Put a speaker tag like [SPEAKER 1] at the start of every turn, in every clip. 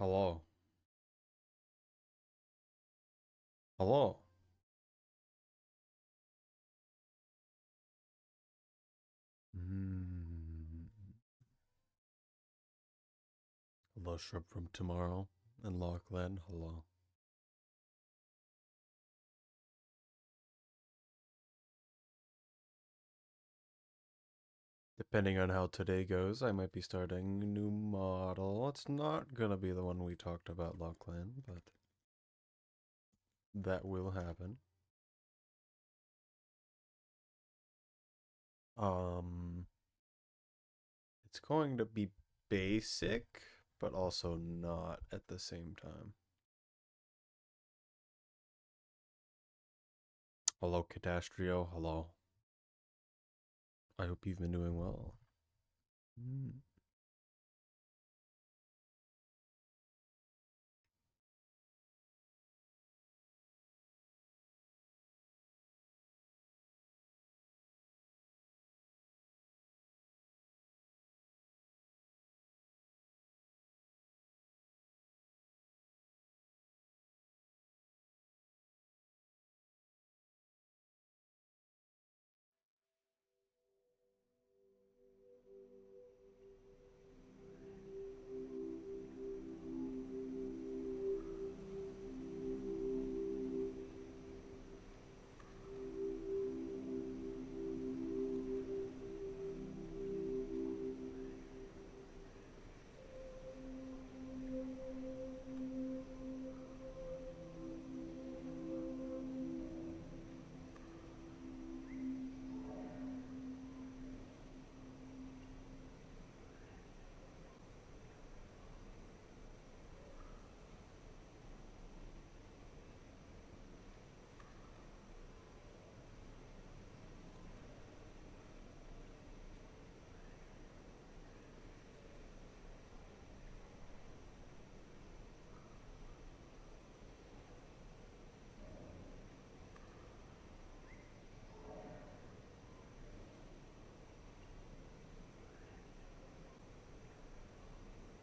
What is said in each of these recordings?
[SPEAKER 1] Hello. Hello. Mm. Hello, Shrub from tomorrow and Lachlan. Hello. Depending on how today goes, I might be starting a new model. It's not gonna be the one we talked about, Lachlan, but that will happen. Um, it's going to be basic, but also not at the same time. Hello, Catastrio. Hello. I hope you've been doing well. Mm.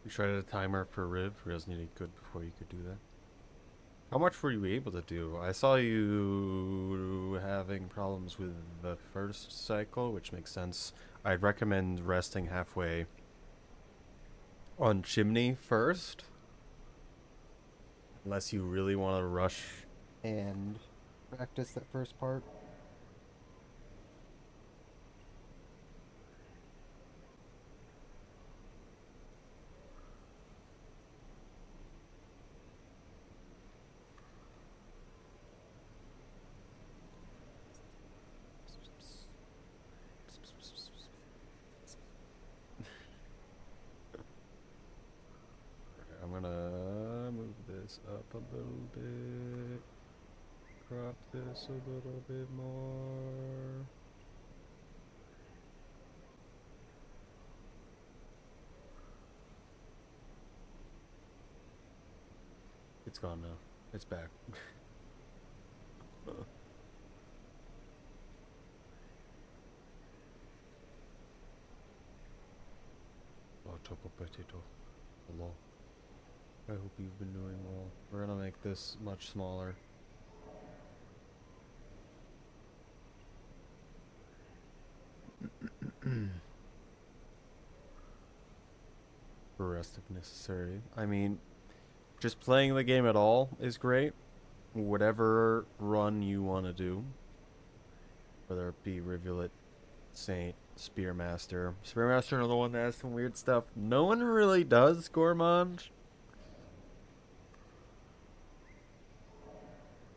[SPEAKER 1] You tried a timer for Riv. Riz needed good before you could do that. How much were you able to do? I saw you having problems with the first cycle, which makes sense. I'd recommend resting halfway on Chimney first, unless you really want to rush and practice that first part. I'm gonna move this up a little bit, crop this a little bit more. It's gone now. It's back. Oh, Choco Potato. Hello. I hope you've been doing well. We're gonna make this much smaller. For rest if necessary. I mean, just playing the game at all is great. Whatever run you want to do, whether it be Rivulet, Saint, Spearmaster. Spearmaster, another one that has some weird stuff. No one really does Gourmand.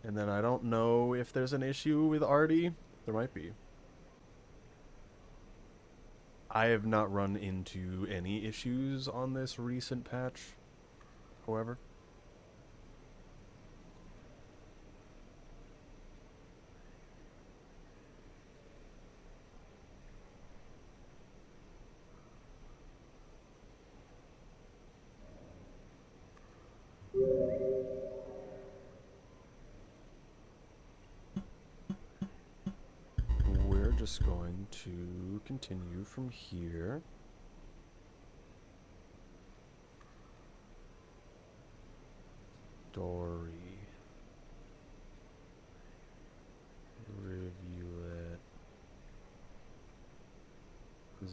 [SPEAKER 1] And then I don't know if there's an issue with Artie. There might be. I have not run into any issues on this recent patch, however. We're just going to continue from here.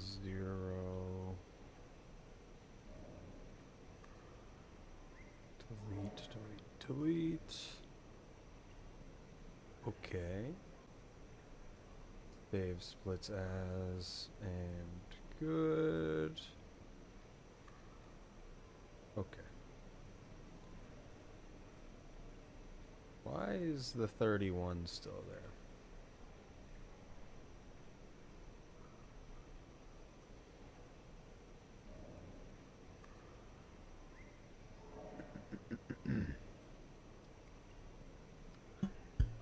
[SPEAKER 1] 0. Delete. Okay. Save splits as and good. Okay. Why is the 31 still there?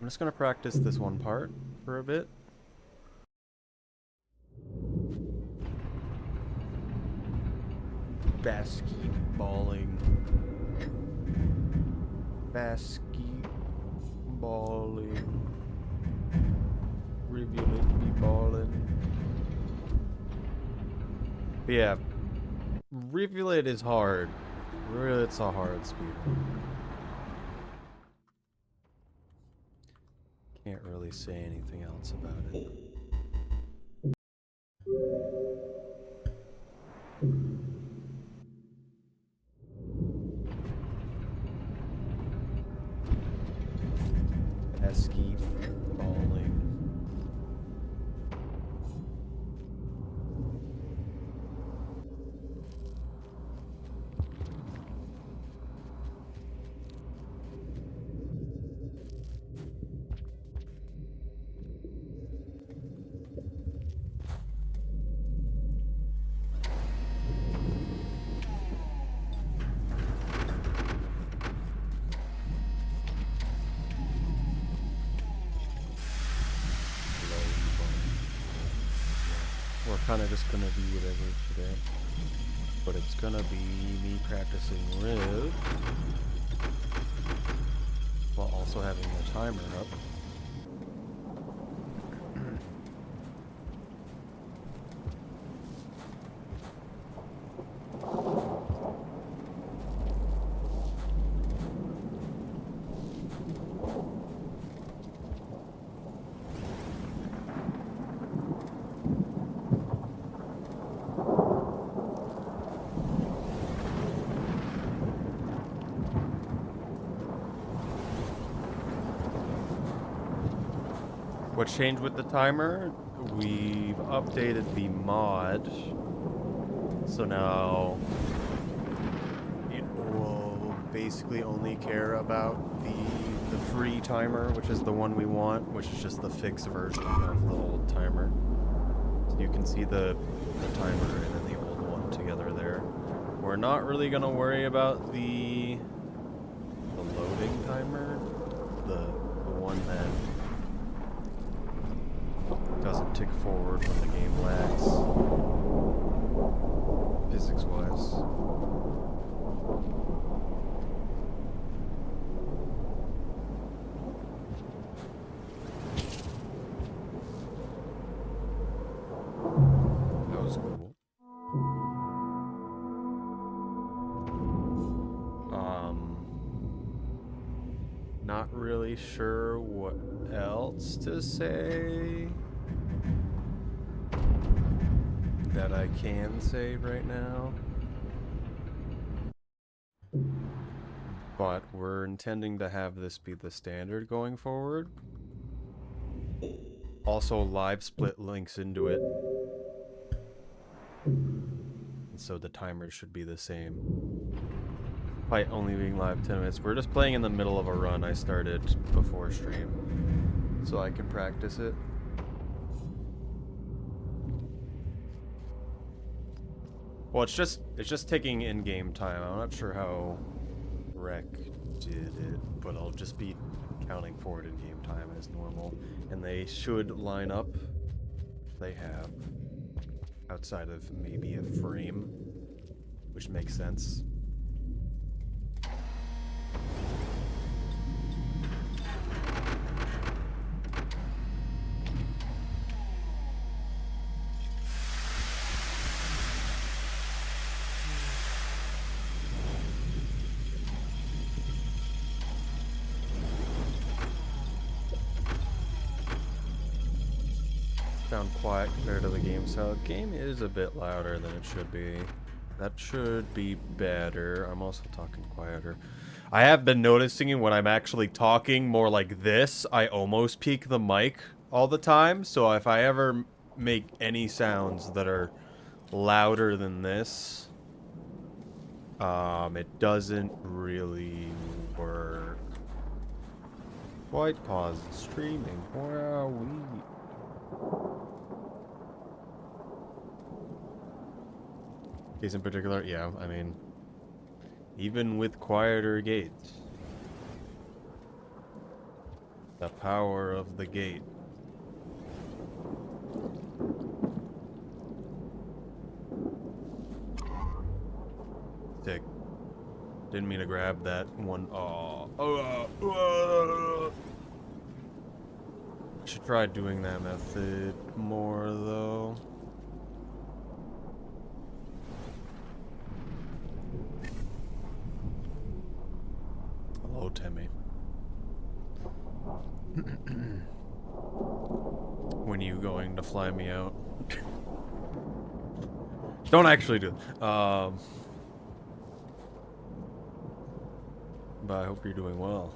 [SPEAKER 1] I'm just gonna practice this one part for a bit. Basketballing. Rivulet be ballin'. But yeah, Rivulet is hard. Rivulet's a hard speed. Can't really say anything else about it. Basketballing. We're kind of just gonna be whatever today, but it's gonna be me practicing Riv while also having the timer up. What changed with the timer? We've updated the mod, so now it will basically only care about the free timer, which is the one we want, which is just the fixed version of the old timer. So you can see the timer and then the old one together there. We're not really gonna worry about the loading timer, the one that doesn't tick forward when the game lags, physics-wise. That was cool. Not really sure what else to say that I can say right now, but we're intending to have this be the standard going forward. Also, live split links into it, and so the timer should be the same. Despite only being live 10 minutes, we're just playing in the middle of a run I started before stream, so I can practice it. Well, it's just taking in-game time. I'm not sure how Rec did it, but I'll just be counting forward in-game time as normal, and they should line up. They have, outside of maybe a frame, which makes sense. sound quiet compared to the game sound. Game is a bit louder than it should be. That should be better. I'm also talking quieter. I have been noticing when I'm actually talking more like this, I almost peak the mic all the time. So if I ever make any sounds that are louder than this, it doesn't really work. White pause streaming. Where are we? Case in particular, yeah, I mean, even with quieter gates, the power of the gate. Sick. Didn't mean to grab that one. Should try doing that method more though. Hello, Timmy. When are you going to fly me out? Don't actually do it. But I hope you're doing well.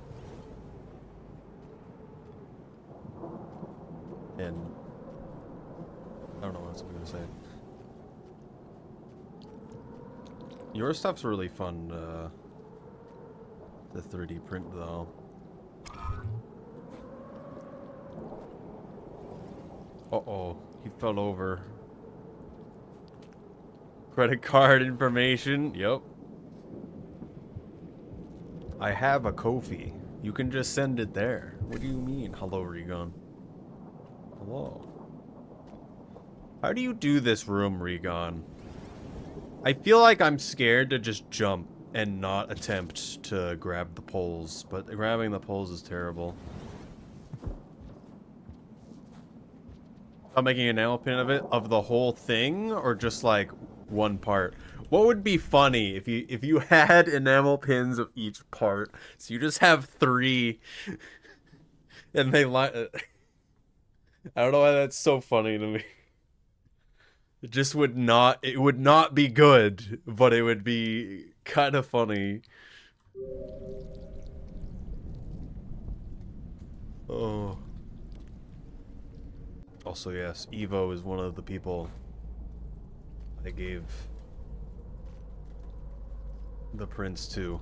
[SPEAKER 1] And I don't know what else I'm gonna say. Your stuff's really fun, the 3D print though. Uh-oh, he fell over. Credit card information, yep. I have a Ko-fi. You can just send it there. What do you mean? Hello, Regon. Hello. How do you do this room, Regon? I feel like I'm scared to just jump and not attempt to grab the poles, but grabbing the poles is terrible. I'm making an enamel pin of it, of the whole thing, or just like one part. What would be funny if you had enamel pins of each part? So you just have 3, and they line. I don't know why that's so funny to me. It just would not. It would not be good, but it would be kind of funny. Oh. Also, yes, Evo is one of the people I gave the prince to.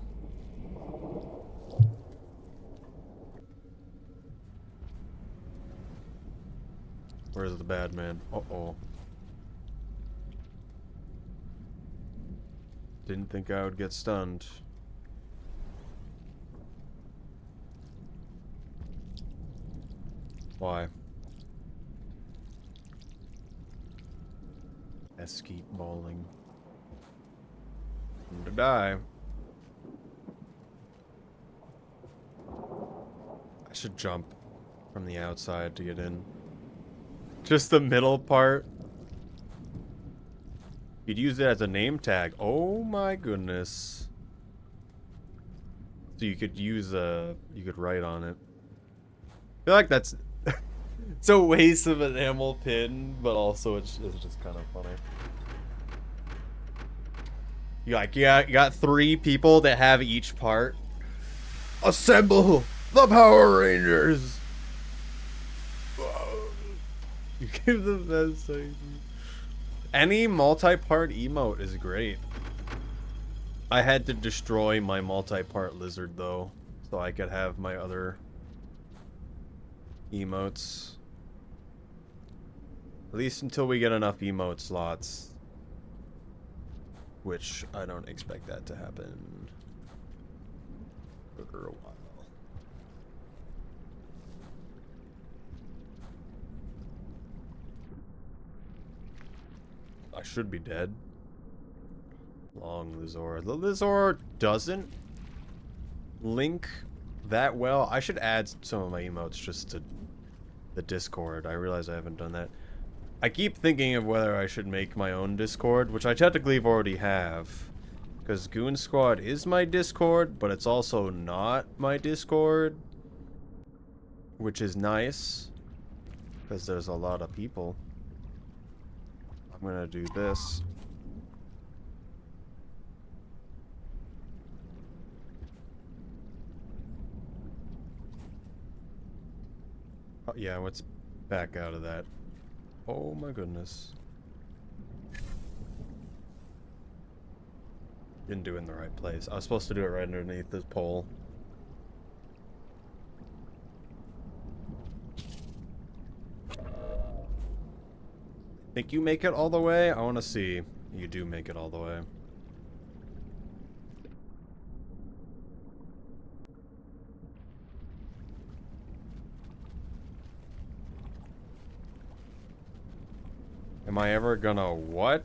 [SPEAKER 1] Where's the bad man? Uh-oh. Didn't think I would get stunned. Why? Eskeet bowling. I'm to die. I should jump from the outside to get in. Just the middle part. You'd use it as a name tag. Oh my goodness. So you could use you could write on it. I feel like that's it's a waste of an enamel pin, but also it's just kind of funny. You got 3 people that have each part. Assemble the Power Rangers. You give the best thing. Any multi-part emote is great. I had to destroy my multi-part lizard though, so I could have my other emotes. At least until we get enough emote slots. Which I don't expect that to happen for a while. I should be dead. Long Lizor. The Lizor doesn't link that well. I should add some of my emotes just to the Discord. I realize I haven't done that. I keep thinking of whether I should make my own Discord, which I technically already have. Because Goon Squad is my Discord, but it's also not my Discord. Which is nice. Because there's a lot of people. I'm gonna do this. Oh, yeah, let's back out of that. Oh my goodness. Didn't do it in the right place. I was supposed to do it right underneath this pole. Think you make it all the way? I want to see. You do make it all the way. Am I ever gonna what?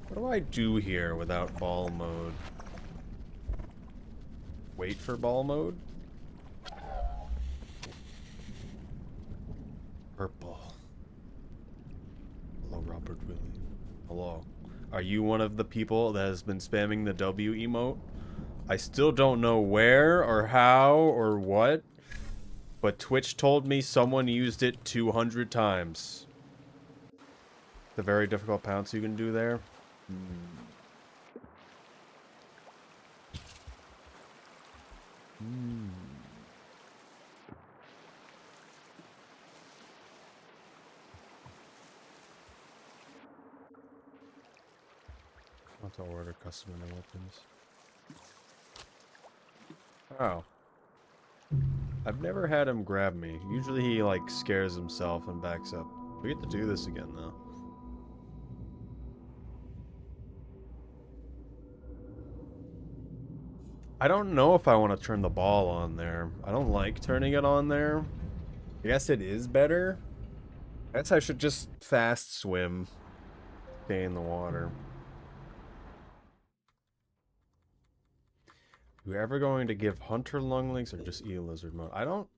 [SPEAKER 1] What do I do here without ball mode? Wait for ball mode? Purple. Hello, Robert Williams. Hello. Are you one of the people that has been spamming the W emote? I still don't know where or how or what, but Twitch told me someone used it 200 times. The very difficult pounce you can do there. Want to order custom weapons. Oh. I've never had him grab me. Usually he, like, scares himself and backs up. We get to do this again, though. I don't know if I want to turn the ball on there. I don't like turning it on there. I guess it is better. I guess I should just fast swim. Stay in the water. You ever going to give hunter lunglings or just eel lizard mode? I don't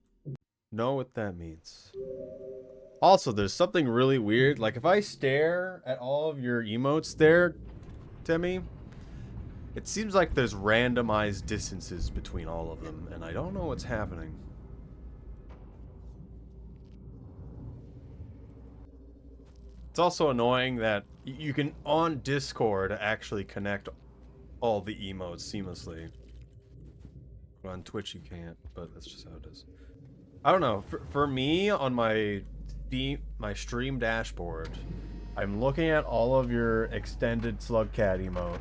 [SPEAKER 1] know what that means. Also, there's something really weird. Like, if I stare at all of your emotes there, Timmy, it seems like there's randomized distances between all of them, and I don't know what's happening. It's also annoying that you can, on Discord, actually connect all the emotes seamlessly. But on Twitch you can't, but that's just how it is. I don't know. For me, on my stream dashboard, I'm looking at all of your extended Slugcat emote,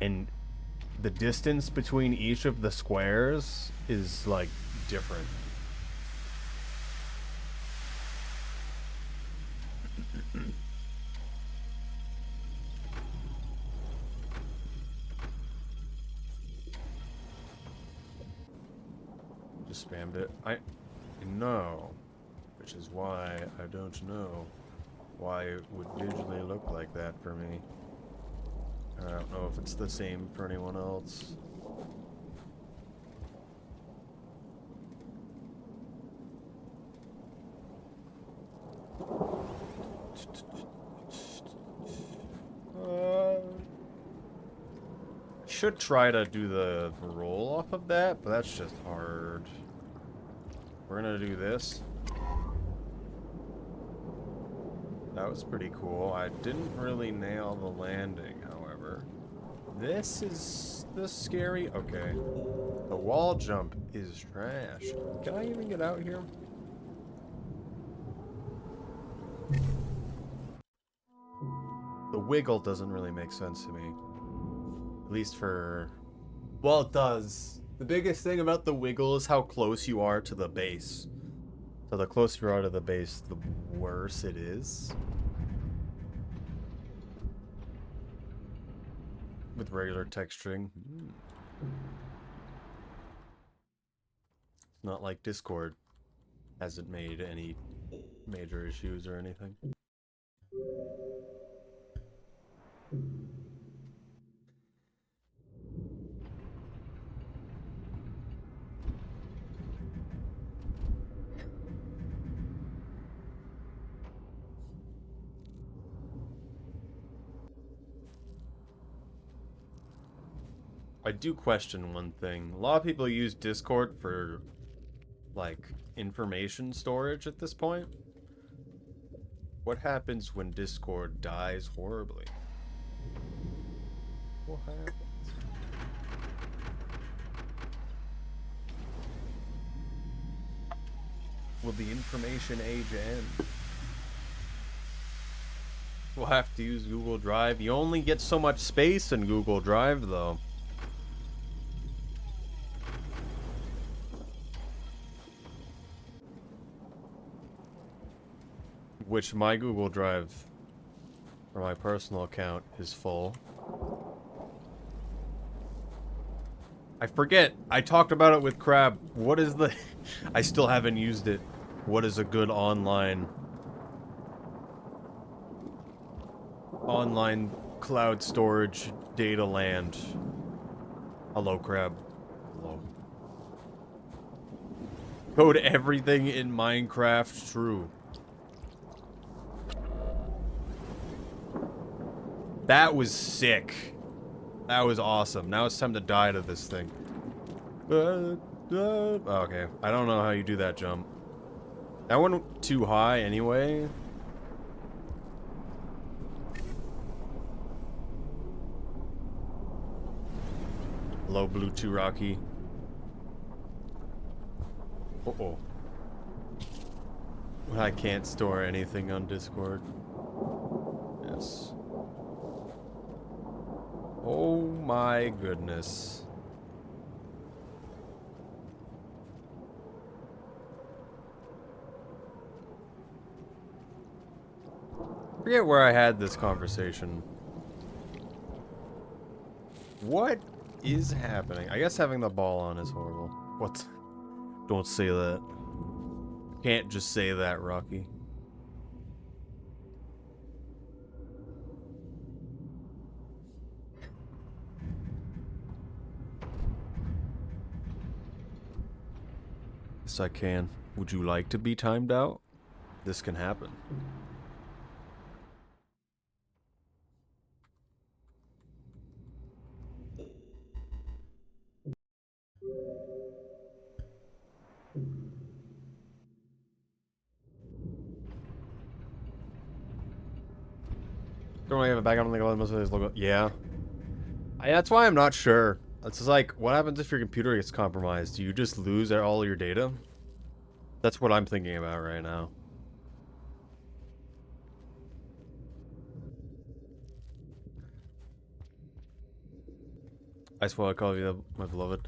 [SPEAKER 1] and the distance between each of the squares is, like, different. Just spammed it. I know, which is why I don't know why it would usually look like that for me. I don't know if it's the same for anyone else. Should try to do the roll off of that, but that's just hard. We're gonna do this. That was pretty cool. I didn't really nail the landing, however. This is the scary... Okay. The wall jump is trash. Can I even get out here? The wiggle doesn't really make sense to me. At least for... Well, it does. The biggest thing about the wiggle is how close you are to the base. So the closer you are to the base, the worse it is. With regular texturing. It's not like Discord hasn't made any major issues or anything. I do question one thing. A lot of people use Discord for like, information storage at this point. What happens when Discord dies horribly? What happens? Will the information age end? We'll have to use Google Drive. You only get so much space in Google Drive, though. Which my Google Drive, for my personal account, is full. I forget. I talked about it with Crab. What is the... I still haven't used it. What is a good online cloud storage data land? Hello, Crab. Hello. Code everything in Minecraft true. That was sick. That was awesome. Now it's time to die to this thing. Okay. I don't know how you do that jump. That went too high anyway. Hello, Blue 2 Rocky. Uh-oh. I can't store anything on Discord. Yes. Oh my goodness. I forget where I had this conversation. What is happening? I guess having the ball on is horrible. What? Don't say that. Can't just say that, Rocky. Yes, I can. Would you like to be timed out? This can happen. Don't really have a background on the most of this logo. Yeah. That's why I'm not sure. It's just like, what happens if your computer gets compromised? Do you just lose all your data? That's what I'm thinking about right now. I swear I call you my beloved.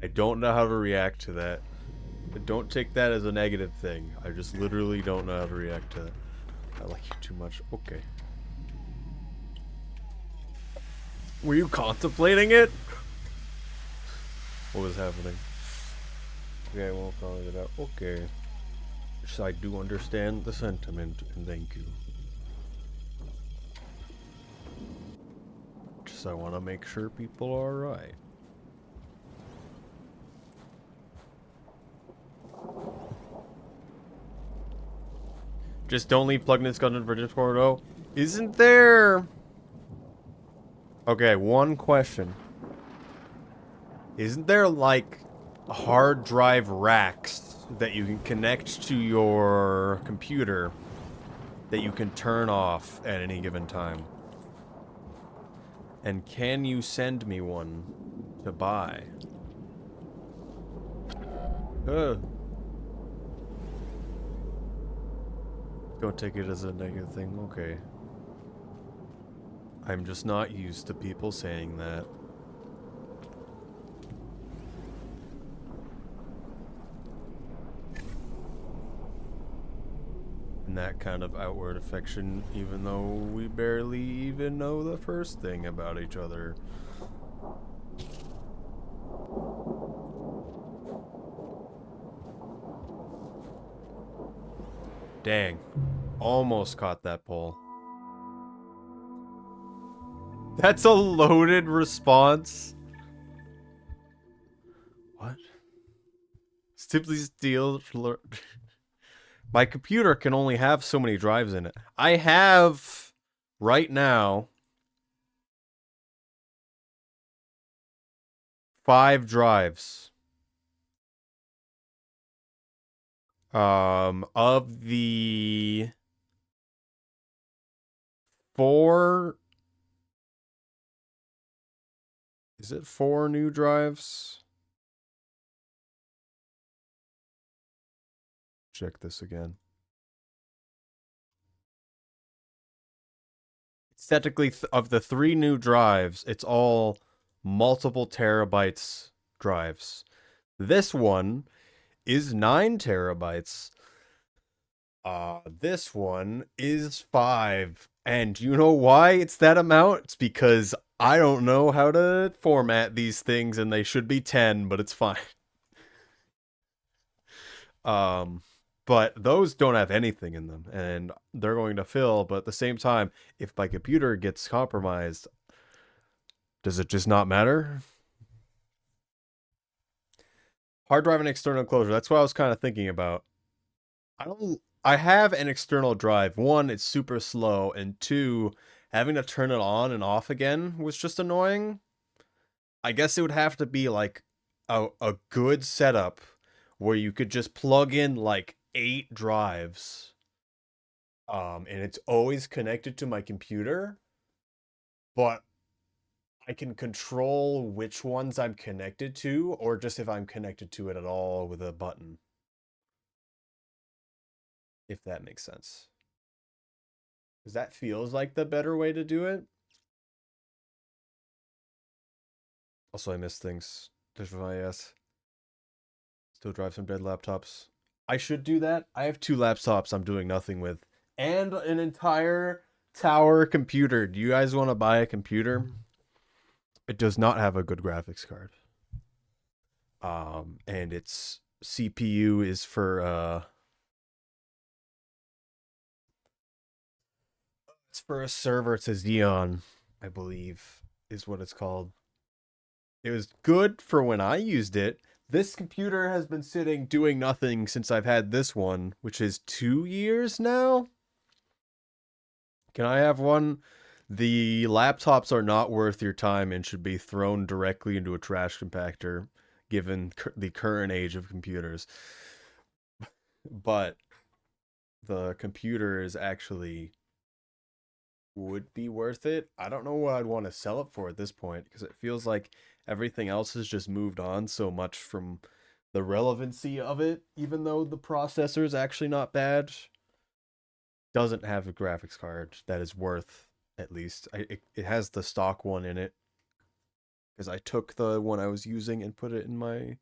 [SPEAKER 1] I don't know how to react to that. Don't take that as a negative thing. I just literally don't know how to react to that. I like you too much. Okay. Were you contemplating it? What was happening? Okay, I won't call it out. Okay. So I do understand the sentiment, and thank you. Just I want to make sure people are right. Just don't leave plug-in discussion for Discord. Oh, isn't there... Okay, one question. Isn't there, like, hard drive racks that you can connect to your computer that you can turn off at any given time? And can you send me one to buy? Don't take it as a negative thing. Okay. I'm just not used to people saying that. And that kind of outward affection, even though we barely even know the first thing about each other. Dang. Almost caught that pole. That's a loaded response. What? Simply steal. My computer can only have so many drives in it. I have, right now, 5 drives. Of the four, is it four new drives? Check this again. It's technically of the three new drives, it's all multiple terabytes drives. This one is 9 terabytes. This one is 5. And you know why it's that amount? It's because I don't know how to format these things and they should be 10, but it's fine. Um, but those don't have anything in them and they're going to fill, but at the same time, if my computer gets compromised, does it just not matter? Hard drive and external closure. That's what I was kind of thinking about. I have an external drive. One, it's super slow, and two, having to turn it on and off again was just annoying. I guess it would have to be like a good setup where you could just plug in like 8 drives. And it's always connected to my computer, but I can control which ones I'm connected to, or just if I'm connected to it at all with a button, if that makes sense. Because that feels like the better way to do it. Also, I miss things. There's my ass. Still drive some dead laptops. I should do that. I have 2 laptops I'm doing nothing with, and an entire tower computer. Do you guys want to buy a computer? It does not have a good graphics card. And its CPU is for it's for a server to Xeon, I believe, is what it's called. It was good for when I used it. This computer has been sitting doing nothing since I've had this one, which is 2 years now. Can I have one? The laptops are not worth your time and should be thrown directly into a trash compactor, given the current age of computers. But the computer is actually would be worth it. I don't know what I'd want to sell it for at this point because it feels like everything else has just moved on so much from the relevancy of it, even though the processor is actually not bad. Doesn't have a graphics card that is worth at least. It has the stock one in it because I took the one I was using and put it in my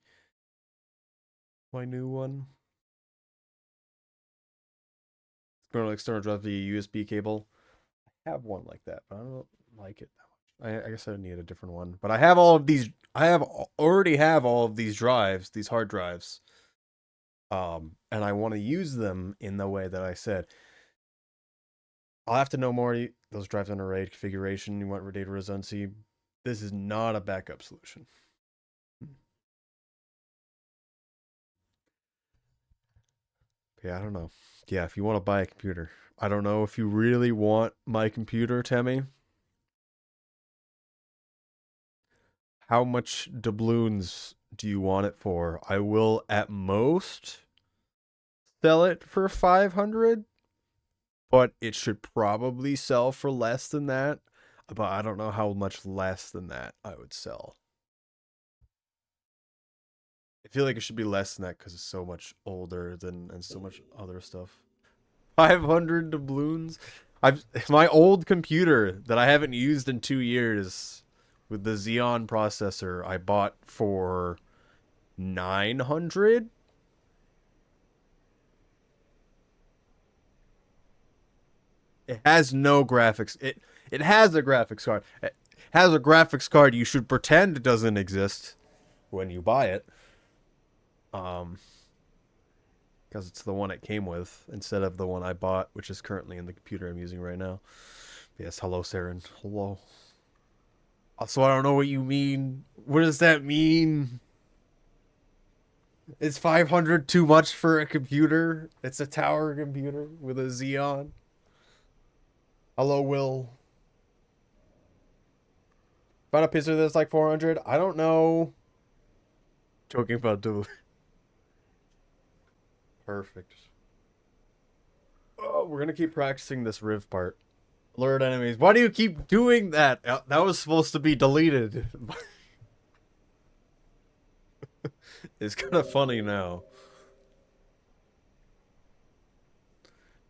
[SPEAKER 1] new one. External drive via USB cable. I have one like that, but I don't like it that much. I guess I need a different one. But I have all of these. I have already have all of these drives, these hard drives. And I want to use them in the way that I said. I'll have to know more. Those drives on array configuration. You want data redundancy. This is not a backup solution. Yeah, I don't know. Yeah, if you want to buy a computer, I don't know if you really want my computer, Temmie. How much doubloons do you want it for? I will at most sell it for 500, but it should probably sell for less than that. But I don't know how much less than that I would sell. I feel like it should be less than that because it's so much older than and so much other stuff. 500 doubloons. I've my old computer that I haven't used in 2 years with the Xeon processor I bought for 900. It has no graphics. It has a graphics card. It has a graphics card you should pretend it doesn't exist when you buy it. Um because it's the one it came with instead of the one I bought, which is currently in the computer I'm using right now. Yes, hello, Saren. Hello. Also, I don't know what you mean. What does that mean? Is 500 too much for a computer? It's a tower computer with a Xeon. Hello, Will. Found a pizza that's like 400. I don't know. Joking about Perfect. Oh, we're gonna keep practicing this Riv part. Alert enemies. Why do you keep doing that? That was supposed to be deleted. It's kind of funny now.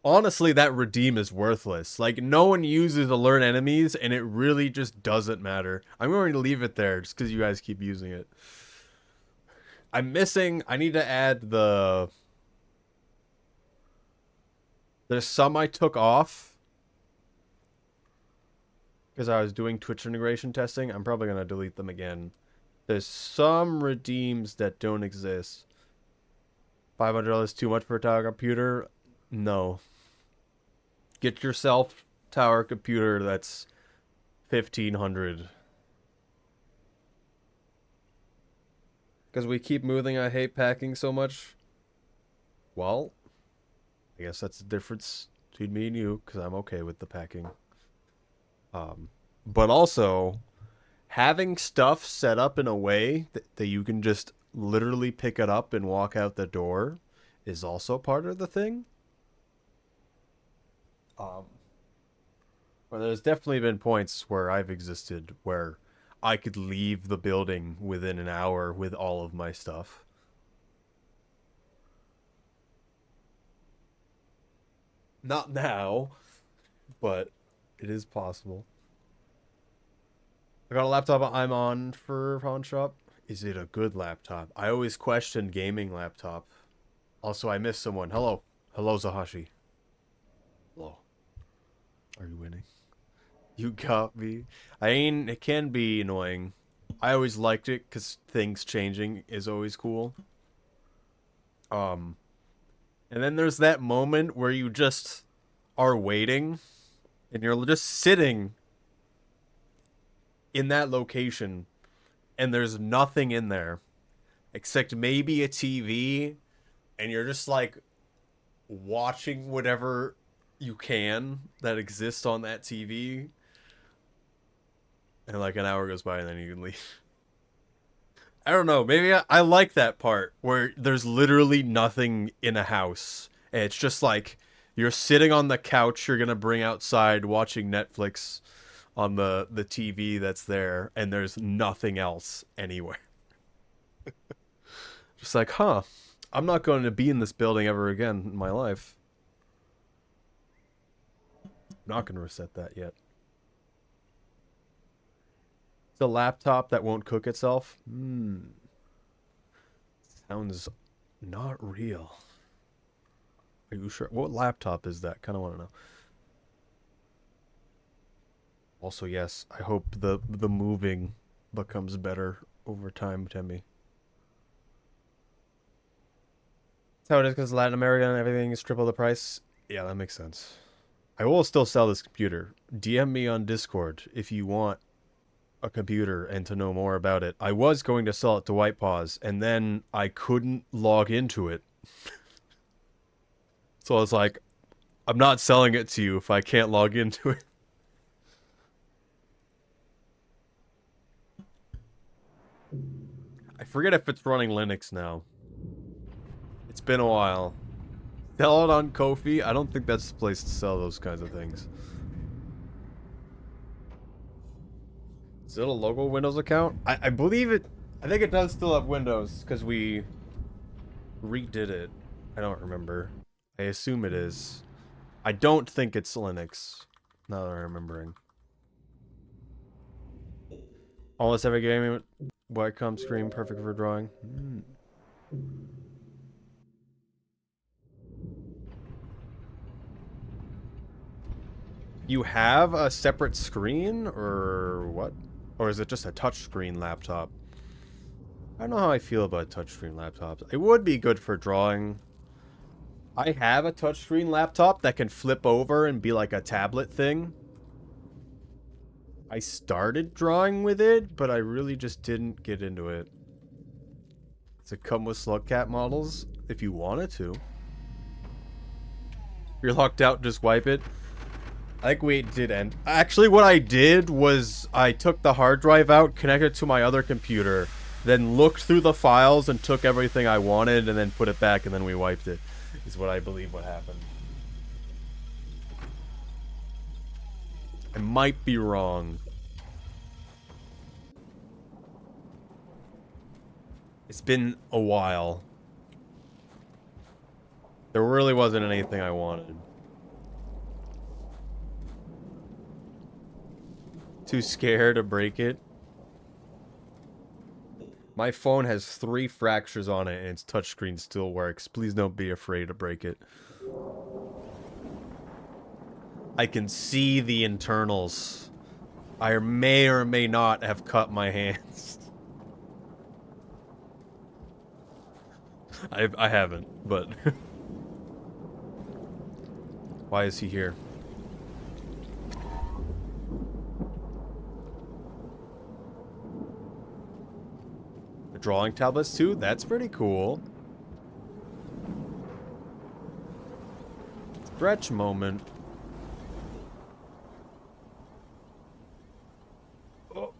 [SPEAKER 1] Honestly, that redeem is worthless. Like, no one uses alert enemies, and it really just doesn't matter. I'm going to leave it there just because you guys keep using it. I'm missing... I need to add the... There's some I took off because I was doing Twitch integration testing. I'm probably going to delete them again. There's some redeems that don't exist. $500 too much for a tower computer? No. Get yourself tower computer that's 1,500. Because we keep moving, I hate packing so much. Well, I guess that's the difference between me and you, because I'm okay with the packing. But also, having stuff set up in a way that you can just literally pick it up and walk out the door is also part of the thing. Well, there's definitely been points where I've existed where I could leave the building within an hour with all of my stuff. Not now, but it is possible. I got a laptop I'm on for pawn shop. Is it a good laptop? I always question gaming laptop. Also, I missed someone. Hello. Hello, Zahashi. Hello. Are you winning? You got me. I mean, it can be annoying. I always liked it because things changing is always cool. And then there's that moment where you just are waiting and you're just sitting in that location and there's nothing in there except maybe a TV and you're just like watching whatever you can that exists on that TV. And like an hour goes by and then you can leave. I don't know. Maybe I like that part where there's literally nothing in a house. And it's just like you're sitting on the couch you're going to bring outside watching Netflix on the TV that's there. And there's nothing else anywhere. Just like, huh. I'm not going to be in this building ever again in my life. I'm not going to reset that yet. The laptop that won't cook itself? Sounds not real. Are you sure? What laptop is that? Kind of want to know. Also, yes, I hope the moving becomes better over time, Temmie. That's how it is because Latin America and everything is triple the price. Yeah, that makes sense. I will still sell this computer. DM me on Discord if you want a computer and to know more about it. I was going to sell it to White Paws, and then I couldn't log into it. So I was like, I'm not selling it to you if I can't log into it. I forget if it's running Linux now. It's been a while. Sell it on Ko-fi? I don't think that's the place to sell those kinds of things. Is it a local Windows account? I believe it. I think it does still have Windows because we redid it. I don't remember. I assume it is. I don't think it's Linux. Now that I'm remembering. Almost every game with Wacom screen perfect for drawing. You have a separate screen or what? Or is it just a touchscreen laptop? I don't know how I feel about touchscreen laptops. It would be good for drawing. I have a touchscreen laptop that can flip over and be like a tablet thing. I started drawing with it, but I really just didn't get into it. Does it come with Slugcat models? If you wanted to. If you're locked out, just wipe it. I think we did end. Actually, what I did was I took the hard drive out, connected it to my other computer, then looked through the files and took everything I wanted and then put it back and then we wiped it. is what I believe would happen. I might be wrong. It's been a while. There really wasn't anything I wanted. Too scared to break it. My phone has 3 fractures on it and its touchscreen still works. Please don't be afraid to break it. I can see the internals. I may or may not have cut my hands. I haven't, but... Why is he here? The drawing tablets too? That's pretty cool. Stretch moment. Oh.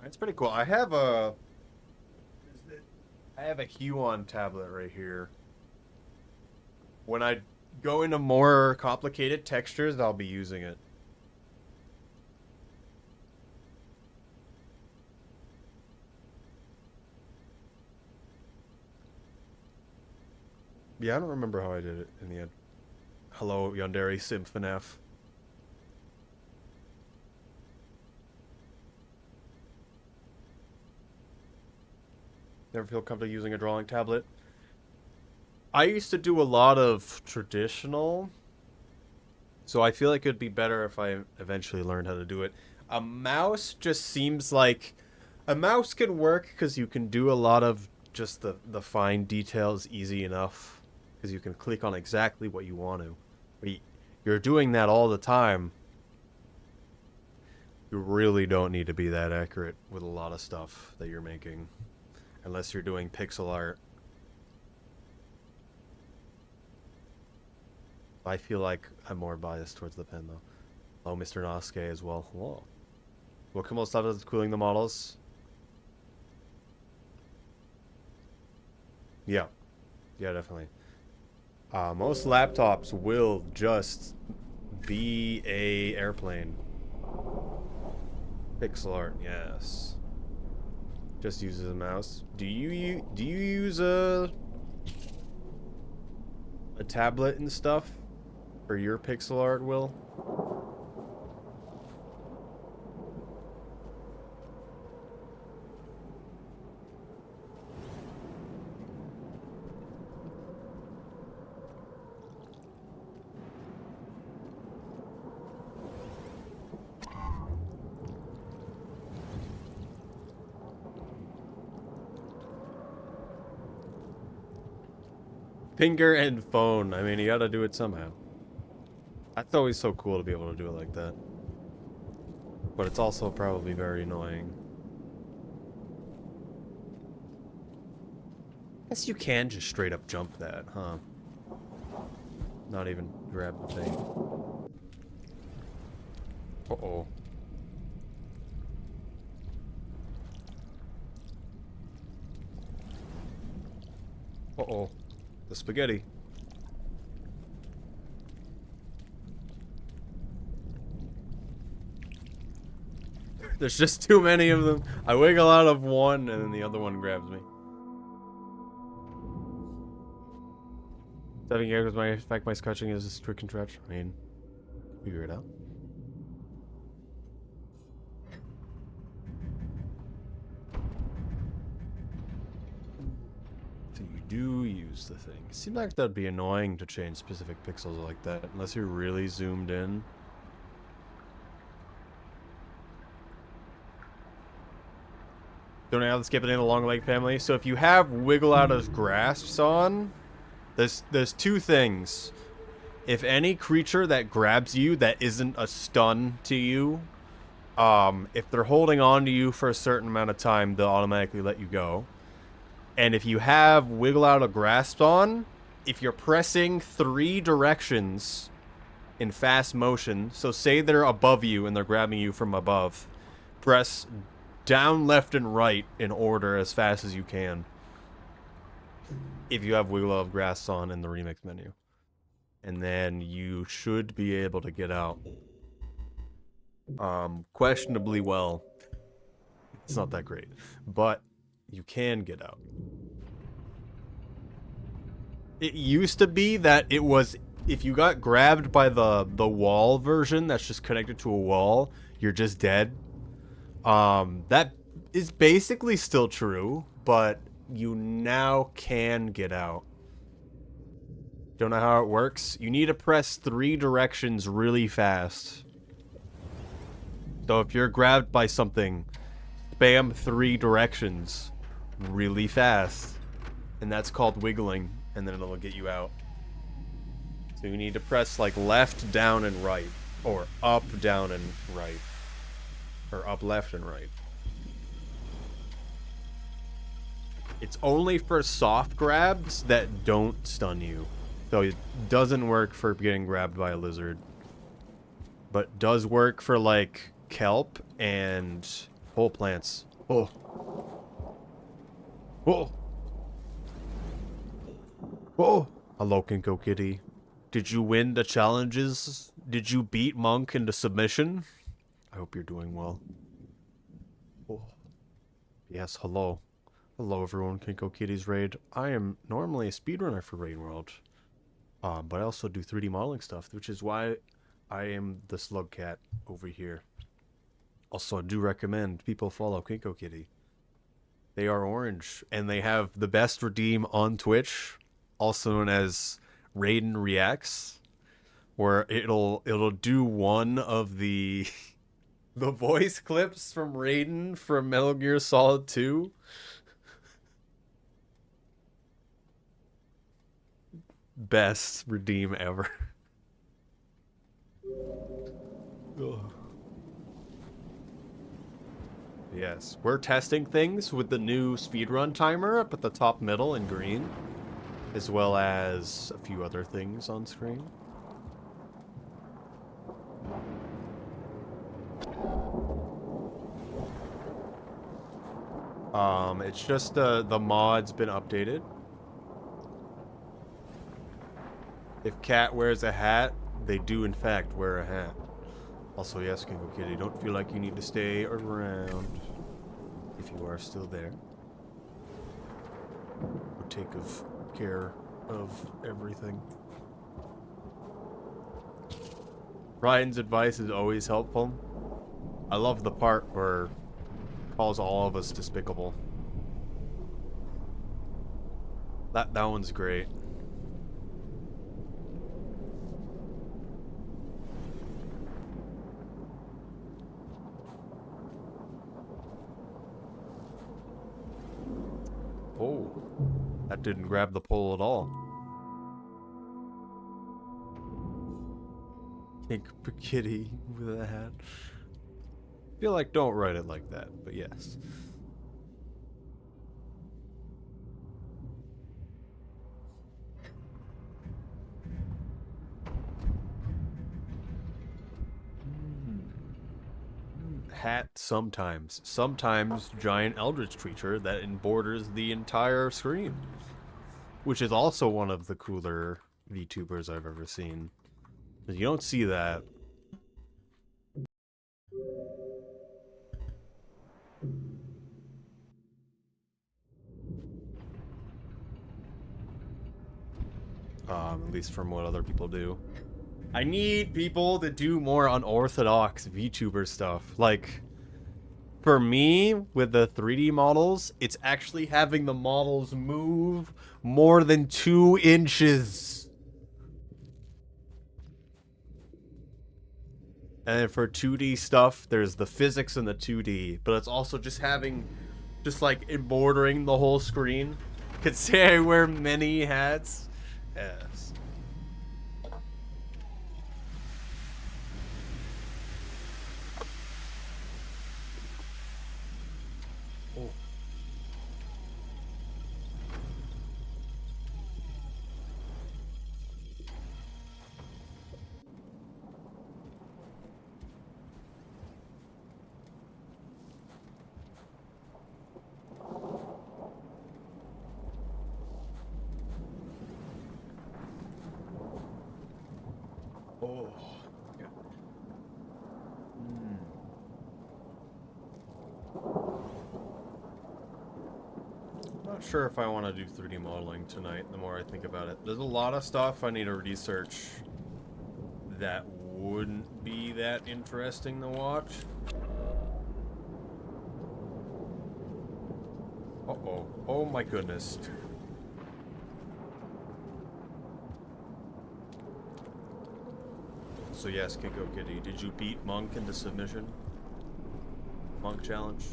[SPEAKER 1] That's pretty cool. I have a Huon tablet right here. When I go into more complicated textures, I'll be using it. Yeah, I don't remember how I did it in the end. Hello, Yandere Symphonef. Never feel comfortable using a drawing tablet. I used to do a lot of traditional, so I feel like it'd be better if I eventually learned how to do it. A mouse just seems like... A mouse can work because you can do a lot of just the fine details easy enough. Because you can click on exactly what you want to. But you're doing that all the time. You really don't need to be that accurate with a lot of stuff that you're making. Unless you're doing pixel art. I feel like I'm more biased towards the pen, though. Oh, Mr. Nosuke as well. Whoa. What come stuff is cooling the models? Yeah. Yeah, definitely. Most laptops will just be a airplane. Pixel art, yes. Just uses a mouse. Do you use a tablet and stuff for your pixel art, Will? Finger and phone. I mean, you gotta do it somehow. That's always so cool to be able to do it like that. But it's also probably very annoying. Guess you can just straight up jump that, huh? Not even grab the thing. Uh-oh. Uh-oh. The spaghetti. There's just too many of them. I wiggle out of one and then the other one grabs me. 7 years, my fact my scratching is a strict contraction. I mean, figure it out. So you do use the thing. It seems like that'd be annoying to change specific pixels like that, unless you're really zoomed in. Don't know how to skip it in the long leg family. So if you have wiggle out of grasps on, there's two things. If any creature that grabs you that isn't a stun to you, if they're holding on to you for a certain amount of time, they'll automatically let you go. And if you have wiggle out of grasp on, if you're pressing 3 directions in fast motion. So say they're above you and they're grabbing you from above. Press down, left, and right in order as fast as you can. If you have Wiggle of Grass on in the remix menu. And then you should be able to get out. Questionably well. It's not that great. But you can get out. It used to be that it was, if you got grabbed by the wall version that's just connected to a wall, you're just dead. That is basically still true, but you now can get out. Don't know how it works. You need to press 3 directions really fast. So if you're grabbed by something, spam 3 directions really fast. And that's called wiggling, and then it'll get you out. So you need to press like left, down, and right. Or up, down, and right. Or up, left, and right. It's only for soft grabs that don't stun you. So it doesn't work for getting grabbed by a lizard. But does work for like kelp and whole plants. Oh. Oh. Oh. Hello, Kinko Kitty. Did you win the challenges? Did you beat Monk into submission? I hope you're doing well. Oh. Yes, hello. Hello everyone, Kinko Kitty's Raid. I am normally a speedrunner for Raid World. But I also do 3D modeling stuff, which is why I am the slug cat over here. Also, I do recommend people follow Kinko Kitty. They are orange, and they have the best redeem on Twitch, also known as Raiden Reacts, where it'll do one of the the voice clips from Raiden from Metal Gear Solid 2. Best redeem ever. Ugh. Yes, we're testing things with the new speedrun timer up at the top middle in green, as well as a few other things on screen. It's just the mod's been updated. If Cat wears a hat, they do in fact wear a hat. Also, yes, Kinko Kitty, don't feel like you need to stay around if you are still there. Or take care of everything. Ryan's advice is always helpful. I love the part where he calls all of us despicable. That one's great. Oh, that didn't grab the pole at all. Pink kitty with a hat. I feel like don't write it like that, but yes. Hat sometimes. Sometimes giant eldritch creature that borders the entire screen. Which is also one of the cooler VTubers I've ever seen. But you don't see that. At least from what other people do. I need people to do more unorthodox VTuber stuff. Like, for me, with the 3D models, it's actually having the models move more than 2 inches. And then for 2D stuff, there's the physics in the 2D, but it's also just having, just like bordering the whole screen. Could say I wear many hats. Yes. Oh. not sure if I want to do 3D modeling tonight, the more I think about it. There's a lot of stuff I need to research that wouldn't be that interesting to watch. Uh-oh. Oh my goodness. So yes, Kinko Kitty, did you beat Monk into submission? Monk challenge?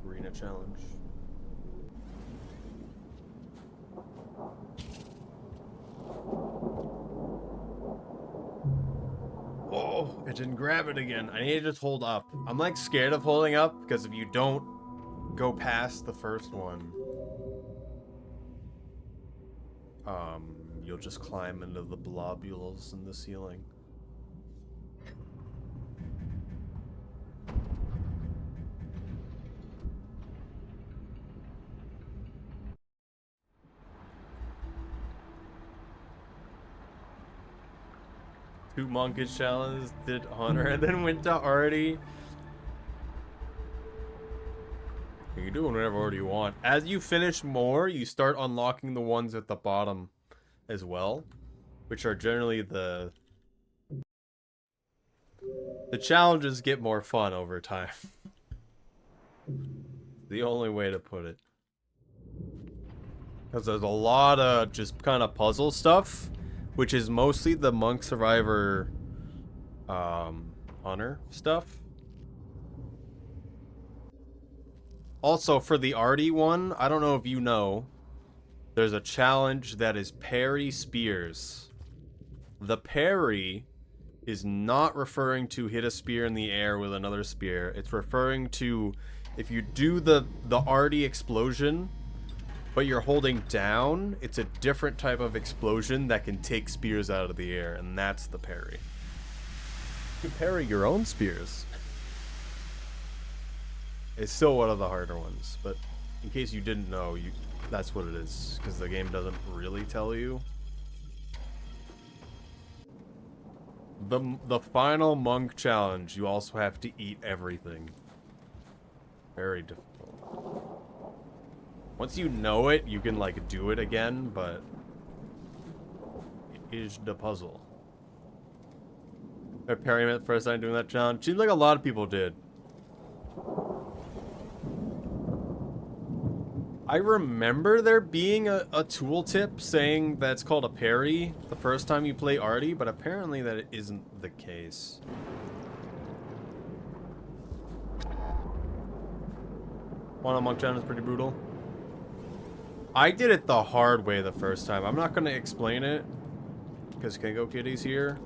[SPEAKER 1] Arena challenge? Oh, it didn't grab it again. I need to just hold up. I'm like scared of holding up because if you don't go past the first one, you'll just climb into the blobules in the ceiling. Two monkish challenges, did Hunter, and then went to Artie. You can do whatever you want. As you finish more, you start unlocking the ones at the bottom as well, which are generally the challenges get more fun over time. The only way to put it. Because there's a lot of just kind of puzzle stuff, which is mostly the Monk Survivor Hunter stuff. Also, for the Artie one, I don't know if you know, there's a challenge that is parry spears. The parry is not referring to hit a spear in the air with another spear. It's referring to if you do the Artie explosion, but you're holding down, it's a different type of explosion that can take spears out of the air, and that's the parry. You parry your own spears. It's still one of the harder ones, but in case you didn't know, that's what it is, because the game doesn't really tell you. The final monk challenge, you also have to eat everything. Very difficult. Once you know it, you can like do it again, but it is the puzzle. Parry me the first time doing that challenge. Seems like a lot of people did. I remember there being a tooltip saying that's called a parry the first time you play Artie, but apparently that isn't the case. One monk challenge is pretty brutal. I did it the hard way the first time. I'm not going to explain it because Kengo Kitty's here.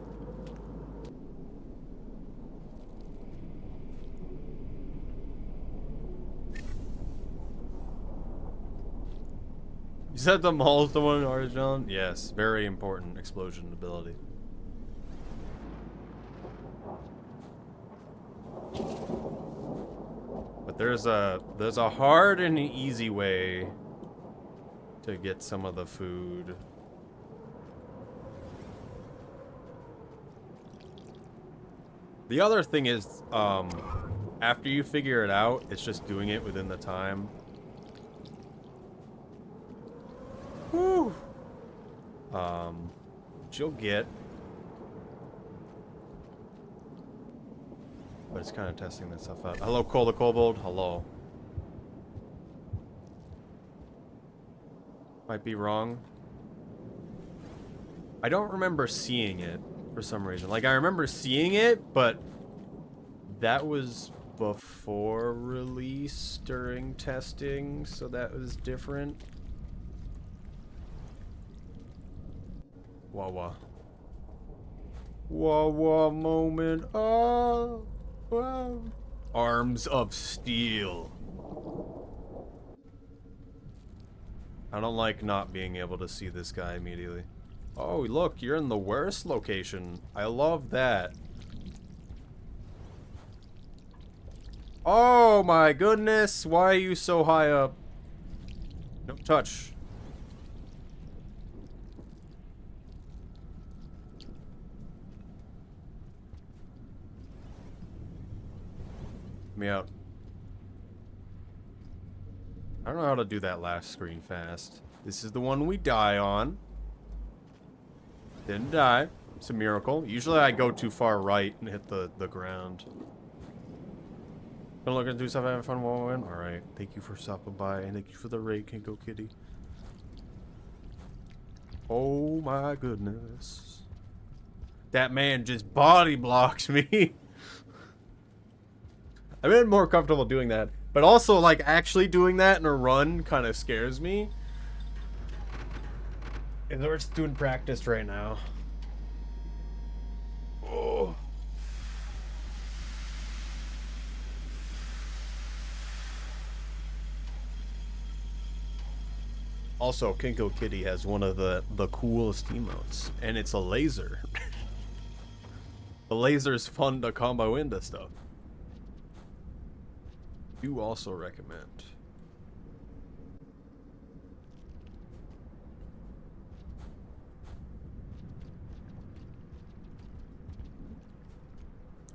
[SPEAKER 1] You said the mall's the one in Artisan? Yes, very important explosion ability. But there's a hard and an easy way to get some of the food. The other thing is, after you figure it out, it's just doing it within the time. Whew. You'll get. But it's kind of testing that stuff out. Hello, Cole the Kobold. Hello. Might be wrong. I don't remember seeing it for some reason. Like, I remember seeing it, but that was before release during testing, so that was different. Wah wah. Wah wah moment. Oh, wow. Arms of steel. I don't like not being able to see this guy immediately. Oh, look, you're in the worst location. I love that. Oh my goodness, why are you so high up? Don't touch. me out. I don't know how to do that last screen fast. This is the one we die on. Didn't die. It's a miracle. Usually I go too far right and hit the ground. Gonna look and do stuff, having fun while we're in. Alright. Thank you for stopping by and thank you for the raid, Kinko Kitty. Oh my goodness. That man just body blocks me. I've been more comfortable doing that. But also, like, actually doing that in a run kind of scares me. And we're just doing practice right now. Oh. Also, Kinko Kitty has one of the coolest emotes, and it's a laser. The laser's fun to combo into stuff. Do also recommend.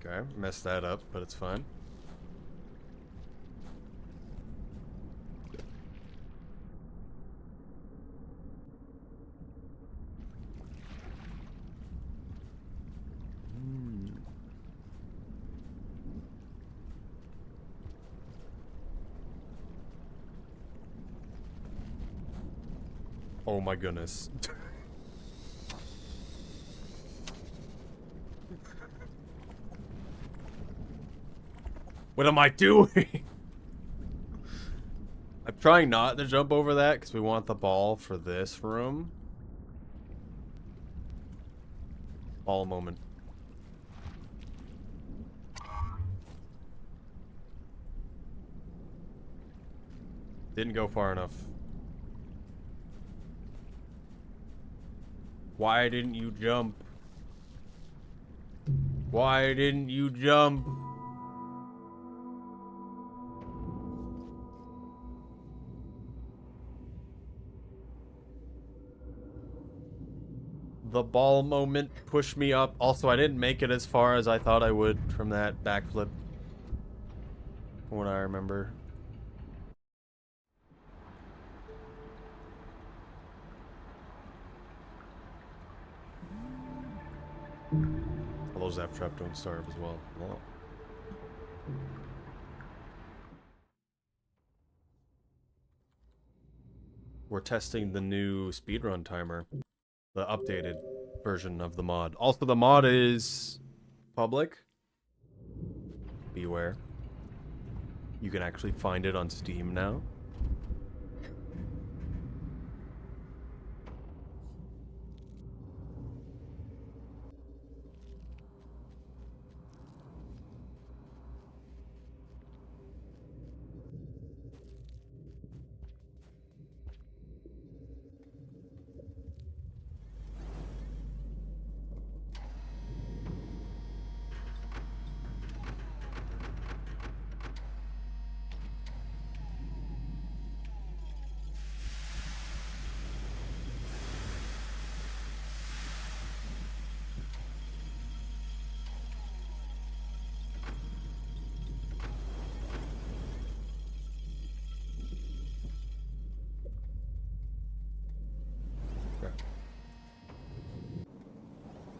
[SPEAKER 1] Okay, messed that up, but it's fine. Oh my goodness. What am I doing? I'm trying not to jump over that because we want the ball for this room. Ball moment. Didn't go far enough. Why didn't you jump? Why didn't you jump? The ball moment pushed me up. Also, I didn't make it as far as I thought I would from that backflip. From what I remember. Although Zap Trap don't starve as well. Wow. We're testing the new speedrun timer. The updated version of the mod. Also, the mod is public. Beware. You can actually find it on Steam now.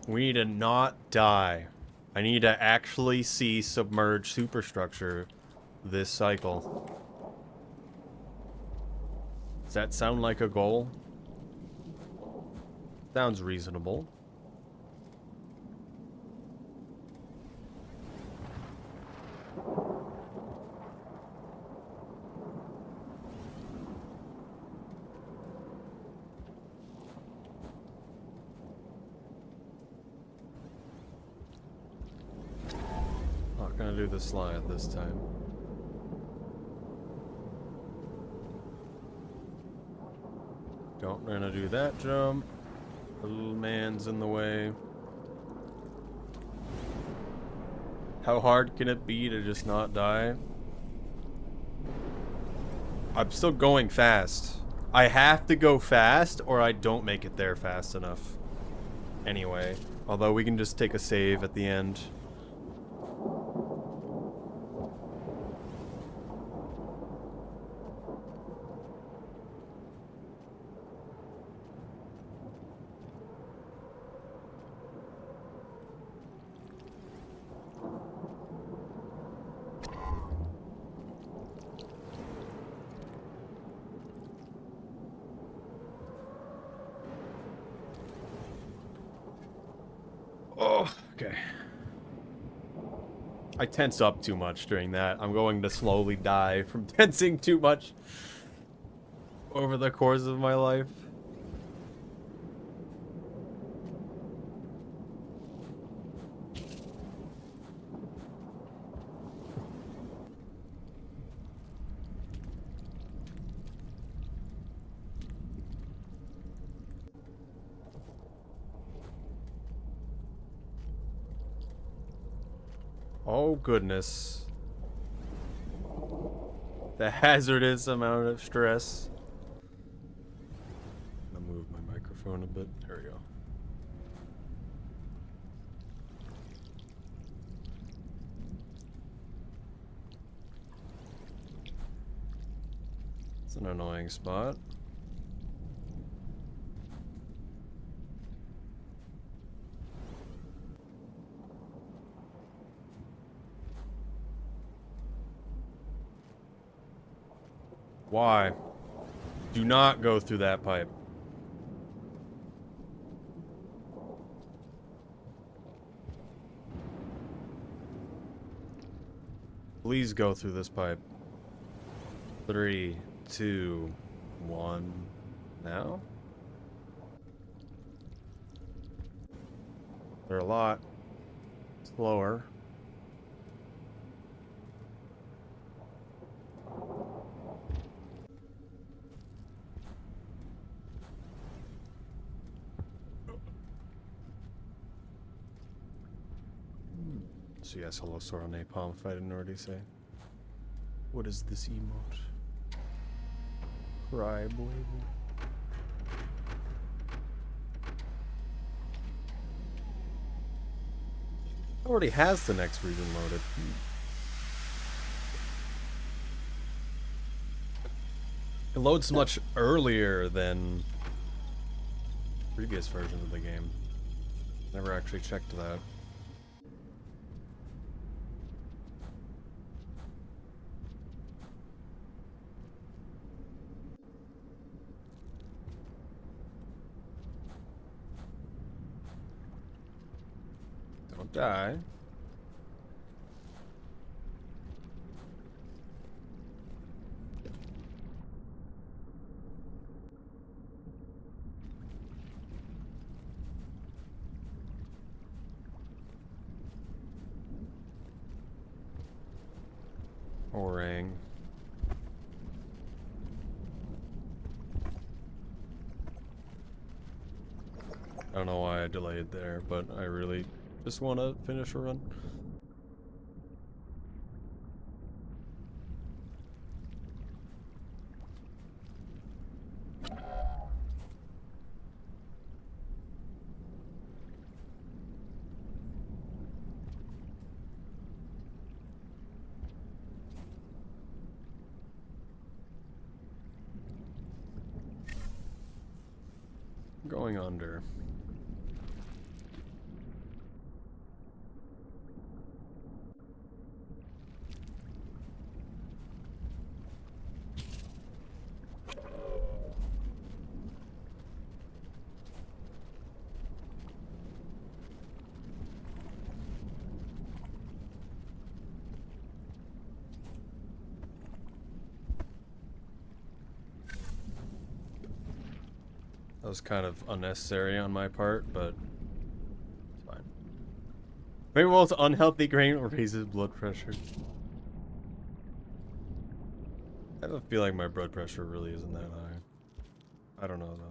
[SPEAKER 1] We need to not die. I need to actually see submerged superstructure this cycle. Does that sound like a goal? Sounds reasonable. Not gonna do the slide this time. Don't gonna do that jump. Little man's in the way. How hard can it be to just not die? I'm still going fast. I have to go fast or I don't make it there fast enough. Anyway, although we can just take a save at the end. Okay. I tense up too much during that. I'm going to slowly die from tensing too much over the course of my life. Oh, goodness. The hazardous amount of stress. I'm gonna move my microphone a bit. There we go. It's an annoying spot. Why? Do not go through that pipe. Please go through this pipe. 3, 2, 1. Now? They're a lot slower. So yes, hello, Sora Napalm, if I didn't already say. What is this emote? Cry, baby. Already has the next region loaded. It loads much earlier than previous versions of the game. Never actually checked that. Don't die. Orang. I don't know why I delayed there, but I really just want to finish a run. Going under. That was kind of unnecessary on my part, but it's fine. Maybe it's unhealthy grain raises blood pressure. I have a feeling my blood pressure really isn't that high. I don't know though.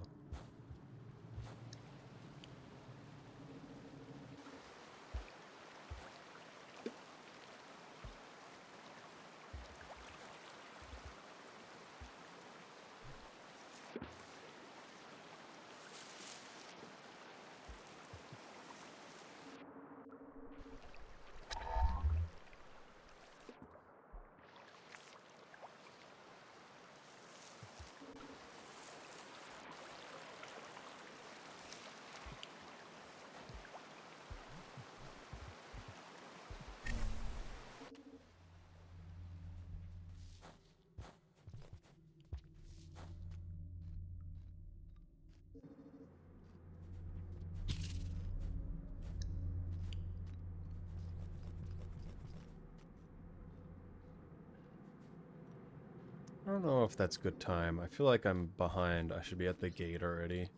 [SPEAKER 1] I don't know if that's good time. I feel like I'm behind. I should be at the gate already.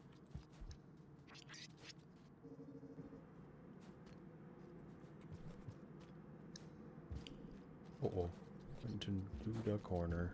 [SPEAKER 1] Uh-oh. Into the corner.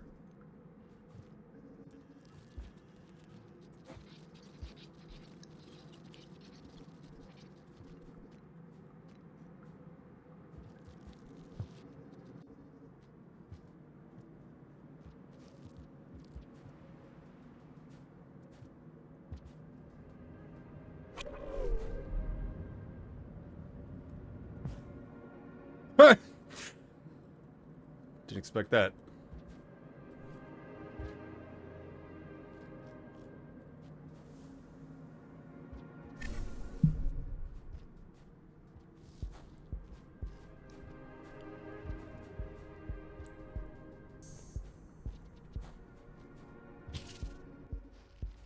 [SPEAKER 1] Didn't expect that.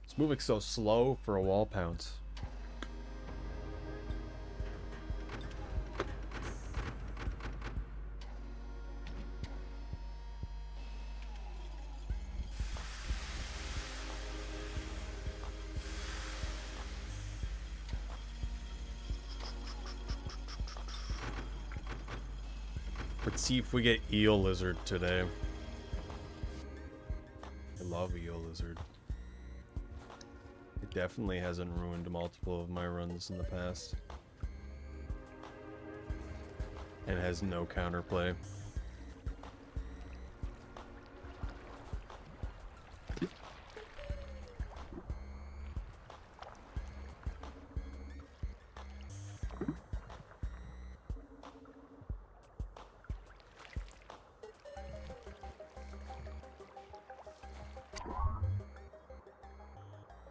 [SPEAKER 1] It's moving so slow for a wall pounce. Let's see if we get eel lizard today. I love eel lizard. It definitely hasn't ruined multiple of my runs in the past. And it has no counterplay.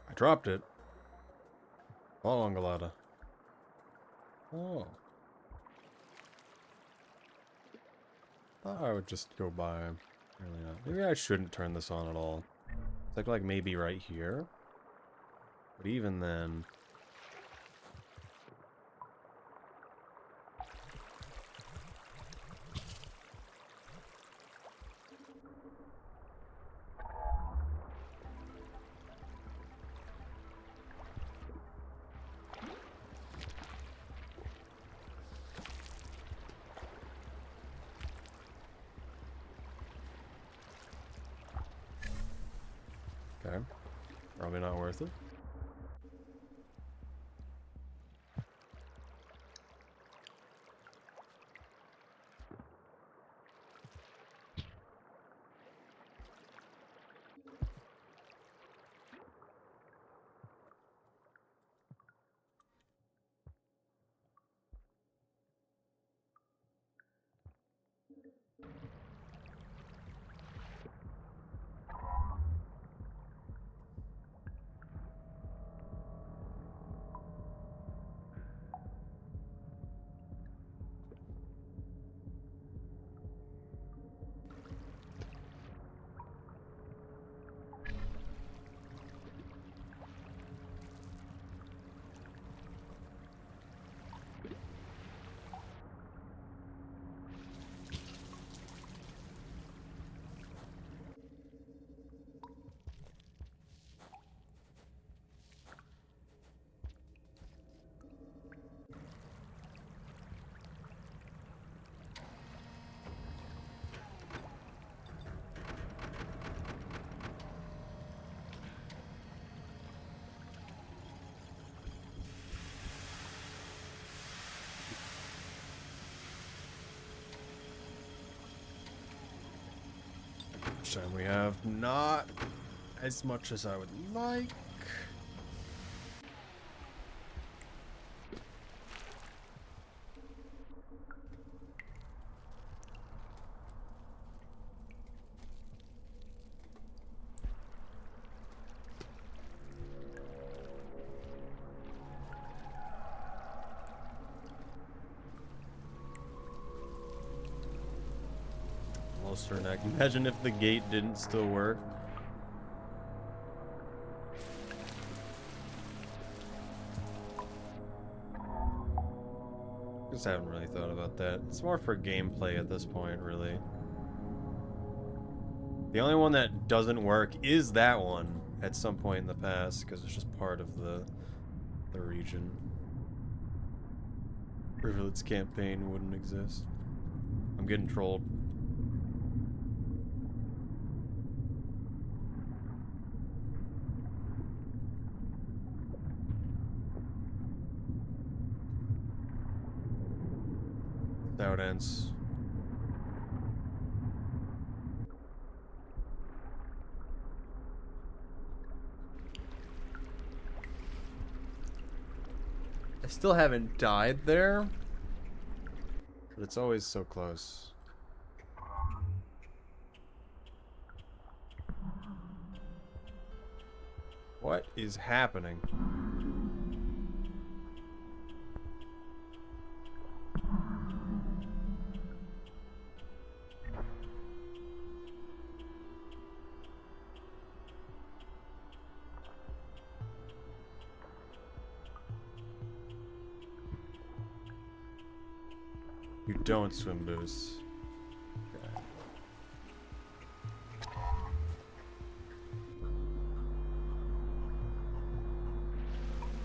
[SPEAKER 1] I dropped it. Oh, Angalata. Oh. Thought I would just go by. Really not. Maybe I shouldn't turn this on at all. It's like maybe right here. But even then... Okay. Probably not worth it. Which time we have not as much as I would like. Holster neck. Imagine if the gate didn't still work. Just haven't really thought about that. It's more for gameplay at this point, really. The only one that doesn't work is that one at some point in the past, because it's just part of the region. Rivulet's campaign wouldn't exist. I'm getting trolled. That's how it ends. I still haven't died there, but it's always so close. What is happening? You don't swim boost. Okay.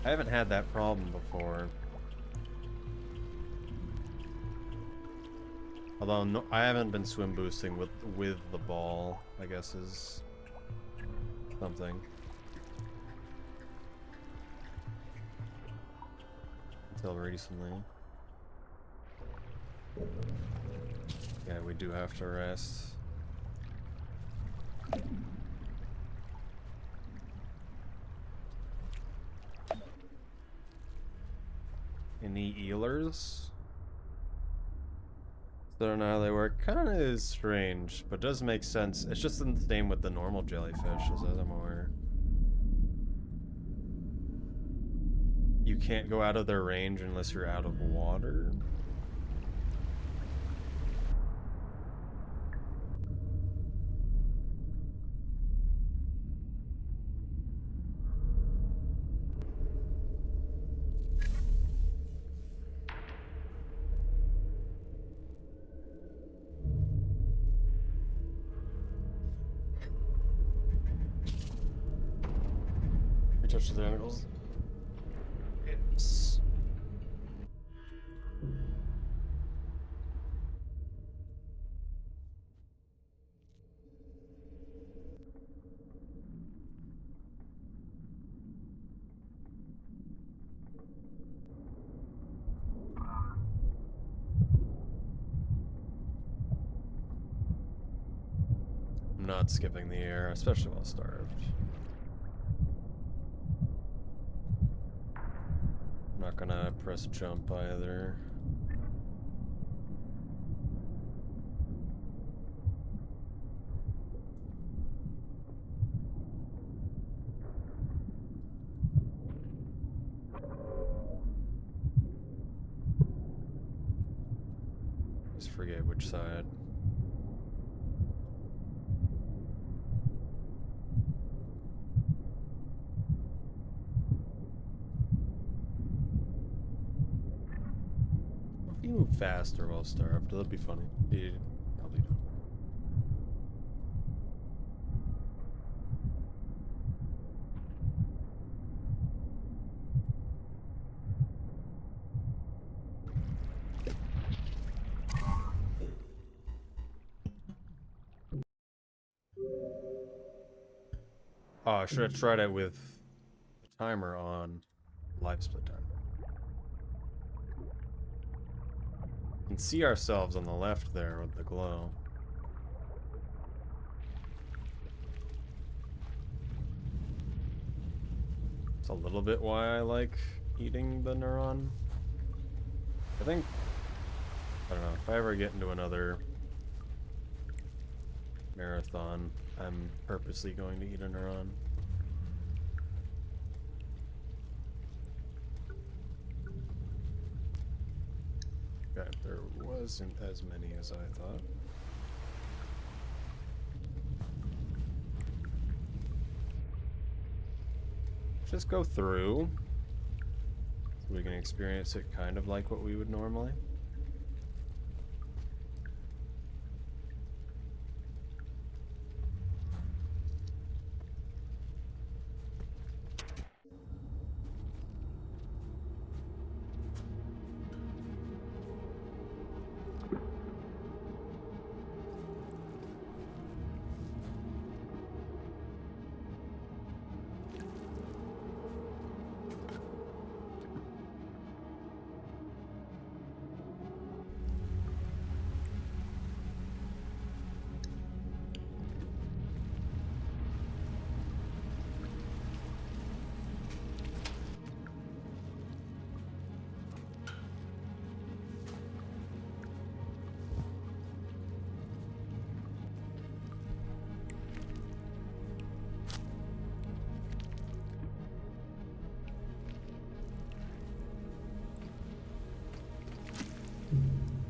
[SPEAKER 1] I haven't had that problem before. Although no, I haven't been swim boosting with the ball, I guess is something. Until recently. Yeah, we do have to rest. Any Ealers? I don't know how they work. Kind of is strange, but does make sense. It's just the same with the normal jellyfish, as I'm aware. You can't go out of their range unless you're out of water. You touch the tentacles. It's... I'm not skipping the air, especially while starved. I'm not gonna press jump either. Just forget which side. If you move faster while starved, that'd be funny. Yeah, probably don't. Oh, I should have tried it with the timer on. Live split timer. We can see ourselves on the left there with the glow. It's a little bit why I like eating the neuron. I think, I don't know, if I ever get into another marathon, I'm purposely going to eat a neuron. Okay, there wasn't as many as I thought. Just go through, so we can experience it kind of like what we would normally.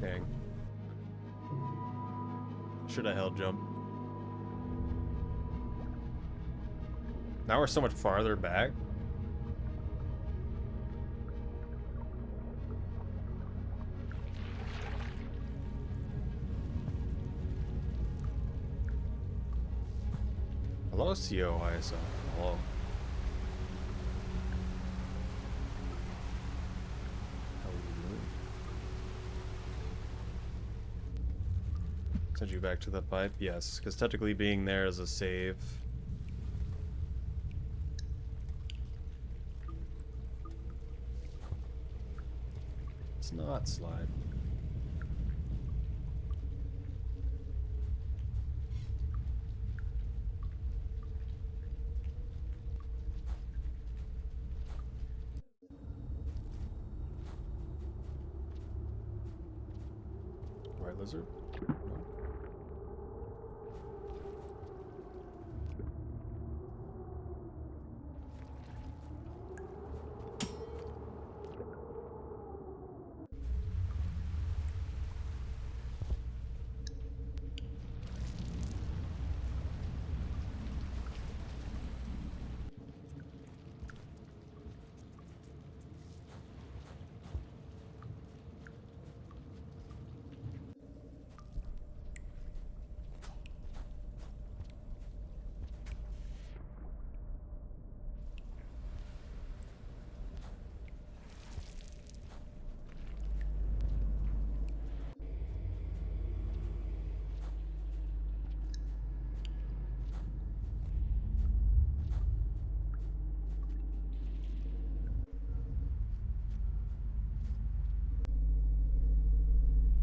[SPEAKER 1] Dang. Should have held jump. Now we're so much farther back. Hello, CO ISO. Hello. How are you doing? Send you back to the pipe? Yes, because technically being there is a save. It's not slide. White lizard? No.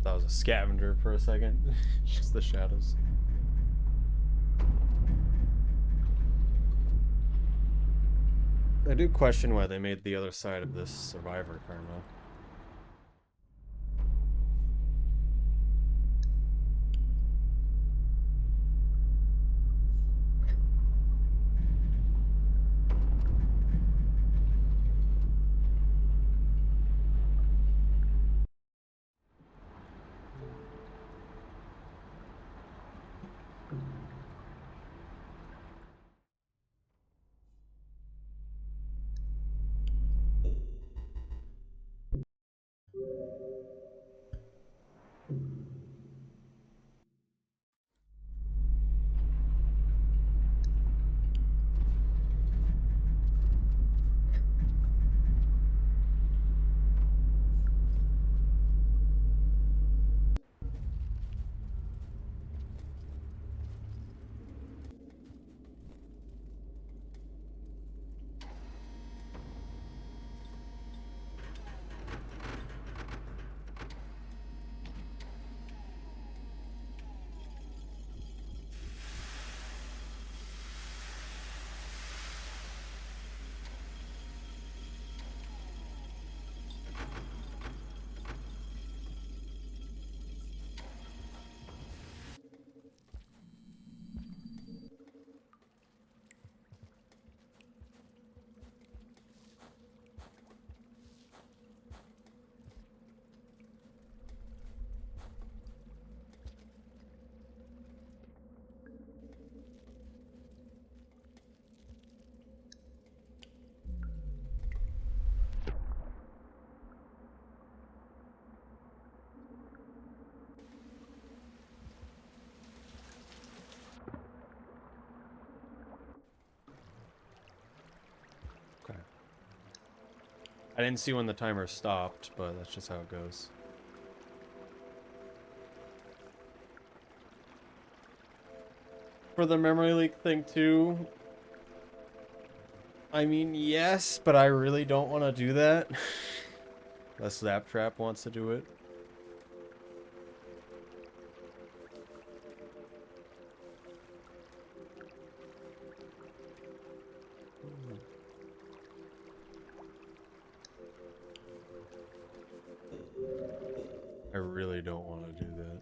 [SPEAKER 1] That was a scavenger for a second. Just the shadows. I do question why they made the other side of this survivor karma. Okay. I didn't see when the timer stopped, but that's just how it goes. For the memory leak thing too, I mean, yes, but I really don't want to do that. The Snap Trap wants to do it. I really don't want to do that.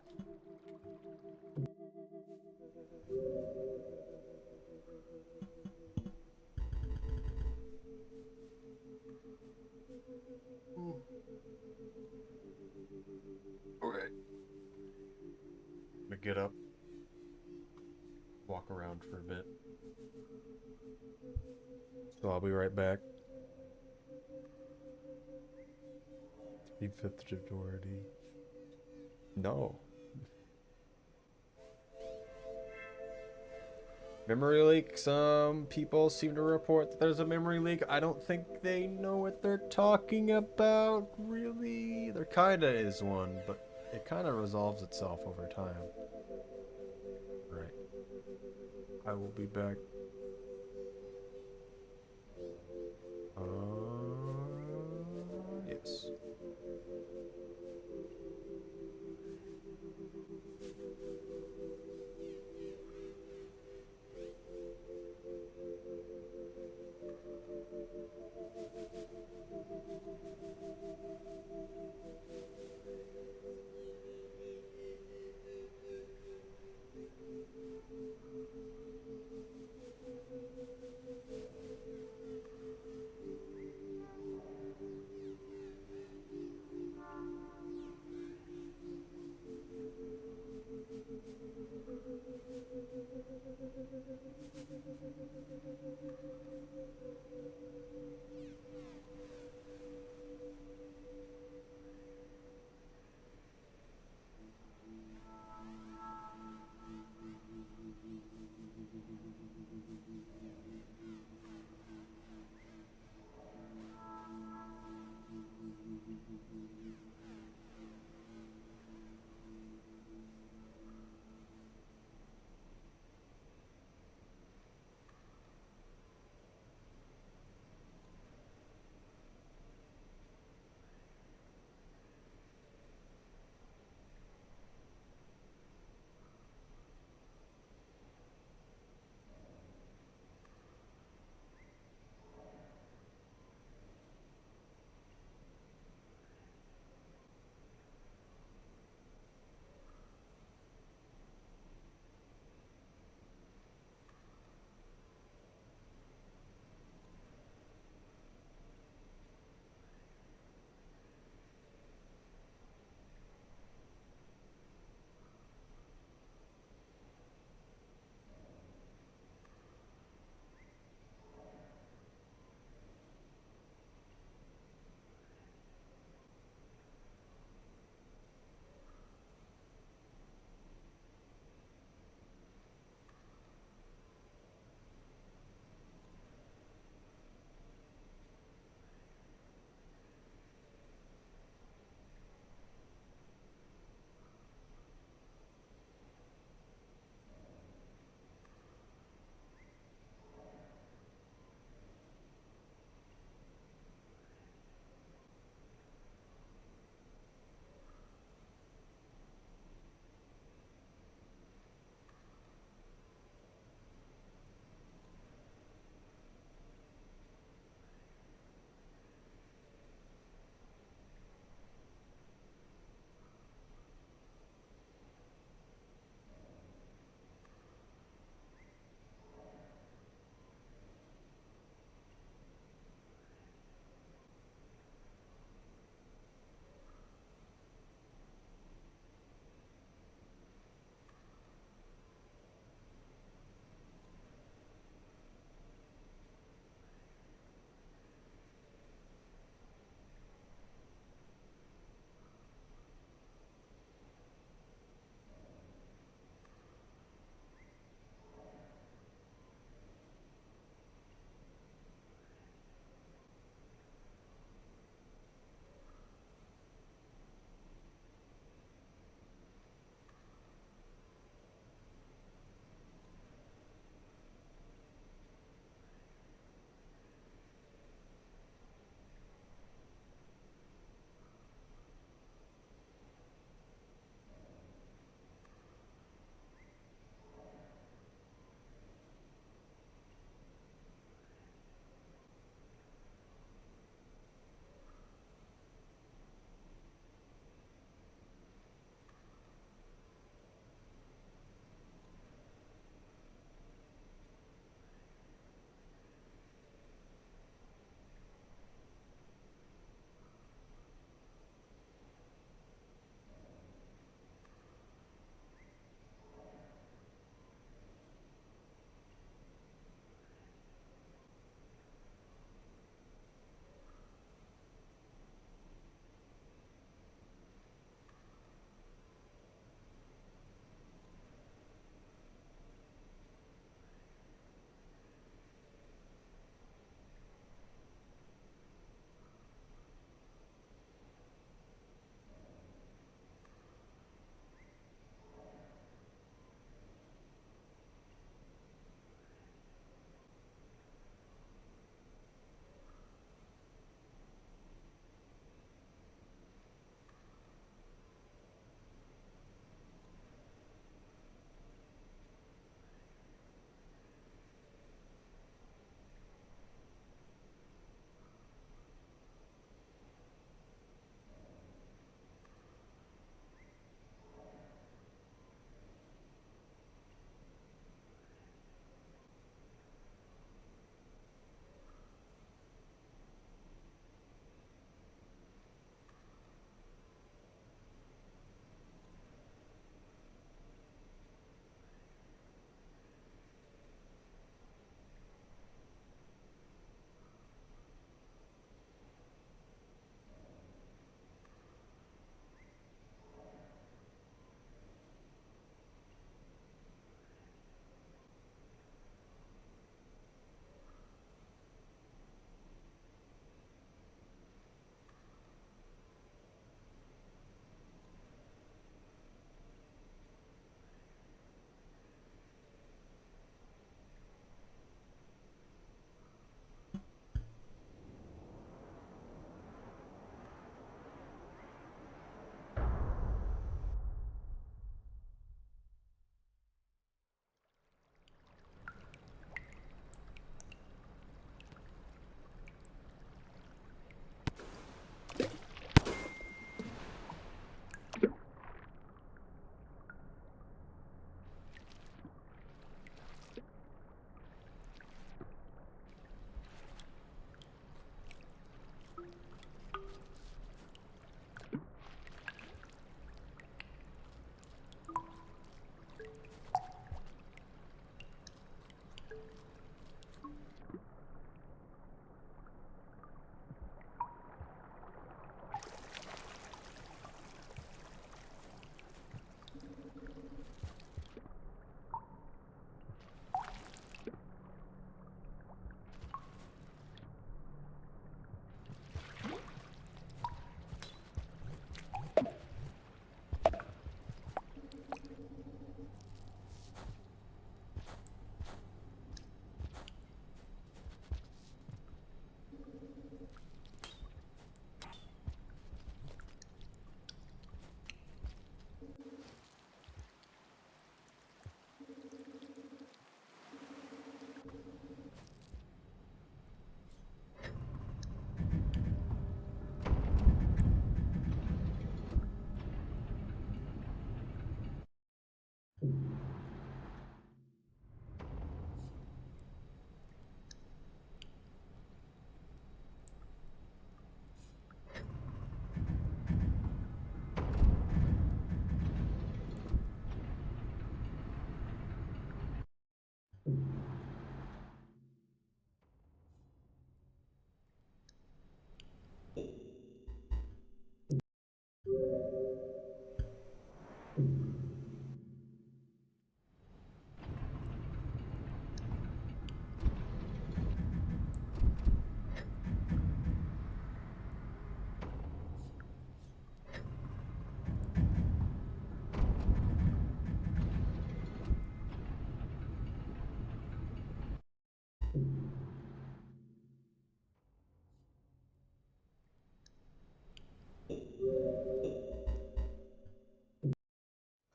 [SPEAKER 1] Okay. get up, walk around for a bit. So I'll be right back. The fifth majority. No. Memory leak. Some people seem to report that there's a memory leak. I don't think they know what they're talking about, really. There kinda is one, but it kinda resolves itself over time. Right. I will be back. Yes.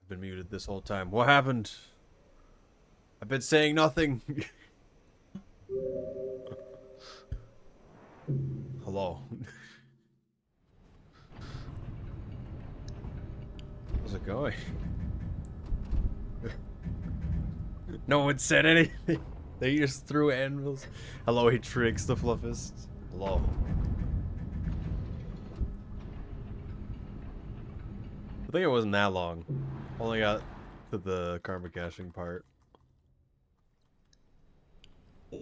[SPEAKER 1] I've been muted this whole time. What happened? I've been saying nothing. Hello. How's it going? No one said anything. They just threw anvils. Hello, he tricks the Fluffist. Hello. I think it wasn't that long. Only got to the karma caching part. But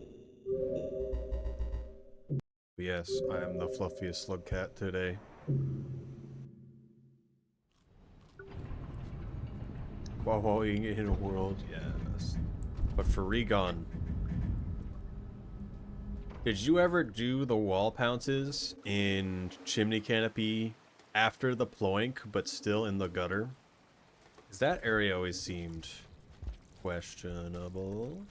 [SPEAKER 1] yes, I am the fluffiest slug cat today. Wowing in a world, yes. But for Regon, did you ever do the wall pounces in Chimney Canopy after the ploink, but still in the gutter? Because that area always seemed questionable.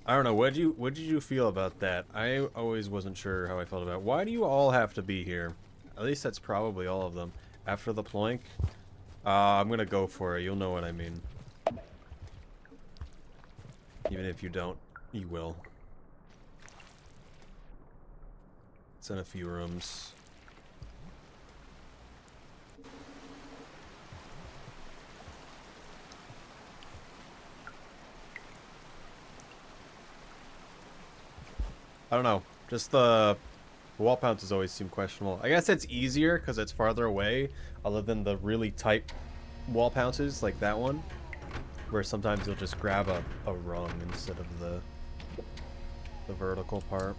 [SPEAKER 1] I don't know. What did you feel about that? I always wasn't sure how I felt about it. Why do you all have to be here? At least that's probably all of them. After the ploink? I'm gonna go for it. You'll know what I mean. Even if you don't, you will. It's in a few rooms. I don't know. Just the wall pounces always seem questionable. I guess it's easier because it's farther away, other than the really tight wall pounces like that one, where sometimes you'll just grab a rung instead of the vertical part.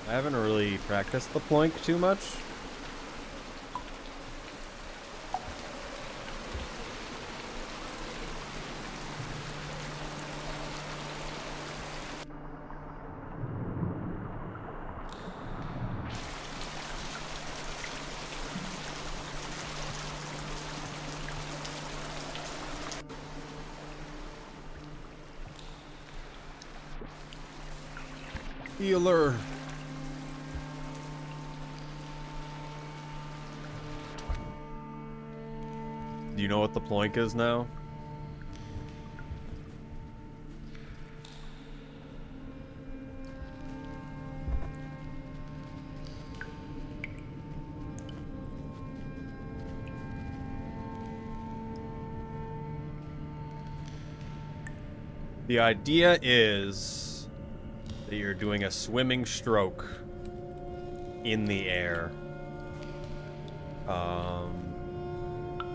[SPEAKER 1] I haven't really practiced the ploink too much. Healer. Do you know what the ploink is now? The idea is that you're doing a swimming stroke in the air.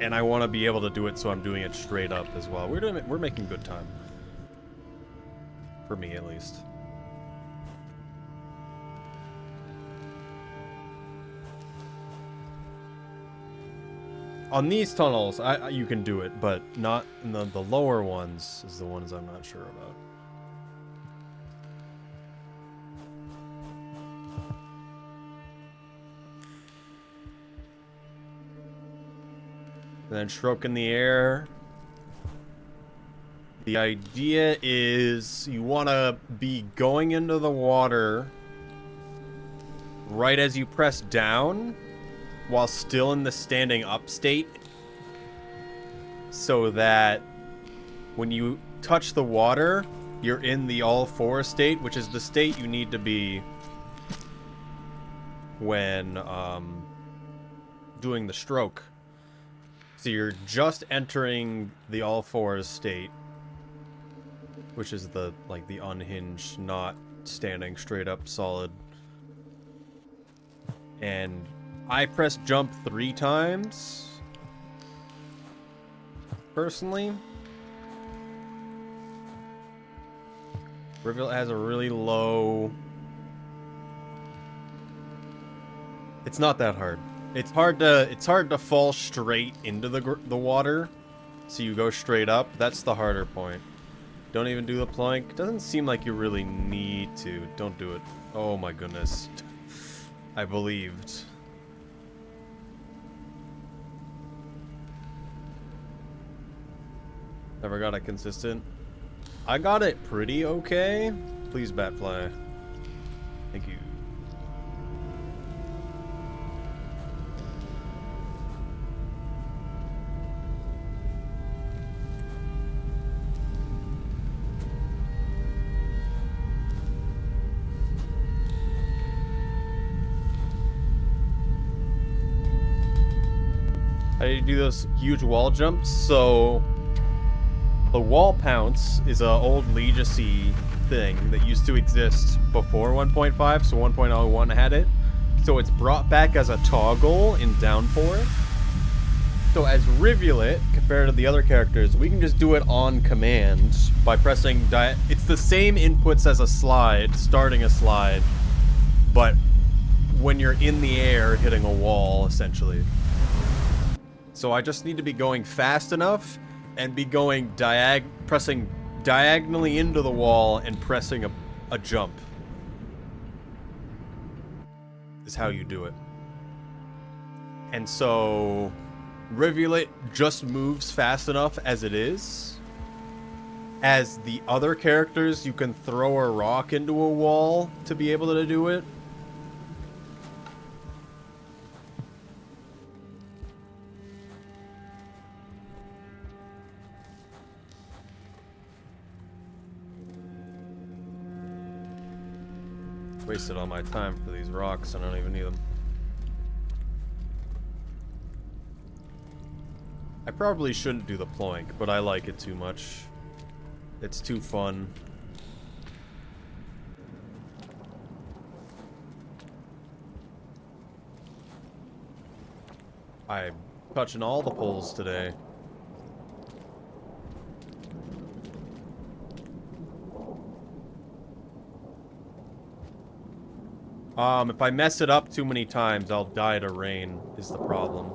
[SPEAKER 1] And I want to be able to do it, so I'm doing it straight up as well. We're making good time. For me, at least. On these tunnels, you can do it, but not in the lower ones is the ones I'm not sure about. And then stroke in the air. The idea is you want to be going into the water right as you press down, while still in the standing up state, so that when you touch the water, you're in the all four state, which is the state you need to be when doing the stroke. So you're just entering the all fours state, which is the the unhinged, not standing straight up solid. And I pressed jump 3 times personally. Rivulet has a really low... It's not that hard. It's hard to fall straight into the water, so you go straight up. That's the harder point. Don't even do the plank. Doesn't seem like you really need to. Don't do it. Oh my goodness. I believed. Never got it consistent. I got it pretty okay. Please, Batfly. Thank you. How do you do those huge wall jumps? So the wall pounce is an old Legacy thing that used to exist before 1.5, so 1.01 had it. So it's brought back as a toggle in Downpour. So as Rivulet, compared to the other characters, we can just do it on command by pressing it's the same inputs as a slide, starting a slide, but when you're in the air hitting a wall, essentially. So I just need to be going fast enough and be going pressing diagonally into the wall and pressing a jump. Is how you do it. And so Rivulet just moves fast enough as it is. As the other characters, you can throw a rock into a wall to be able to do it. Wasted all my time for these rocks, and I don't even need them. I probably shouldn't do the ploink, but I like it too much. It's too fun. I'm touching all the poles today. If I mess it up too many times, I'll die to rain, is the problem.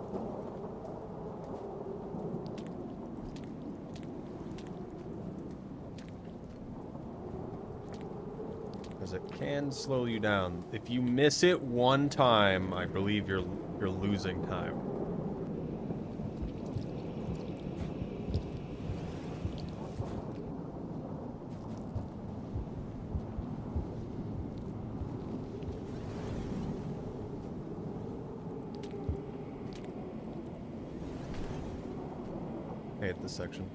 [SPEAKER 1] Because it can slow you down. If you miss it one time, I believe you're losing time. I hate this section.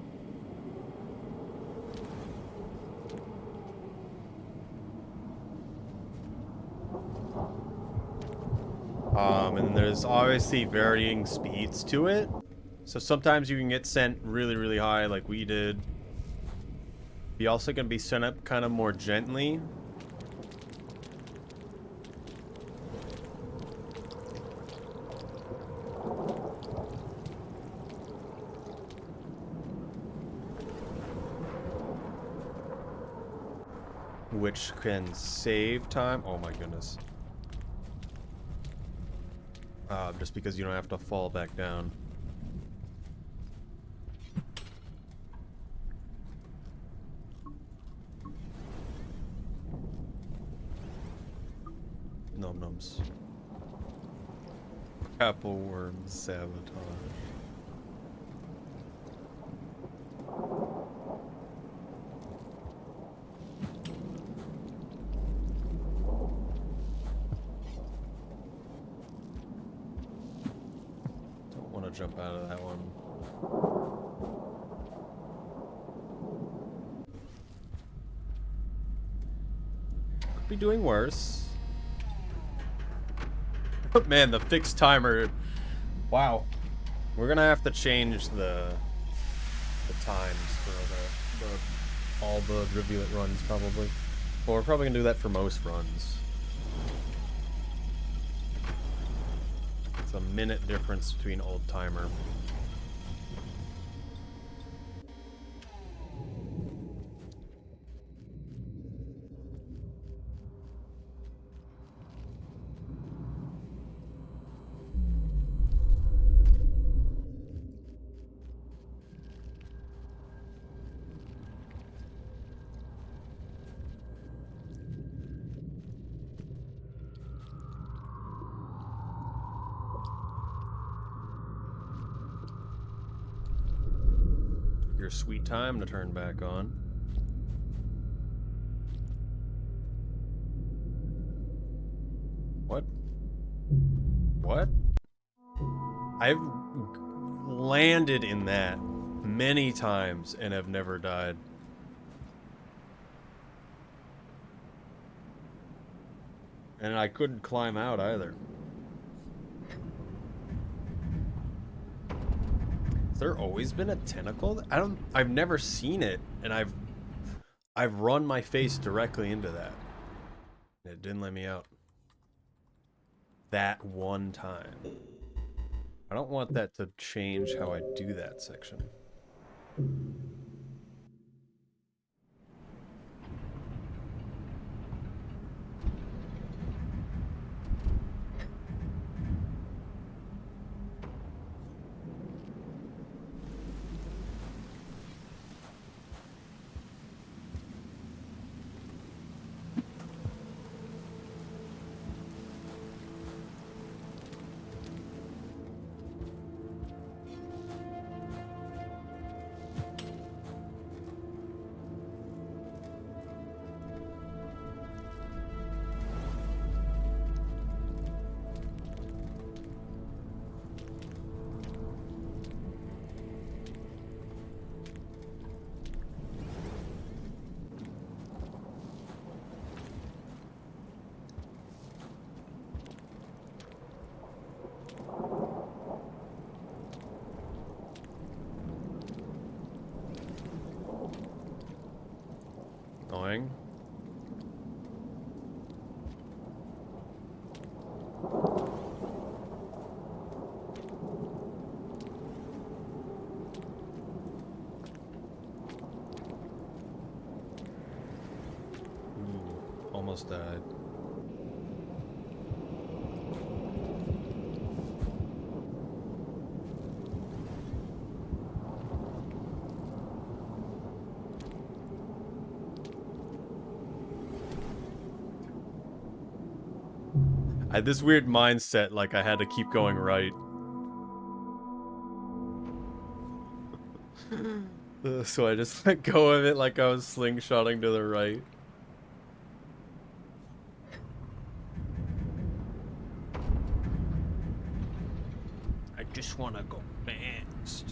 [SPEAKER 1] And there's obviously varying speeds to it. So sometimes you can get sent really, really high like we did. You also can be sent up kind of more gently. Which can save time. Oh my goodness. Just because you don't have to fall back down. Num nums. Apple worm sabotage. jump out of that one. Could be doing worse. But man, the fixed timer. Wow. We're gonna have to change the times for all the Rivulet runs probably. Well, we're probably gonna do that for most runs. It's a minute difference between old timer. Your sweet time to turn back on. What? What? I've landed in that many times and have never died. And I couldn't climb out either. Has there always been a tentacle? I've never seen it, and I've run my face directly into that. And it didn't let me out. That one time. I don't want that to change how I do that section. Annoying. Ooh, almost died. I had this weird mindset, like I had to keep going right. So I just let go of it like I was slingshotting to the right. I just want to go fast.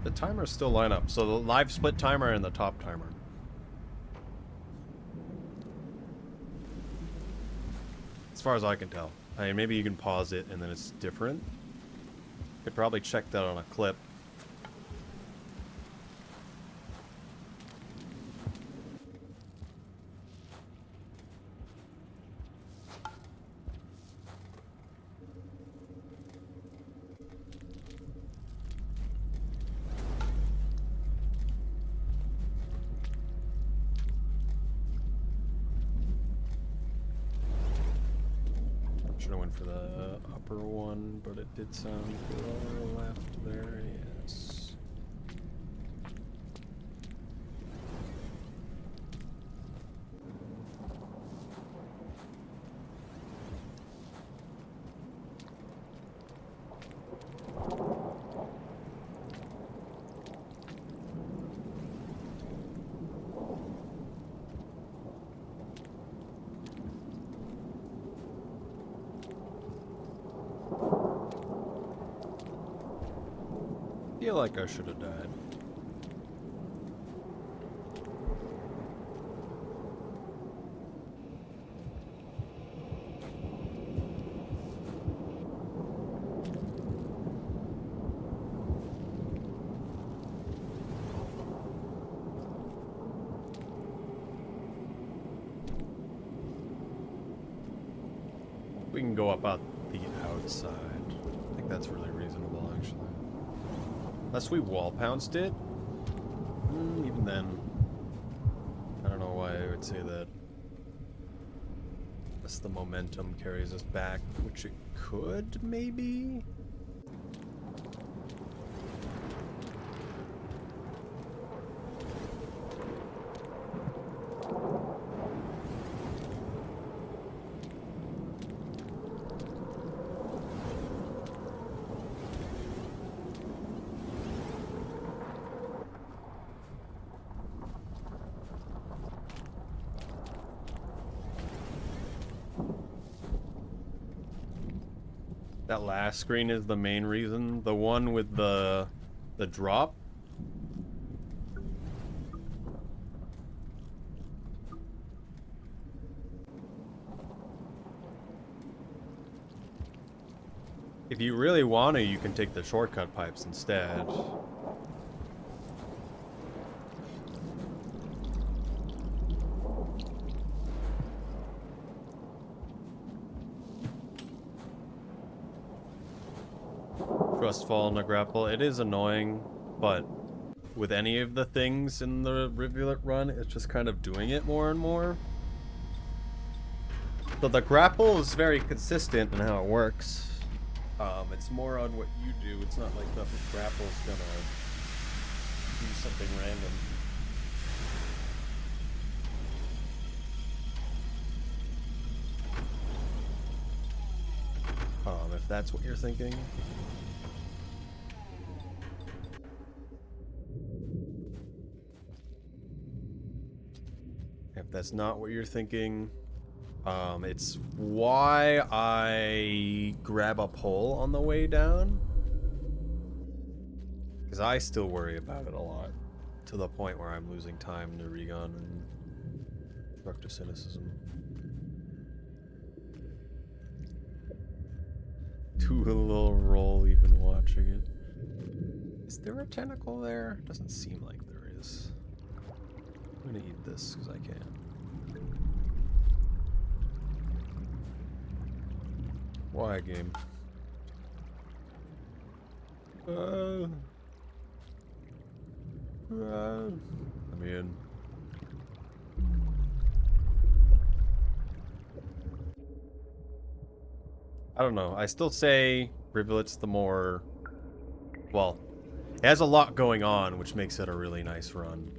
[SPEAKER 1] The timers still line up, so the live split timer and the top timer. As far as I can tell. I mean, maybe you can pause it and then it's different. Could probably check that on a clip. Should have went for the upper one, but it did sound lower left there, yes. I feel like I should have died. We can go up out the outside. I think that's really reasonable, actually. Unless we wall pounced it. Even then, I don't know why I would say that. Unless the momentum carries us back, which it could, maybe? That last screen is the main reason. The one with the drop. If you really want to, you can take the shortcut pipes instead. Trust fall in a grapple. It is annoying, but with any of the things in the Rivulet run, it's just kind of doing it more and more. So the grapple is very consistent in how it works. It's more on what you do. It's not like the grapple's gonna do something random. If that's what you're thinking. If that's not what you're thinking, it's why I grab a pole on the way down. Because I still worry about it a lot. To the point where I'm losing time to Regon and Destructive Cynicism. Do a little roll even watching it. Is there a tentacle there? Doesn't seem like there is. I'm gonna eat this because I can. Why, game? Let me in. I don't know. I still say Rivulet's the more... Well, it has a lot going on, which makes it a really nice run.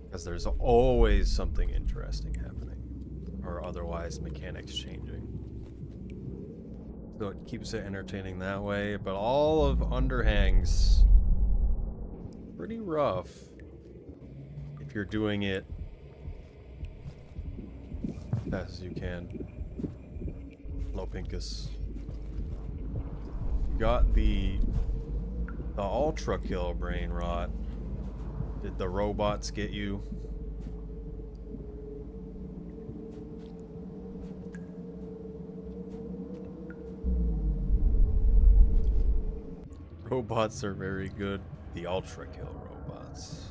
[SPEAKER 1] Because there's always something interesting happening. Or otherwise, mechanics changing. So it keeps it entertaining that way, but all of Underhang's pretty rough if you're doing it as fast as you can. Hello, Pincus. You got the ultra kill brain rot. Did the robots get you? Robots are very good. The ultra kill robots.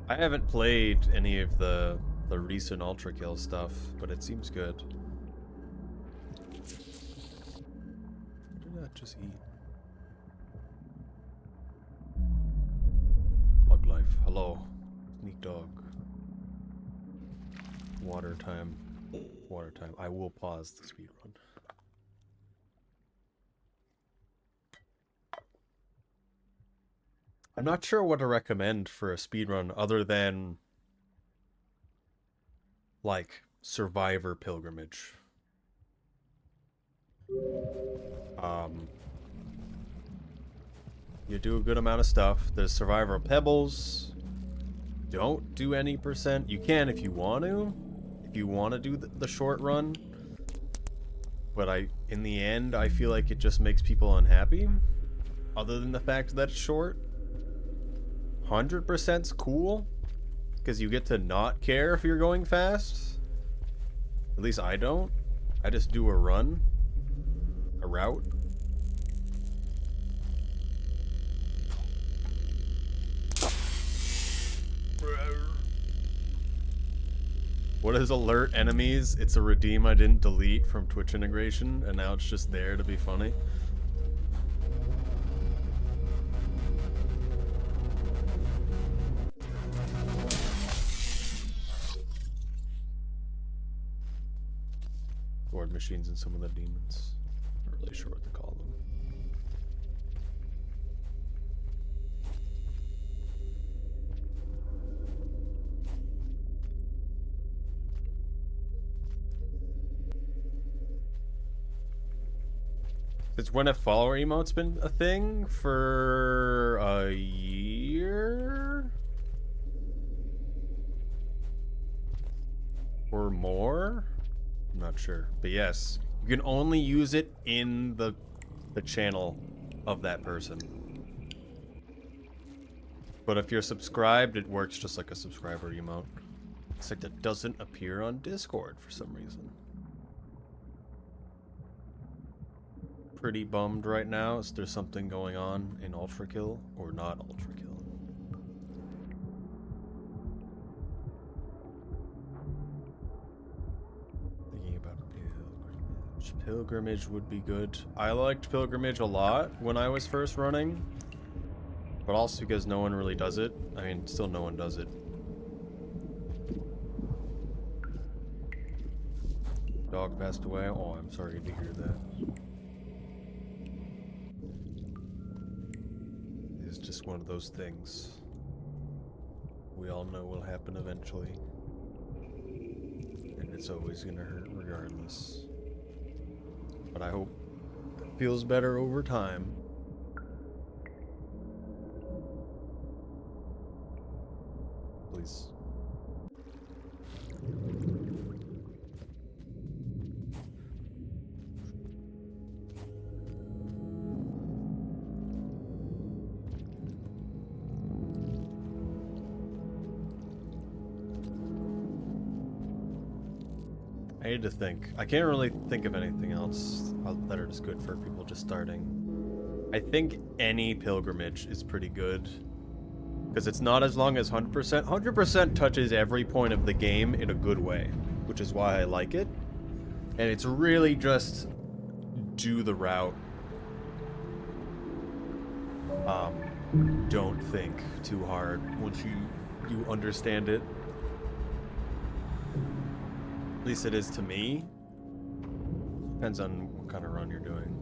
[SPEAKER 1] I haven't played any of the recent ultra kill stuff, but it seems good. What did I just eat? Bug life. Hello. Sneak dog. Water time. Water time. I will pause the speed run. I'm not sure what to recommend for a speed run other than like Survivor Pilgrimage. You do a good amount of stuff. There's Survivor Pebbles. Don't do any percent. You can if you want to. If you want to do the short run. But in the end, I feel like it just makes people unhappy. Other than the fact that it's short. 100%'s cool. Because you get to not care if you're going fast. At least I don't. I just do a run. A route. What is alert enemies? It's a redeem I didn't delete from Twitch integration, and now it's just there to be funny. Ward machines and some of the demons. Not really sure what to call them. It's when a follower emote's been a thing for a year or more. I'm not sure, but yes, you can only use it in the channel of that person. But if you're subscribed, it works just like a subscriber emote. Except it doesn't appear on Discord for some reason. Pretty bummed right now. Is there something going on in Ultra Kill or not Ultra Kill? Thinking about Pilgrimage. Pilgrimage would be good. I liked Pilgrimage a lot when I was first running. But also because no one really does it. I mean, still no one does it. Dog passed away. Oh, I'm sorry to hear that. It's just one of those things we all know will happen eventually. And it's always gonna hurt regardless. But I hope it feels better over time. Please. I need to think. I can't really think of anything else that are just good for people just starting. I think any pilgrimage is pretty good. Because it's not as long as 100%. 100% touches every point of the game in a good way. Which is why I like it. And it's really just do the route. Don't think too hard once you understand it. At least it is to me. Depends on what kind of run you're doing.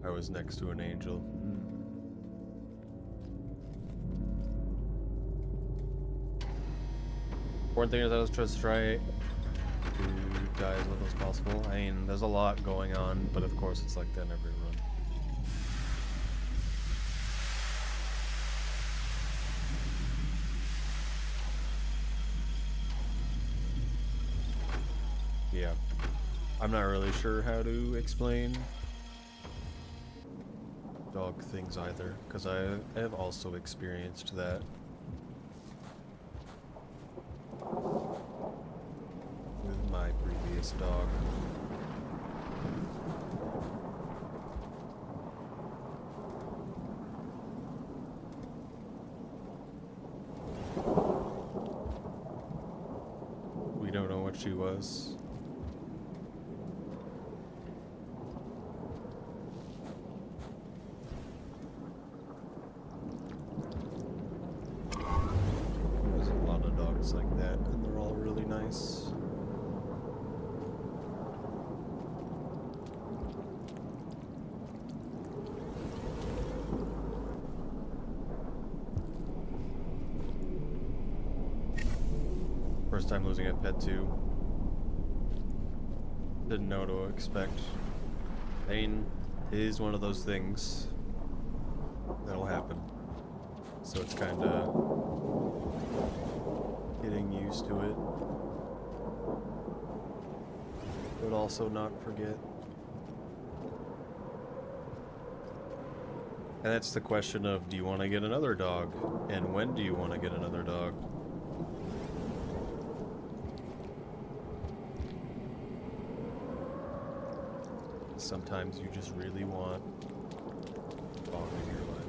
[SPEAKER 1] I was next to an angel. Important thing is I was just try to die as little as possible. I mean, there's a lot going on, but of course it's like that in every run. Yeah. I'm not really sure how to explain dog things either, because I have also experienced that. With my previous dog. We don't know what she was. first time losing a pet too. Didn't know what to expect. Pain is one of those things that'll happen. So it's kind of getting used to it. But also not forget. And that's the question of, do you want to get another dog? And when do you want to get another dog? Sometimes you just really want a dog in your life.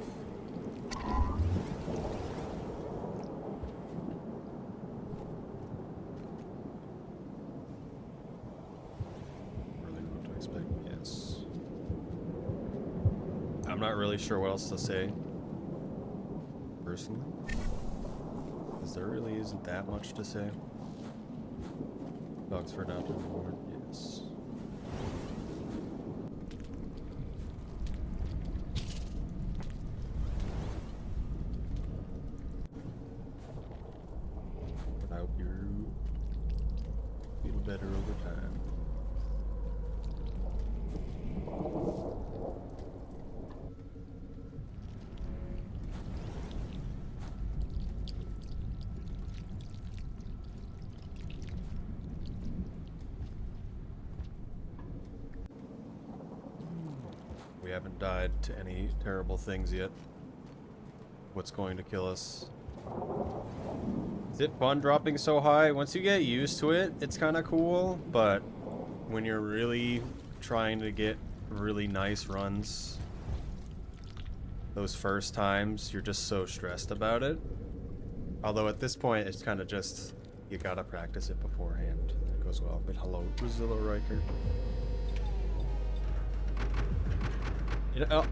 [SPEAKER 1] Really know what to expect? Yes. I'm not really sure what else to say, personally, because there really isn't that much to say. Dogs for adopted reward, yes. But I hope you feel better over time. We haven't died to any terrible things yet. What's going to kill us? Is it fun dropping so high? Once you get used to it, it's kind of cool, but when you're really trying to get really nice runs, those first times, you're just so stressed about it. Although at this point, it's kind of just, you gotta practice it beforehand. It goes well. But hello, Brazilla Riker.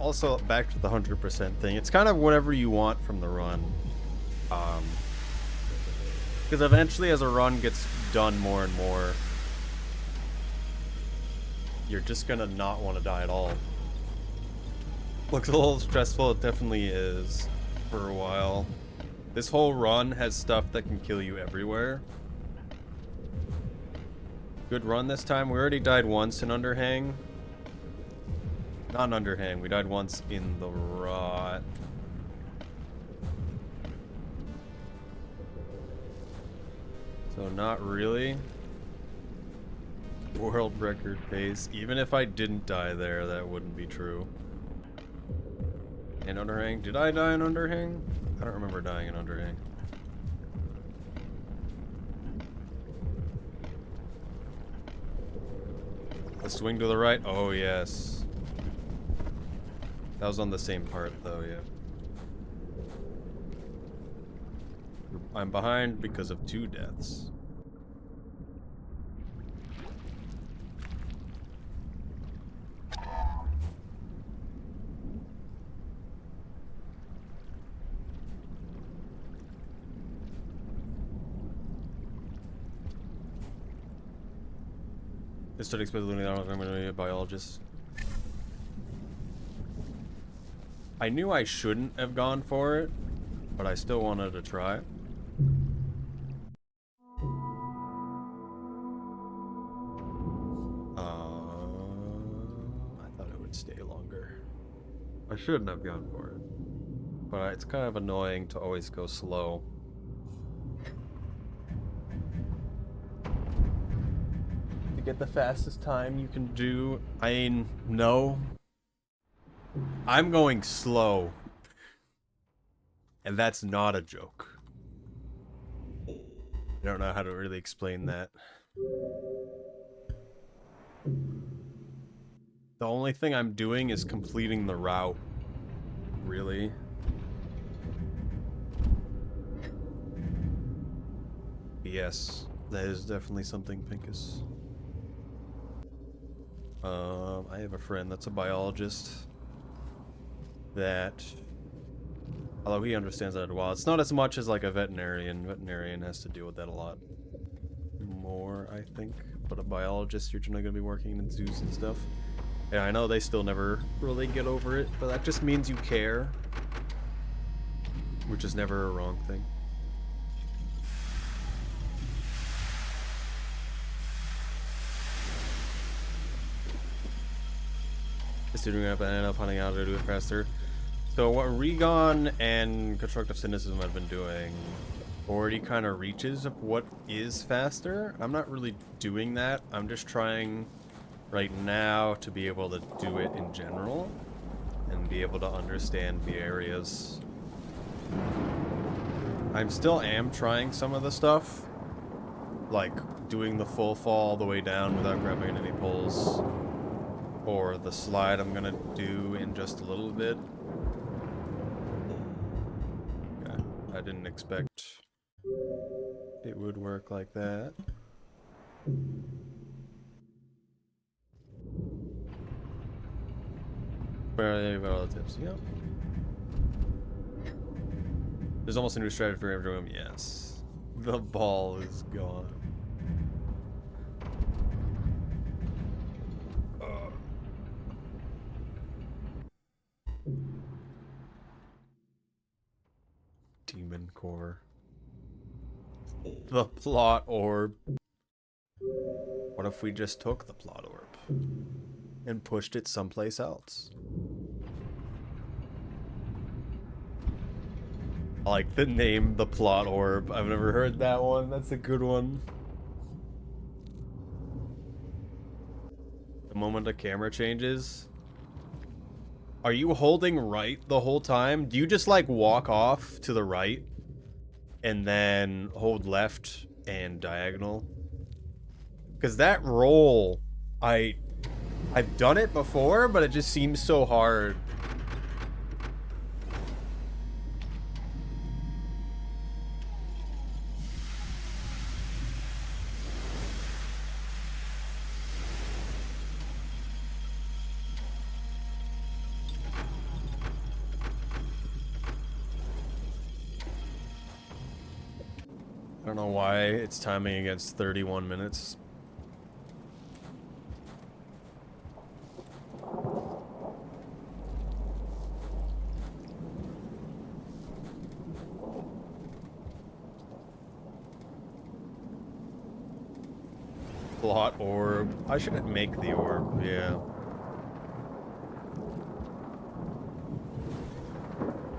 [SPEAKER 1] Also, back to the 100% thing. It's kind of whatever you want from the run. Because eventually, as a run gets done more and more, you're just gonna not want to die at all. Looks a little stressful. It definitely is for a while. This whole run has stuff that can kill you everywhere. Good run this time. We already died once in Underhang. Not in Underhang, we died once in the rot. So not really. World record pace. Even if I didn't die there, that wouldn't be true. In Underhang? Did I die in Underhang? I don't remember dying in Underhang. A swing to the right? Oh, yes. That was on the same part, though, yeah. I'm behind because of 2 deaths. I started expecting I don't know if I'm going to be a biologist. I knew I shouldn't have gone for it, but I still wanted to try. I thought it would stay longer. I shouldn't have gone for it, but it's kind of annoying to always go slow. To get the fastest time you can do, I mean, no. I'm going slow. And that's not a joke. I don't know how to really explain that. The only thing I'm doing is completing the route. Really. Yes, that is definitely something Pinkus. I have a friend that's a biologist that, although he understands that well, it's not as much as like a veterinarian. Veterinarian has to deal with that a lot more, I think. But a biologist, you're generally going to be working in zoos and stuff. Yeah, I know they still never really get over it, but that just means you care, which is never a wrong thing. considering I've ended up finding out how to do it faster. So what Regon and Constructive Cynicism have been doing already kind of reaches of what is faster. I'm not really doing that. I'm just trying right now to be able to do it in general and be able to understand the areas. I'm still trying some of the stuff, like doing the full fall all the way down without grabbing any poles, or the slide I'm gonna do in just a little bit. Okay. I didn't expect it would work like that. Barely relatives, yep. There's almost a new strategy for every room, yes. The ball is gone. Demon core. The plot orb. What if we just took the plot orb and pushed it someplace else? I like the name, the plot orb. I've never heard that one. That's a good one. The moment the camera changes. Are you holding right the whole time? Do you just like walk off to the right and then hold left and diagonal? Because that roll, I've done it before, but it just seems so hard. I don't know why it's timing against 31 minutes. Plot orb. I shouldn't make the orb, yeah.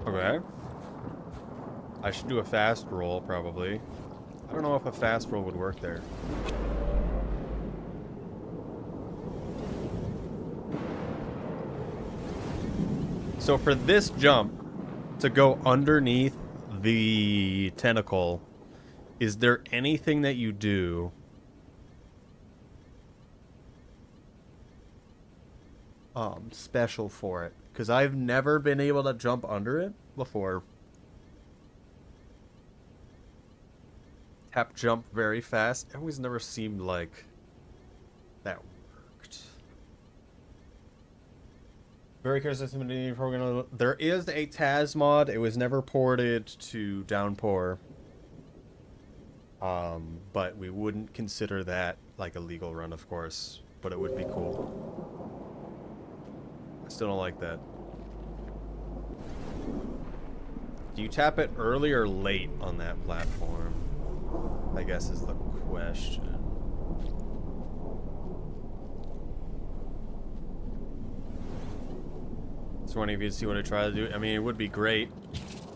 [SPEAKER 1] Okay. I should do a fast roll, probably. I don't know if a fast roll would work there. So for this jump, to go underneath the tentacle, is there anything that you do special for it? Because I've never been able to jump under it before. Tap jump very fast. It always never seemed like that worked. Very curious program. There is a Taz mod. It was never ported to Downpour. But we wouldn't consider that like a legal run, of course. But it would be cool. I still don't like that. Do you tap it early or late on that platform? I guess is the question. So any of you see what I try to do? I mean, it would be great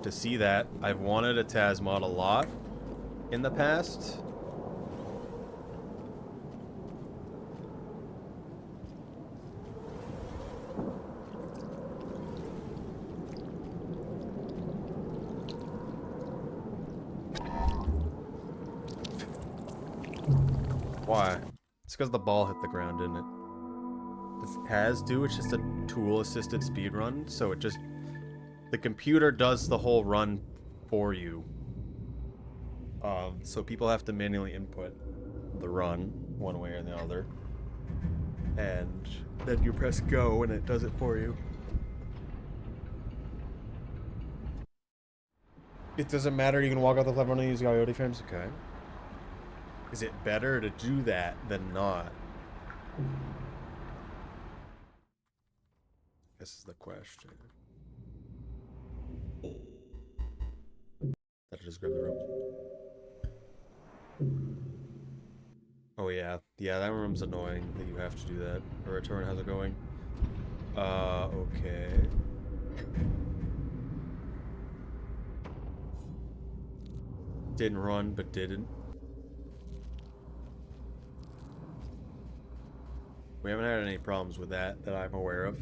[SPEAKER 1] to see that. I've wanted a Taz mod a lot in the past. Why? It's because the ball hit the ground, didn't it? Does Taz do? It's just a tool-assisted speedrun, so it just... The computer does the whole run for you. So people have to manually input the run, one way or the other. And then you press go and it does it for you. It doesn't matter, you can walk out the platform and use coyote frames, okay. Is it better to do that than not? This is the question. That just grab the rope. Oh yeah. Yeah, that room's annoying that you have to do that. Or Return, how's it going? Okay. Didn't run, but didn't. We haven't had any problems with that I'm aware of.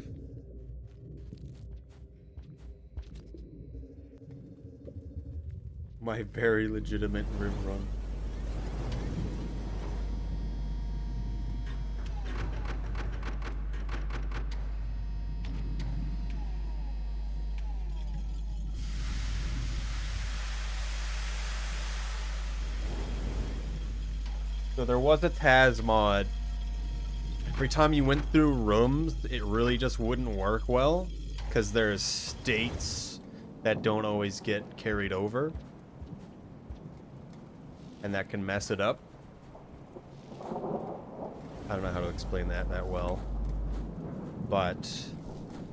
[SPEAKER 1] My very legitimate rim run. So there was a Taz mod. Every time you went through rooms, it really just wouldn't work well, because there's states that don't always get carried over, and that can mess it up. I don't know how to explain that well, but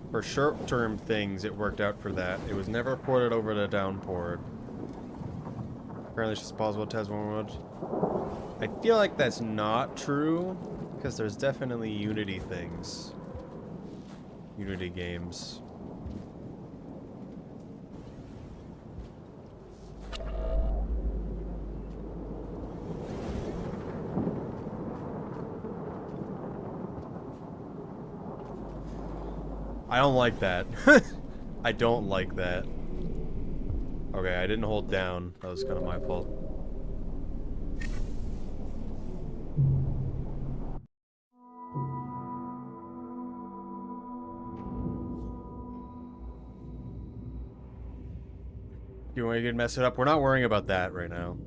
[SPEAKER 1] for short-term things, it worked out for that. It was never ported over to downport. Apparently, it's just possible Taz mode. I feel like that's not true, because there's definitely Unity things. Unity games. I don't like that. I don't like that. Okay, I didn't hold down. That was kind of my fault. You want to mess it up? We're not worrying about that right now.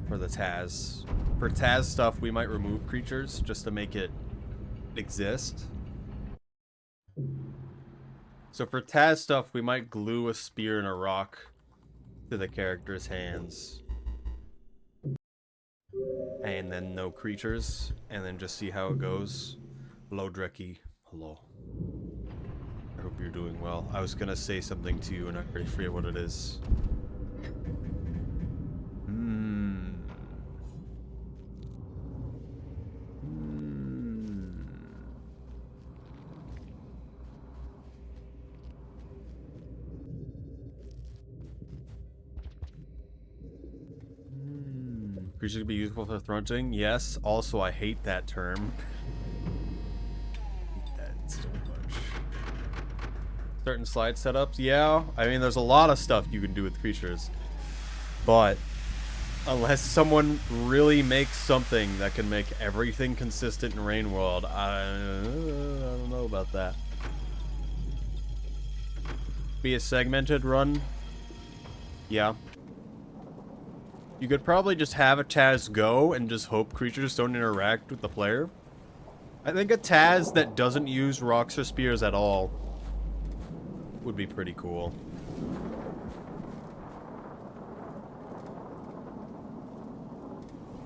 [SPEAKER 1] For the Taz. For Taz stuff, we might remove creatures just to make it exist. So for Taz stuff, we might glue a spear and a rock to the character's hands. And then no creatures, and then just see how it goes. Hello, Dreki. Hello. I hope you're doing well. I was gonna say something to you and I already forget what it is. Creatures can be useful for thrunting. Yes. Also, I hate that term. I hate that so much. Certain slide setups. Yeah. I mean, there's a lot of stuff you can do with creatures. But unless someone really makes something that can make everything consistent in Rain World, I don't know about that. Be a segmented run? Yeah. You could probably just have a Taz go and just hope creatures don't interact with the player. I think a Taz that doesn't use rocks or spears at all would be pretty cool.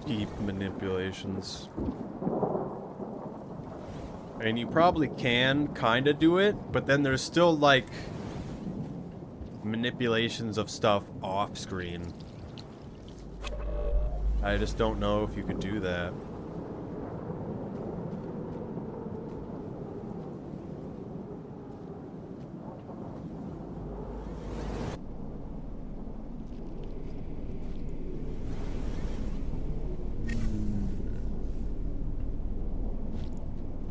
[SPEAKER 1] Deep manipulations. I mean, you probably can kind of do it, but then there's still, like, manipulations of stuff off screen. I just don't know if you could do that.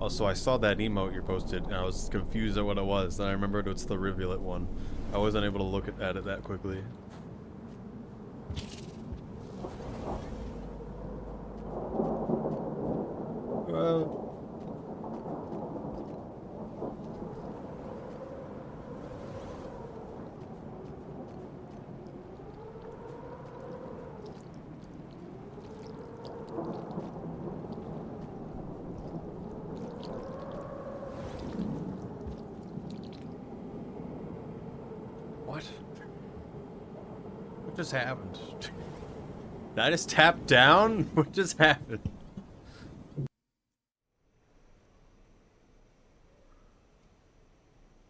[SPEAKER 1] Also, I saw that emote you posted, and I was confused at what it was. Then I remembered it's the Rivulet one. I wasn't able to look at it that quickly. Well... What? What just happened? Did I just tap down? What just happened?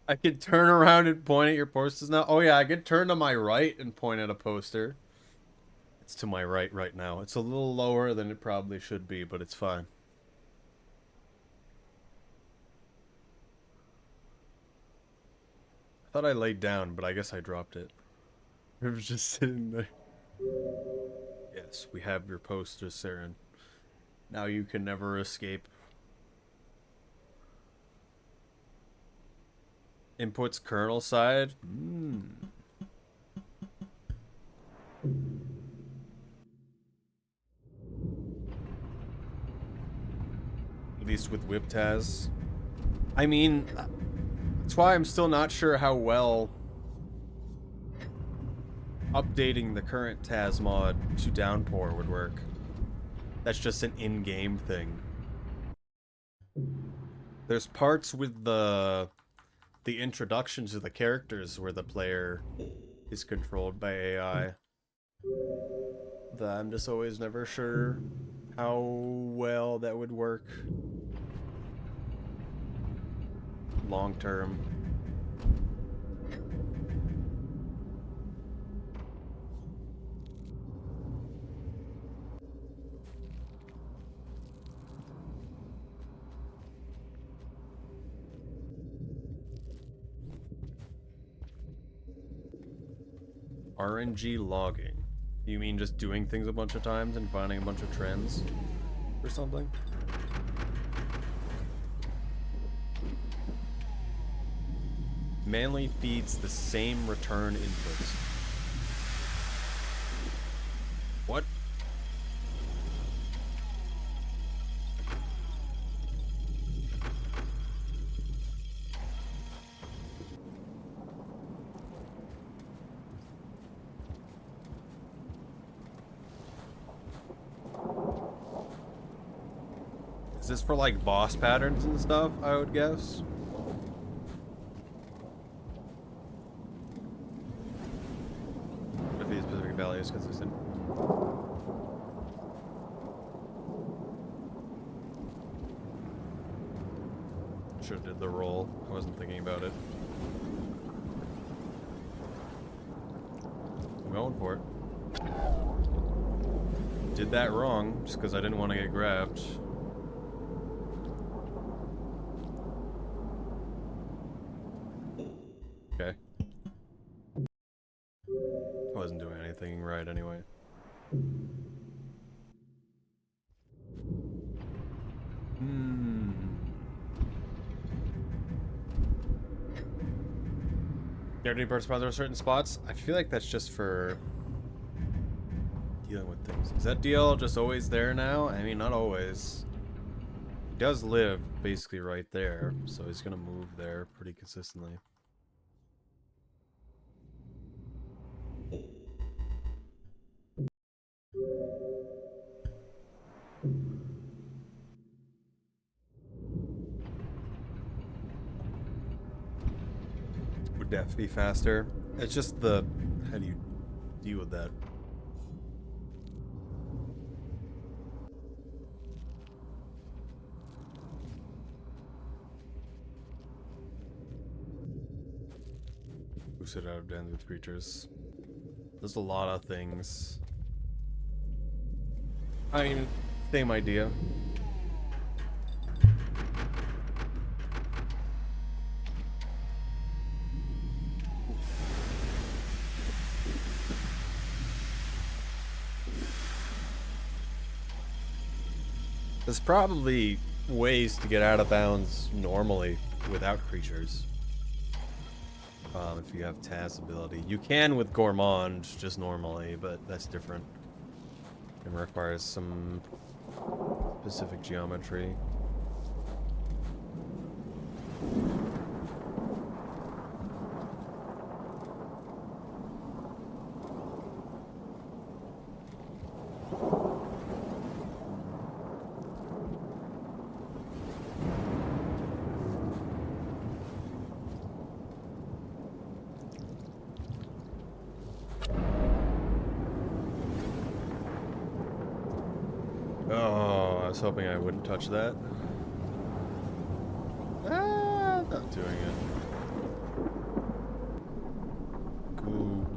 [SPEAKER 1] I could turn around and point at your posters now? Oh yeah, I could turn to my right and point at a poster. It's to my right now. It's a little lower than it probably should be, but it's fine. thought I laid down, but I guess I dropped it. It was just sitting there. Yes, we have your poster, Saren. Now you can never escape. Inputs kernel side? At least with WibTaz. I mean, that's why I'm still not sure how well updating the current Taz mod to Downpour would work. That's just an in-game thing. There's parts with the introduction to the characters where the player is controlled by AI that I'm just always never sure how well that would work long term. RNG logging. You mean just doing things a bunch of times and finding a bunch of trends or something? Manually feeds the same return inputs. What? Is this for like boss patterns and stuff, I would guess? If these specific values consistent. Should've did the roll. I wasn't thinking about it. I'm going for it. Did that wrong, just because I didn't want to get grabbed. Okay. I wasn't doing anything right anyway. You have any bird spawns at certain spots? I feel like that's just for dealing with things. Is that deal just always there now? I mean, not always. He does live basically right there, so he's gonna move there pretty consistently. Would death be faster? It's just the... how do you deal with that? Boosted out of dens with creatures. There's a lot of things. I mean, same idea. There's probably ways to get out of bounds normally without creatures. If you have Taz ability. You can with Gourmand, just normally, but that's different. It requires some specific geometry. Oh, I was hoping I wouldn't touch that. Ah, not doing it. Goob.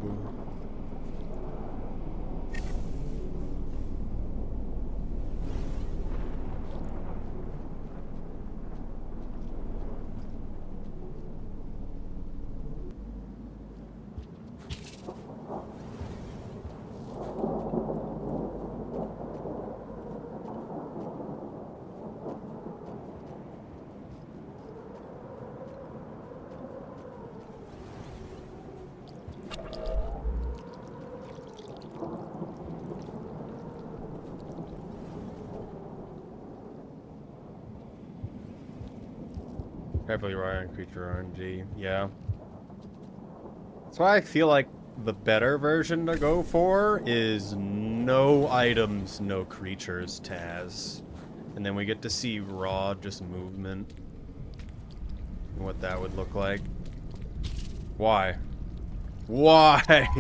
[SPEAKER 1] Heavily rely on creature RNG. Yeah. That's why I feel like the better version to go for is no items, no creatures, Taz. And then we get to see raw, just movement. And what that would look like. Why? Why?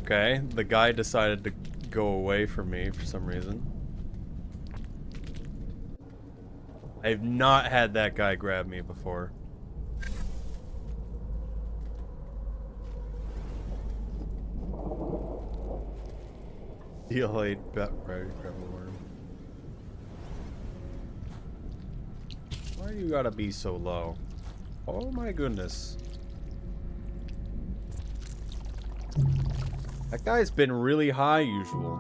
[SPEAKER 1] Okay, the guy decided to go away from me for some reason. I've not had that guy grab me before. DL8 grab a worm. Why you gotta be so low? Oh my goodness. That guy's been really high usual.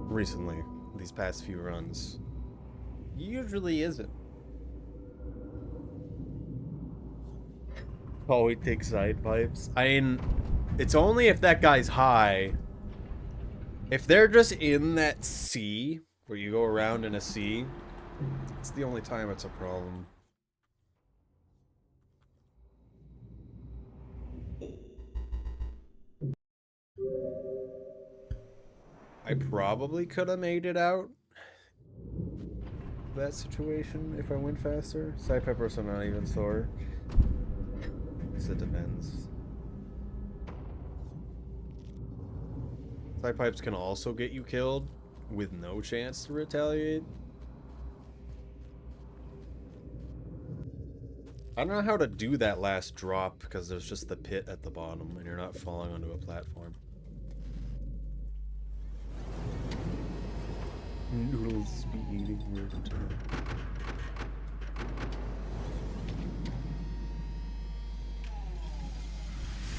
[SPEAKER 1] Recently, these past few runs. Usually isn't. Oh, he takes side pipes. I mean, it's only if that guy's high. If they're just in that sea, where you go around in a sea, it's the only time it's a problem. I probably could have made it out that situation if I went faster. Side peppers are not even sore. So it depends. Side pipes can also get you killed with no chance to retaliate. I don't know how to do that last drop because there's just the pit at the bottom and you're not falling onto a platform. Noodles speed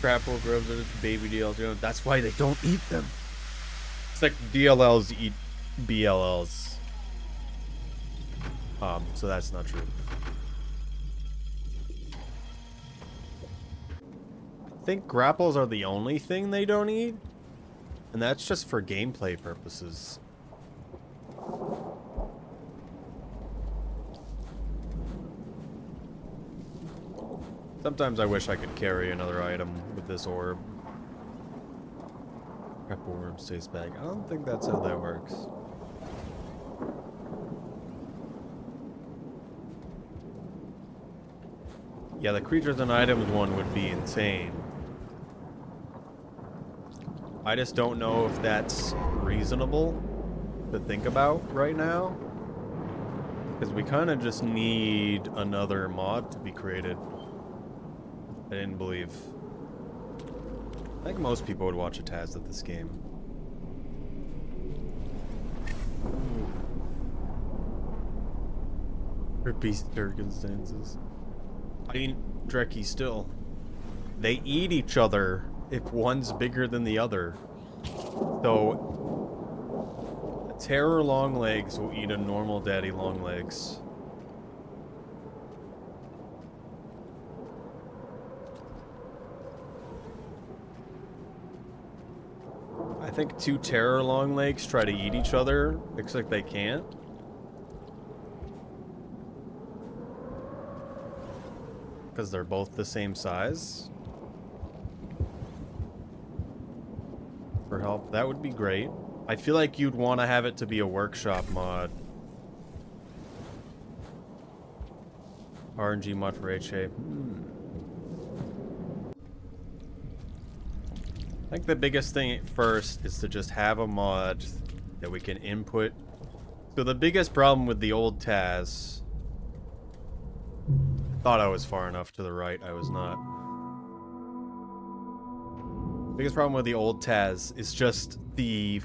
[SPEAKER 1] Crapple grubs are baby DLLs. That's why they don't eat them. It's like DLLs eat BLLs. So that's not true. I think grapples are the only thing they don't eat. And that's just for gameplay purposes. Sometimes I wish I could carry another item with this orb. Prep orb stays back. I don't think that's how that works. Yeah, the creatures and items one would be insane. I just don't know if that's reasonable to think about right now. Because we kind of just need another mod to be created. I didn't believe. I think most people would watch a Taz at this game. Repeat circumstances. I mean, Dreki still. They eat each other if one's bigger than the other. So, a terror longlegs will eat a normal daddy longlegs. I think two terror longlegs try to eat each other, except they can't. Because they're both the same size. For help, that would be great. I feel like you'd want to have it to be a workshop mod. RNG mod for HA. I think the biggest thing at first is to just have a mod that we can input. So the biggest problem with the old Taz... Thought I was far enough to the right, I was not. Biggest problem with the old Taz is just the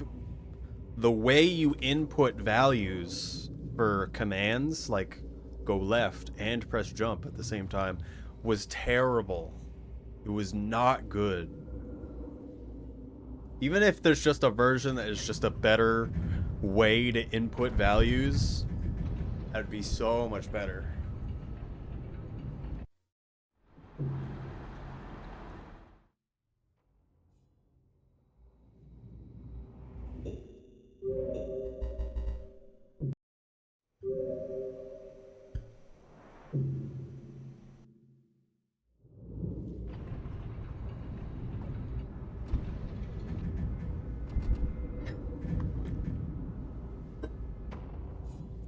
[SPEAKER 1] way you input values for commands, like go left and press jump at the same time, was terrible. It was not good. Even if there's just a version that is just a better way to input values, that'd be so much better.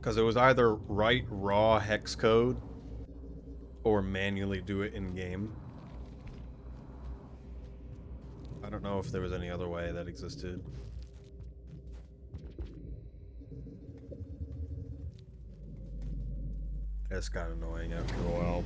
[SPEAKER 1] Because it was either write raw hex code or manually do it in game. I don't know if there was any other way that existed. It's kind of annoying after a while.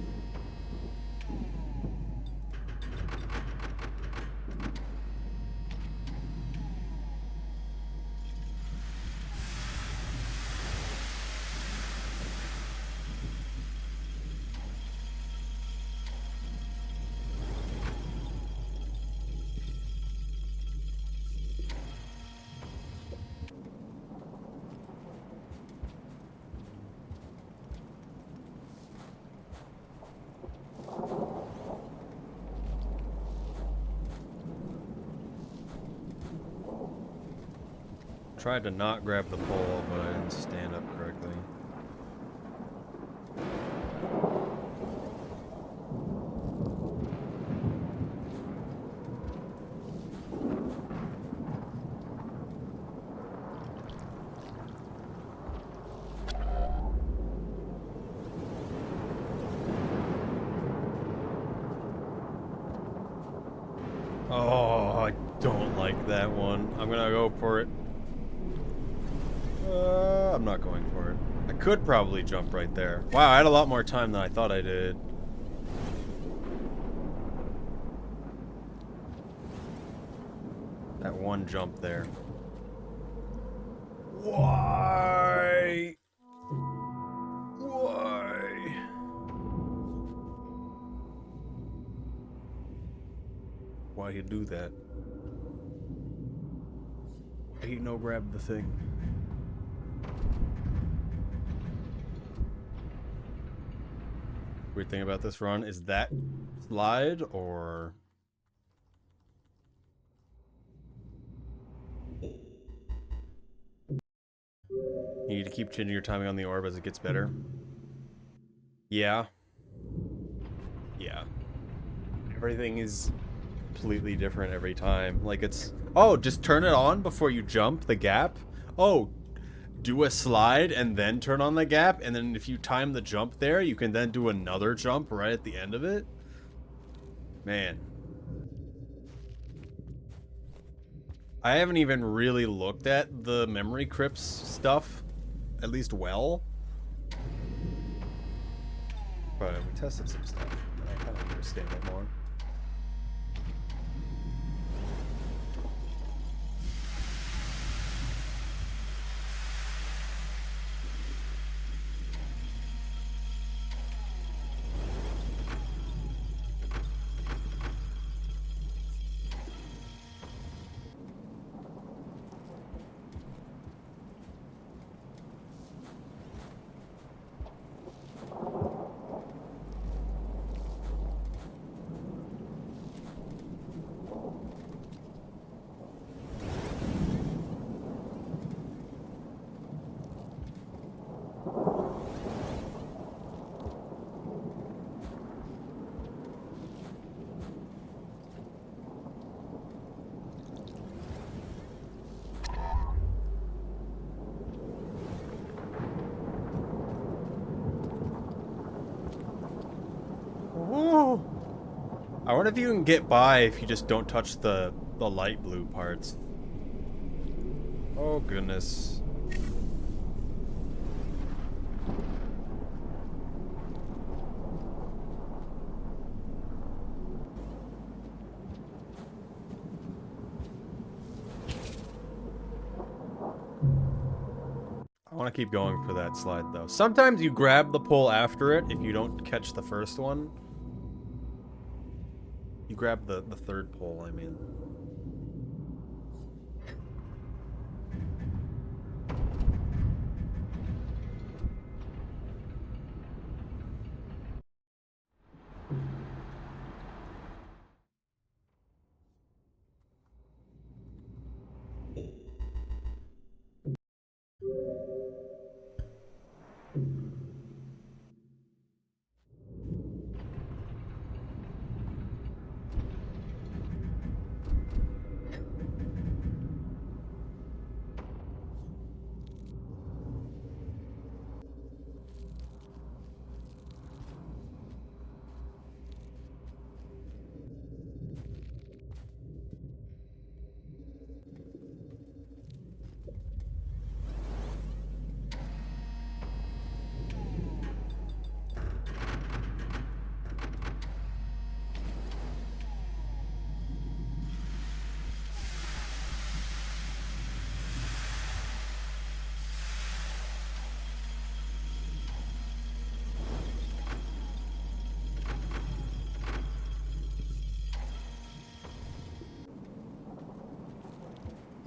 [SPEAKER 1] Tried to not grab the pole, but I didn't stand up correctly. Oh, I don't like that one. I'm gonna go for it. I'm not going for it. I could probably jump right there. Wow, I had a lot more time than I thought I did. That one jump there. Why? Why? Why you do that? He no grab the thing. Weird thing about this run is that slide or you need to keep changing your timing on the orb as it gets better. Yeah. Yeah. Everything is completely different every time. Like it's, oh, just turn it on before you jump the gap. Oh, do a slide and then turn on the gap, and then if you time the jump there, you can then do another jump right at the end of it. Man. I haven't even really looked at the memory crypts stuff, at least well. But we tested some stuff, and I kind of understand it more. I wonder if you can get by if you just don't touch the light blue parts. Oh goodness. I want to keep going for that slide though. Sometimes you grab the pole after it if you don't catch the first one. You grab the third pole, I mean.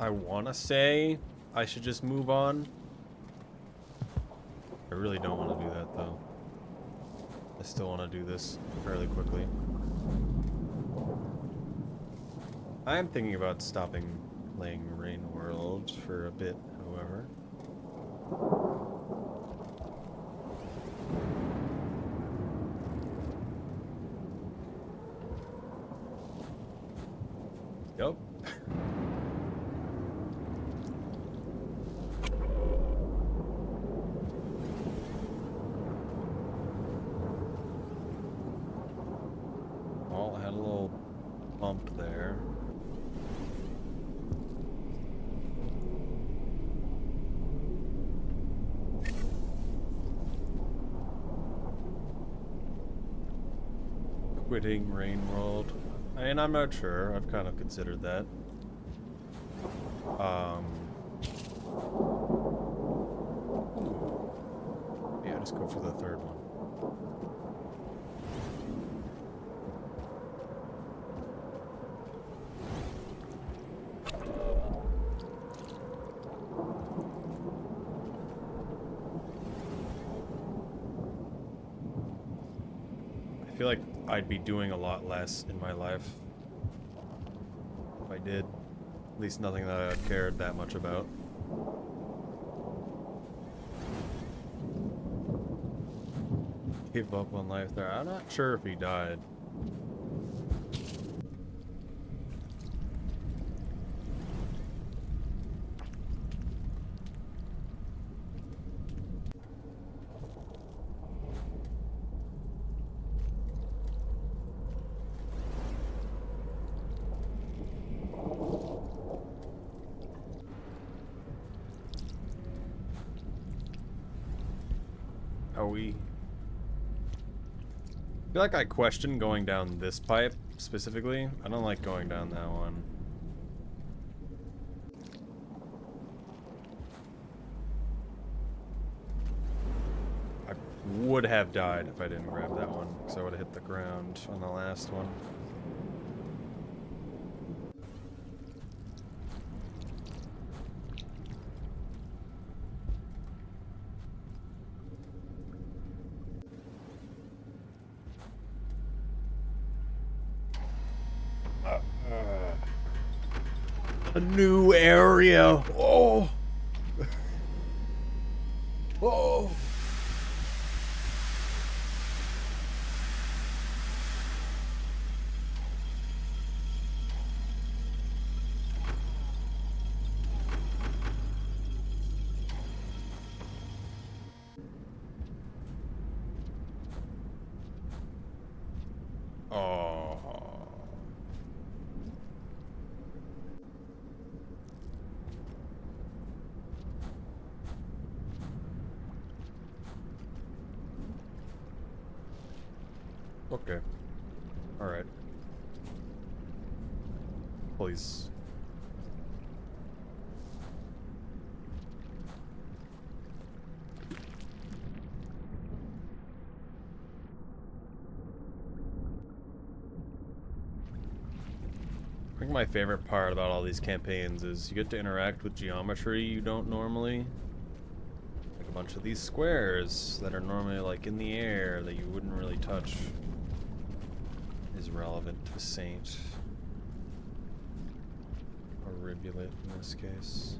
[SPEAKER 1] I want to say I should just move on. I really don't want to do that, though. I still want to do this fairly quickly. I am thinking about stopping playing Rain World for a bit, however. Yup. Well, I had a little bump there. Quitting Rain World. I mean, I'm not sure. I've kind of considered that. Yeah, just go for the third one. I feel like I'd be doing a lot less in my life if I did. At least nothing that I cared that much about. Gave up on life there. I'm not sure if he died. Are we? I feel like I question going down this pipe specifically. I don't like going down that one. I would have died if I didn't grab that one, because I would have hit the ground on the last one. A new area. Oh. Oh. Oh. Okay. All right. Please. I think my favorite part about all these campaigns is you get to interact with geometry you don't normally. Like a bunch of these squares that are normally like in the air that you wouldn't really touch is relevant to Saint. Or Rivulet in this case.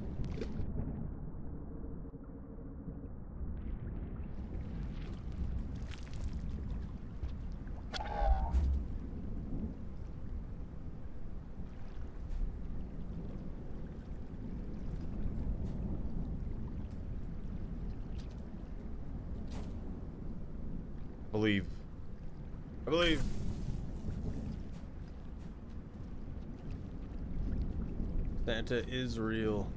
[SPEAKER 1] Believe. I believe. Santa is real.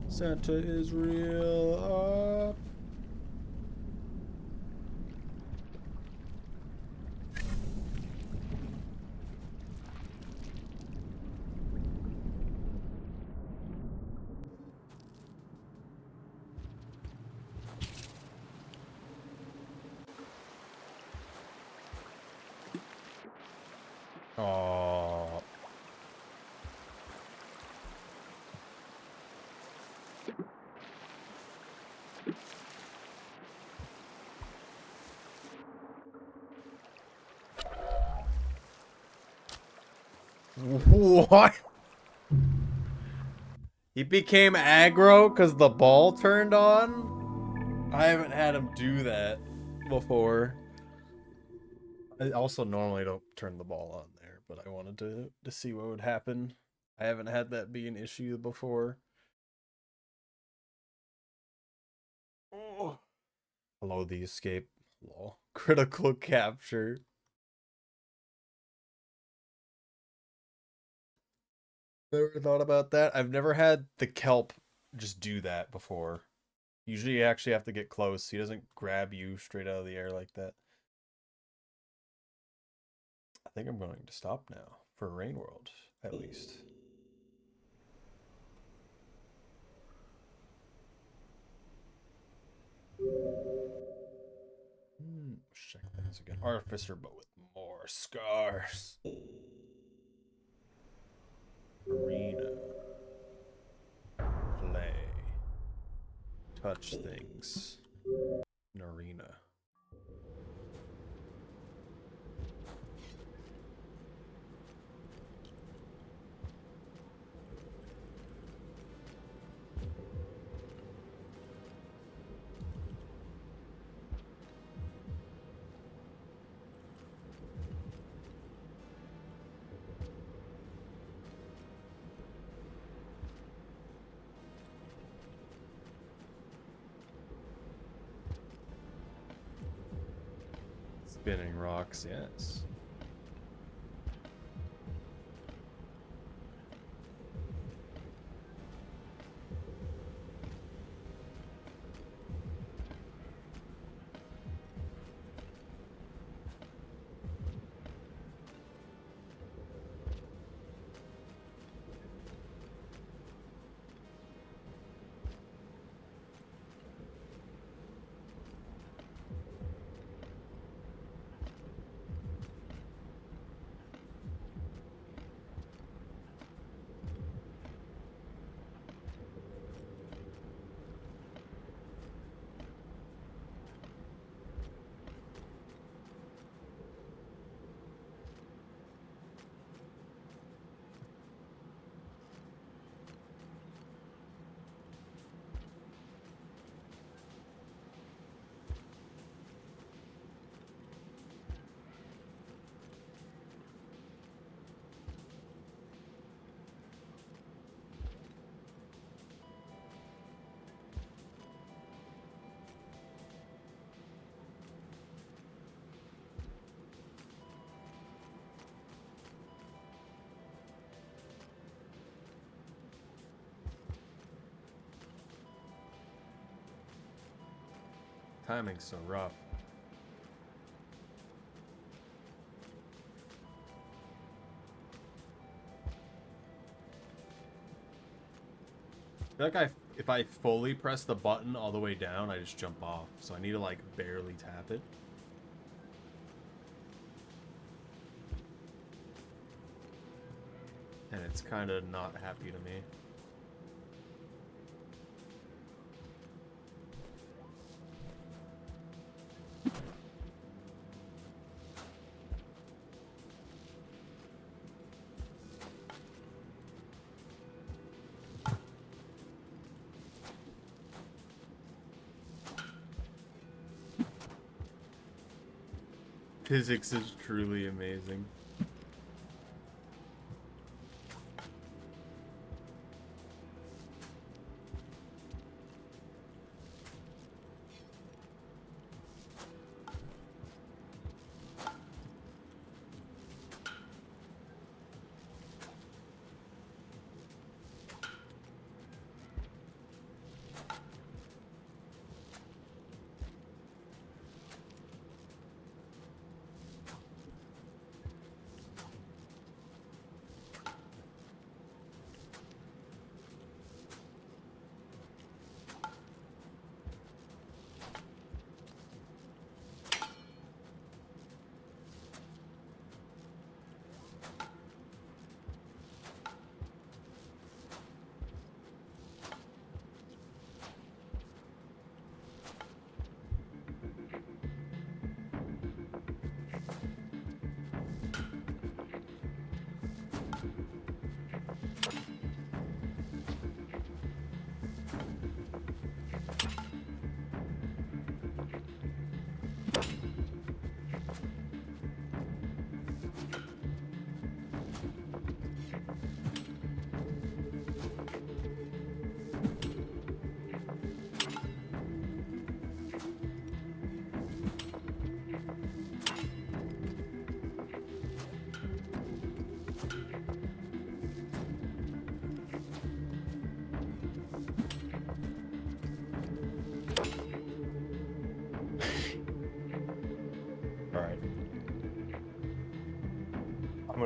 [SPEAKER 1] Santa is real. Oh. What? He became aggro because the ball turned on? I haven't had him do that before. I also normally don't turn the ball on there, but I wanted to see what would happen. I haven't had that be an issue before. Oh. Hello, the escape. Lol. Critical capture. Never thought about that. I've never had the kelp just do that before. Usually you actually have to get close. He doesn't grab you straight out of the air like that. I think I'm going to stop now for Rain World, at least. Check things again. Artificer, but with more scars. Arena. Play. Touch things. An arena. Spinning rocks, yes. Timing's so rough. I feel like if I fully press the button all the way down, I just jump off. So I need to like barely tap it. And it's kind of not happy to me. Physics is truly amazing.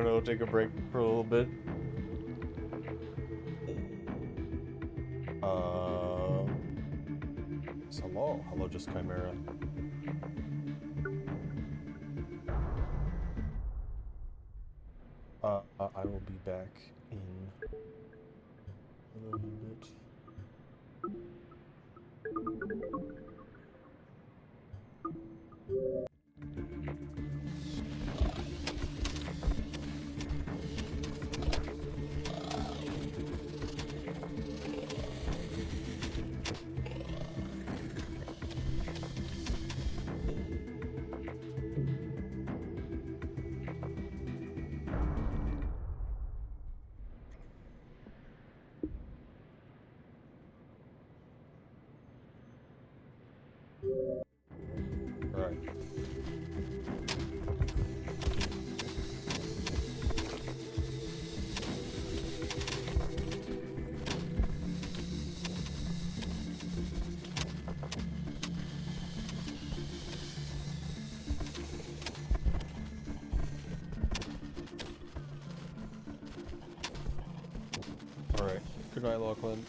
[SPEAKER 1] gonna go take a break for a little bit. Hello, just Chimera. I will be back in a little bit. Alright. Alright. Good night, Lachlan.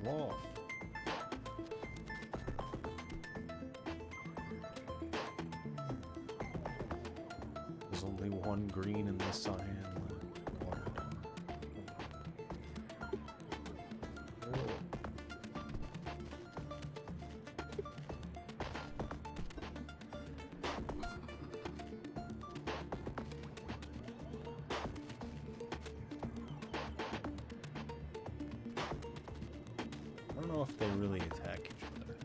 [SPEAKER 1] Whoa. There's only one green in the cyan water. I don't know if they really attack each other.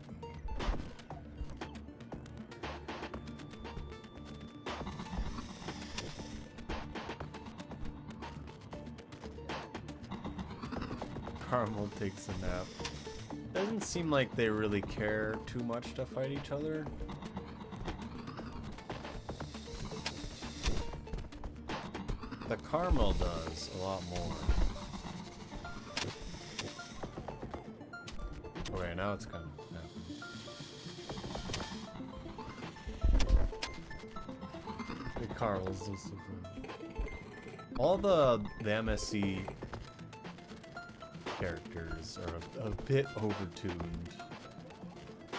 [SPEAKER 1] Caramel takes a nap. Doesn't seem like they really care too much to fight each other. The caramel does a lot more. Okay, now it's kind of napping. The caramels do so good. All the MSC characters are a bit overtuned.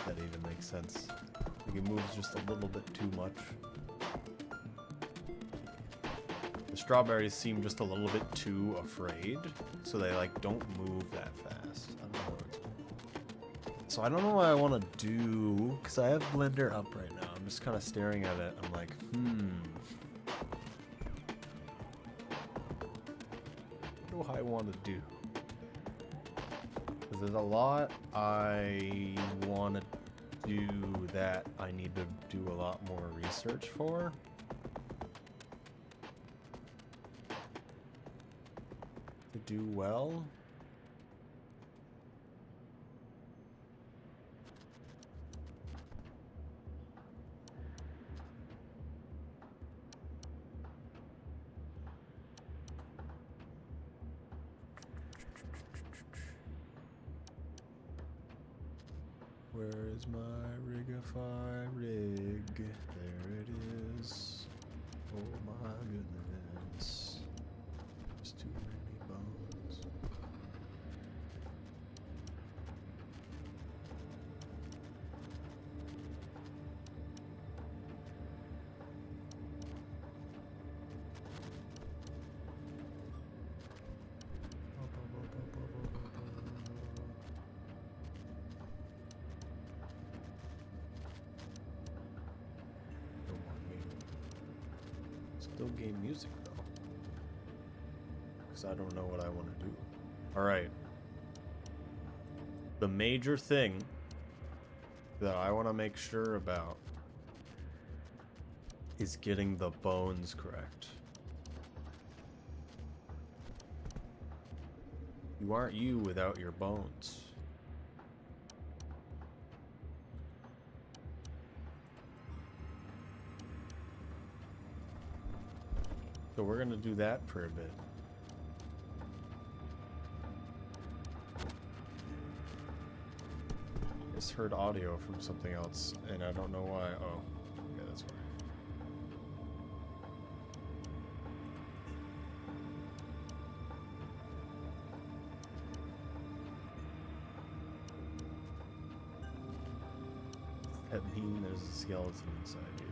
[SPEAKER 1] That even makes sense. Like it moves just a little bit too much. The strawberries seem just a little bit too afraid, so they like don't move that fast. I don't know what it's... So I don't know what I want to do, because I have Blender up right now. I'm just kind of staring at it. I'm like, what do I want to do? There's a lot I want to do that I need to do a lot more research for. To do well. Where is my Rigify rig? There it is. Oh my goodness. There's too many bones. Still game music though, because I don't know what I want to do. All right, the major thing that I want to make sure about is getting the bones correct. You aren't you without your bones. So we're gonna do that for a bit. I just heard audio from something else, and I don't know why. Oh, yeah, that's why. Does that mean there's a skeleton inside you?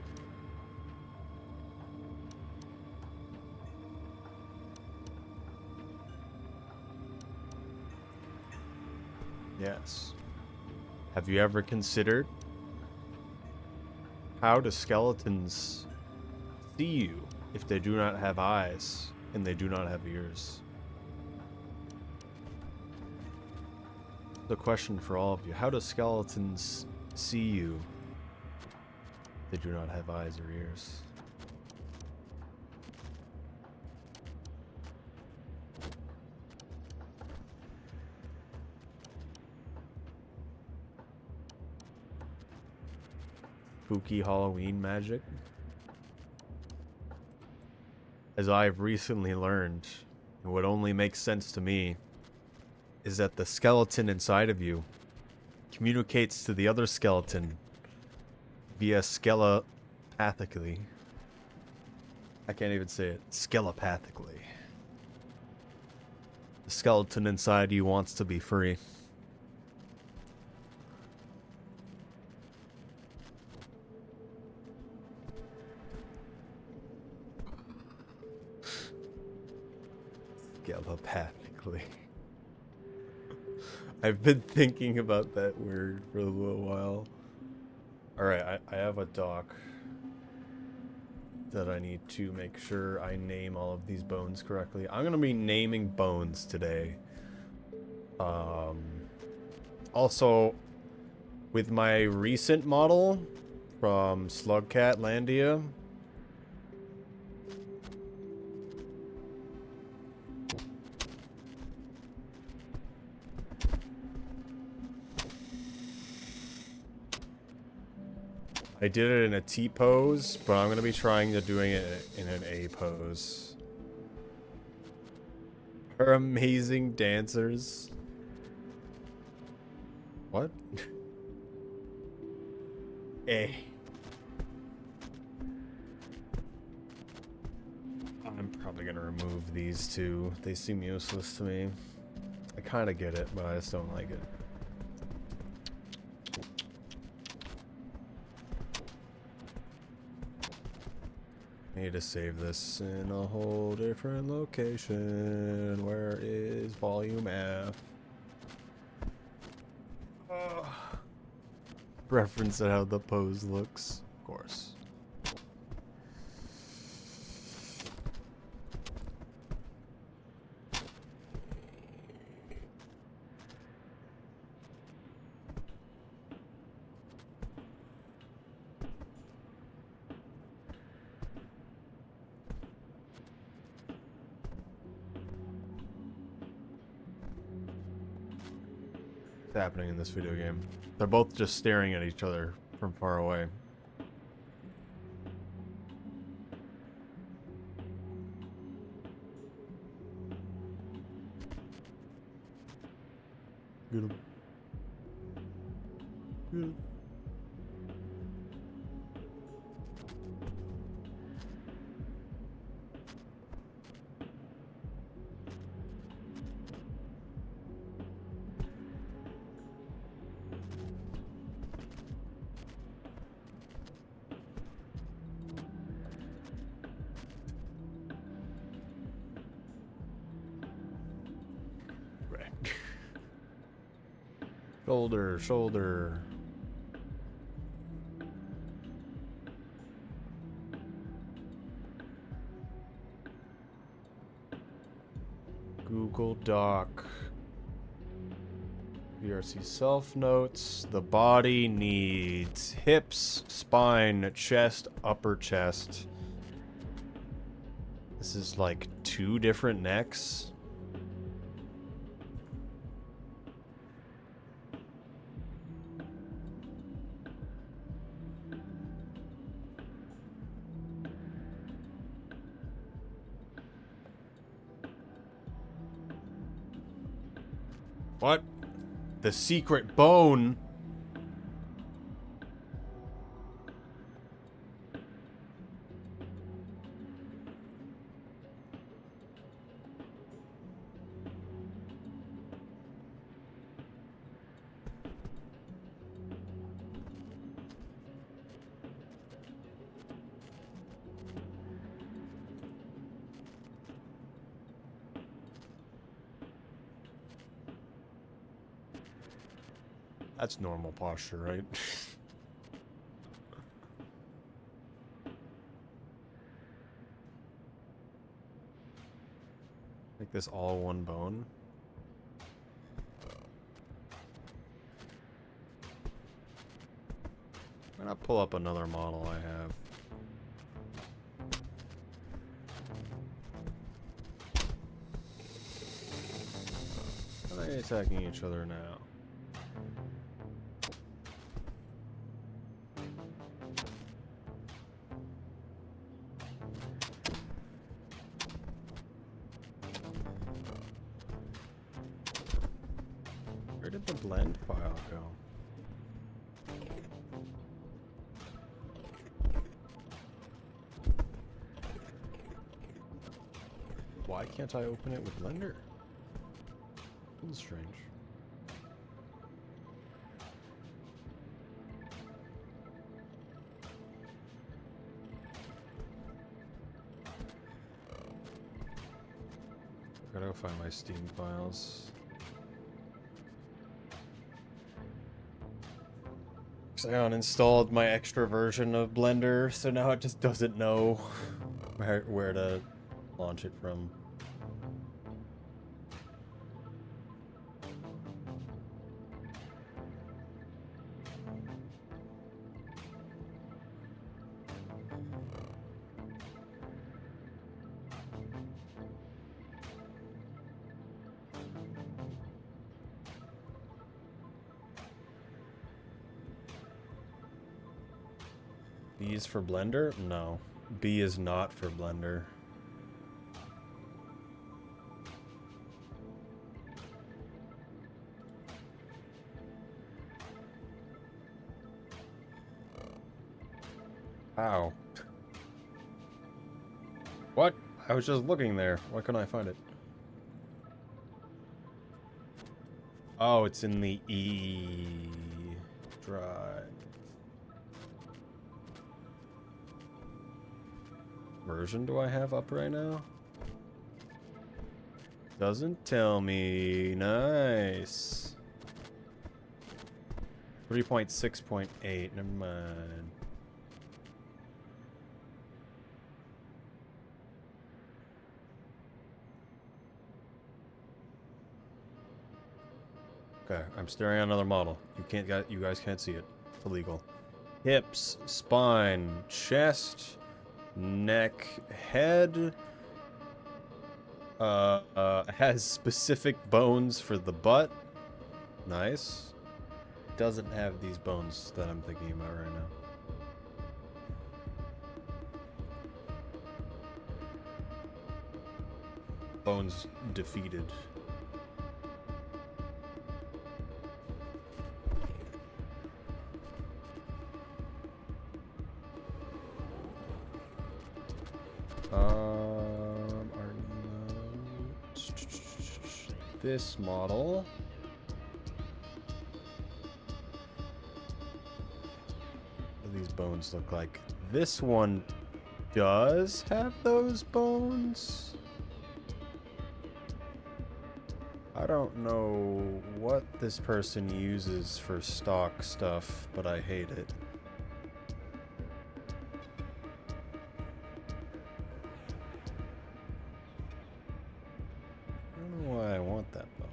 [SPEAKER 1] Yes. Have you ever considered how do skeletons see you if they do not have eyes and they do not have ears? The question for all of you, how do skeletons see you if they do not have eyes or ears? Spooky Halloween magic. As I've recently learned, and what only makes sense to me, is that the skeleton inside of you communicates to the other skeleton via skelepathically. I can't even say it. Skelepathically. The skeleton inside you wants to be free. telepathically. I've been thinking about that word for a little while. Alright, I have a doc that I need to make sure I name all of these bones correctly. I'm gonna be naming bones today. Also, with my recent model from Slugcatlandia, I did it in a T pose, but I'm gonna be trying to doing it in an A pose. They're amazing dancers. What? A. I'm probably gonna remove these two. They seem useless to me. I kinda get it, but I just don't like it. Need to save this in a whole different location. Where is volume F? Reference at how the pose looks, of course. Happening in this video game. They're both just staring at each other from far away. Get him. Get him. Shoulder, shoulder. Google Doc. VRC self notes. The body needs hips, spine, chest, upper chest. This is like 2 different necks. What? The secret bone? That's normal posture, right? Make this all one bone. I'm gonna pull up another model I have. Are they attacking each other now? Where did the blend file go? Why can't I open it with Blender? That's strange. Gotta go find my Steam files. So I uninstalled my extra version of Blender, so now it just doesn't know where to launch it from. B is for Blender? No. B is not for Blender. Ow. What? I was just looking there. Why couldn't I find it? Oh, it's in the E drive. Version do I have up right now? Doesn't tell me. Nice. 3.6.8. Never mind. Okay, I'm staring at another model. You guys can't see it. It's illegal. Hips, spine, chest, neck, head. Has specific bones for the butt. Nice. Doesn't have these bones that I'm thinking about right now. Bones defeated. This model. What do these bones look like? This one does have those bones. I don't know what this person uses for stock stuff, but I hate it. I don't know why I want that bone.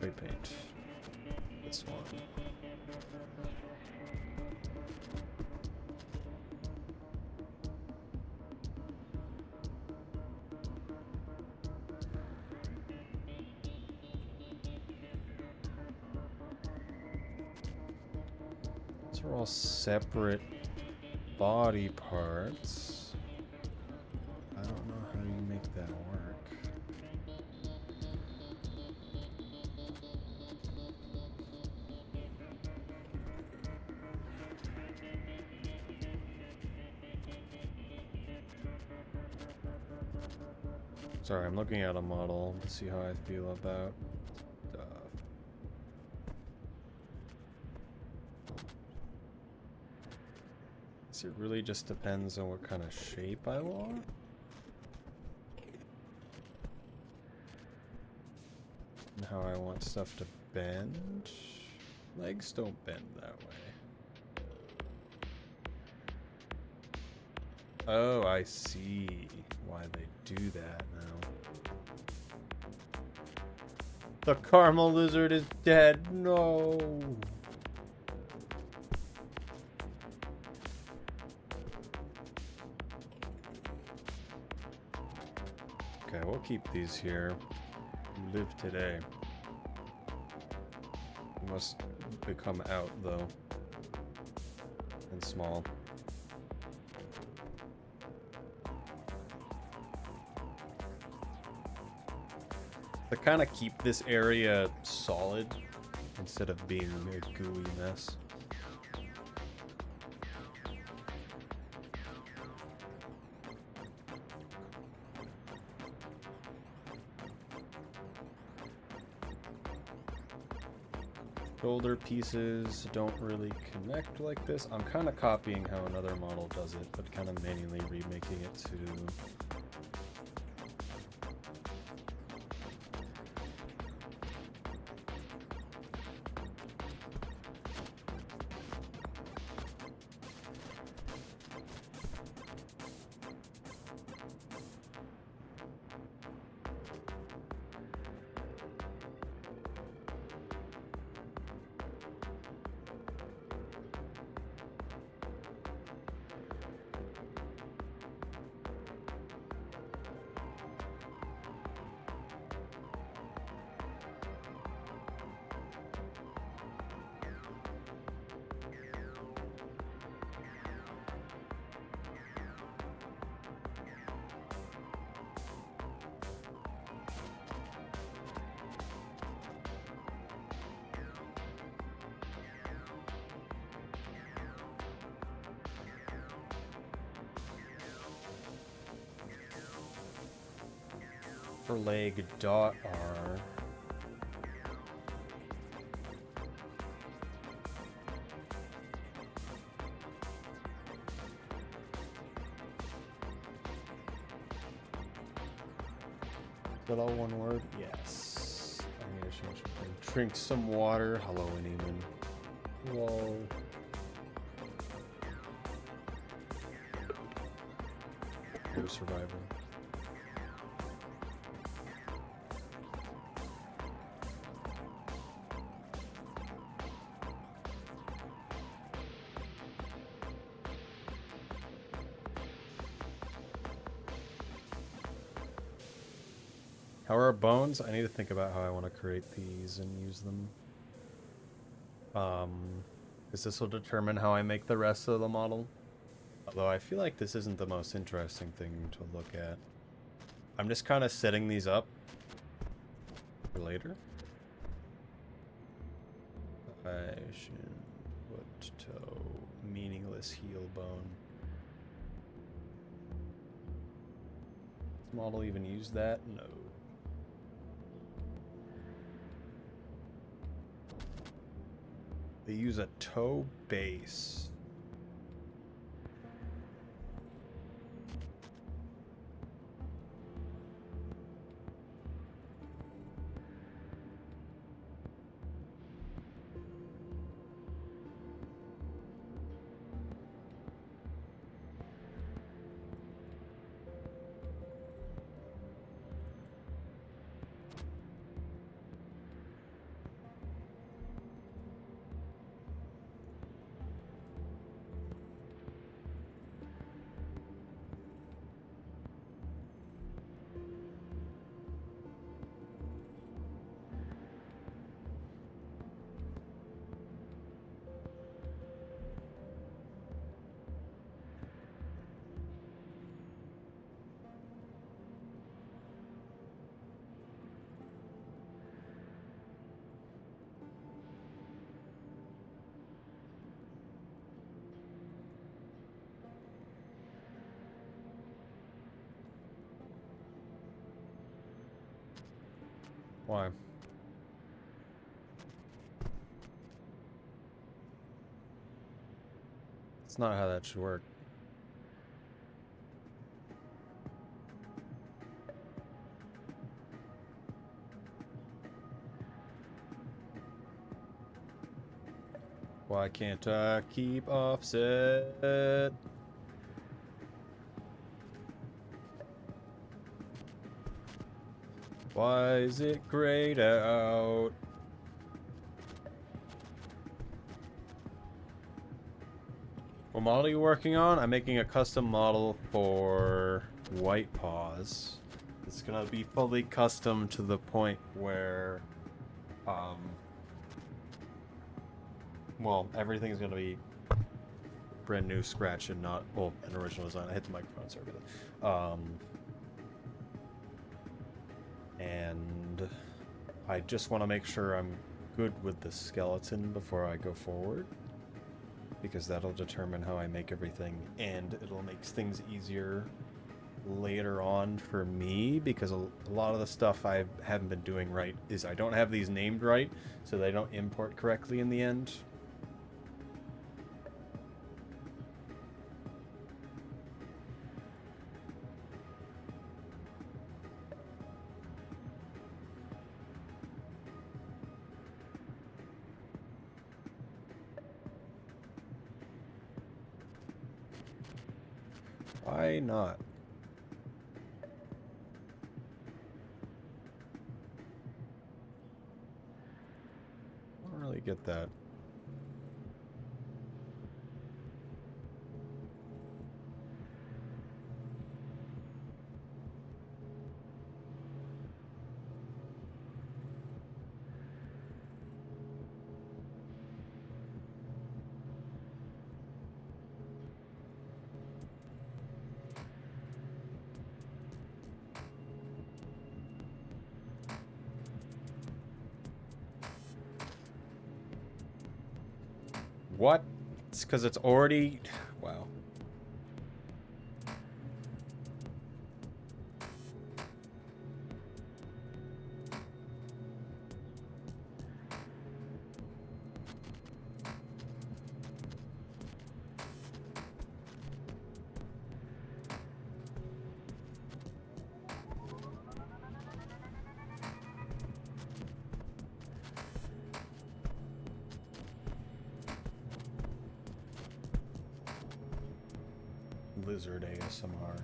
[SPEAKER 1] Spray paint. This one. These are all separate body parts. I don't know how you make that work. Sorry, I'm looking at a model to see how I feel about stuff. So it really just depends on what kind of shape I want. And how I want stuff to bend. Legs don't bend that way. Oh, I see why they do that now. The caramel lizard is dead. No. Okay, we'll keep these here. Live today. Must become out though. And small. To kind of keep this area solid instead of being a gooey mess. Shoulder pieces don't really connect like this. I'm kind of copying how another model does it, but kind of manually remaking it to... For leg dot R. Is that all one word? Yes. I'm gonna change something. Drink some water. Hello, anyone. Whoa. No survivor. How are our bones? I need to think about how I want to create these and use them. Because this will determine how I make the rest of the model. Although I feel like this isn't the most interesting thing to look at. I'm just kind of setting these up for later. Shin, foot, toe, meaningless heel bone. Does this model even use that? No. They use a toe base. Why? It's not how that should work. Why can't I keep offset? Why is it grayed out? What model are you working on? I'm making a custom model for White Paws. It's gonna be fully custom to the point where, well, everything's gonna be brand new, scratch, and not, well, an original design. I hit the microphone, sorry about that. And I just want to make sure I'm good with the skeleton before I go forward, because that'll determine how I make everything, and it'll make things easier later on for me, because a lot of the stuff I haven't been doing right is I don't have these named right, so they don't import correctly in the end. Why not? I don't really get that. What? It's because it's already... Wow. Lizard ASMR.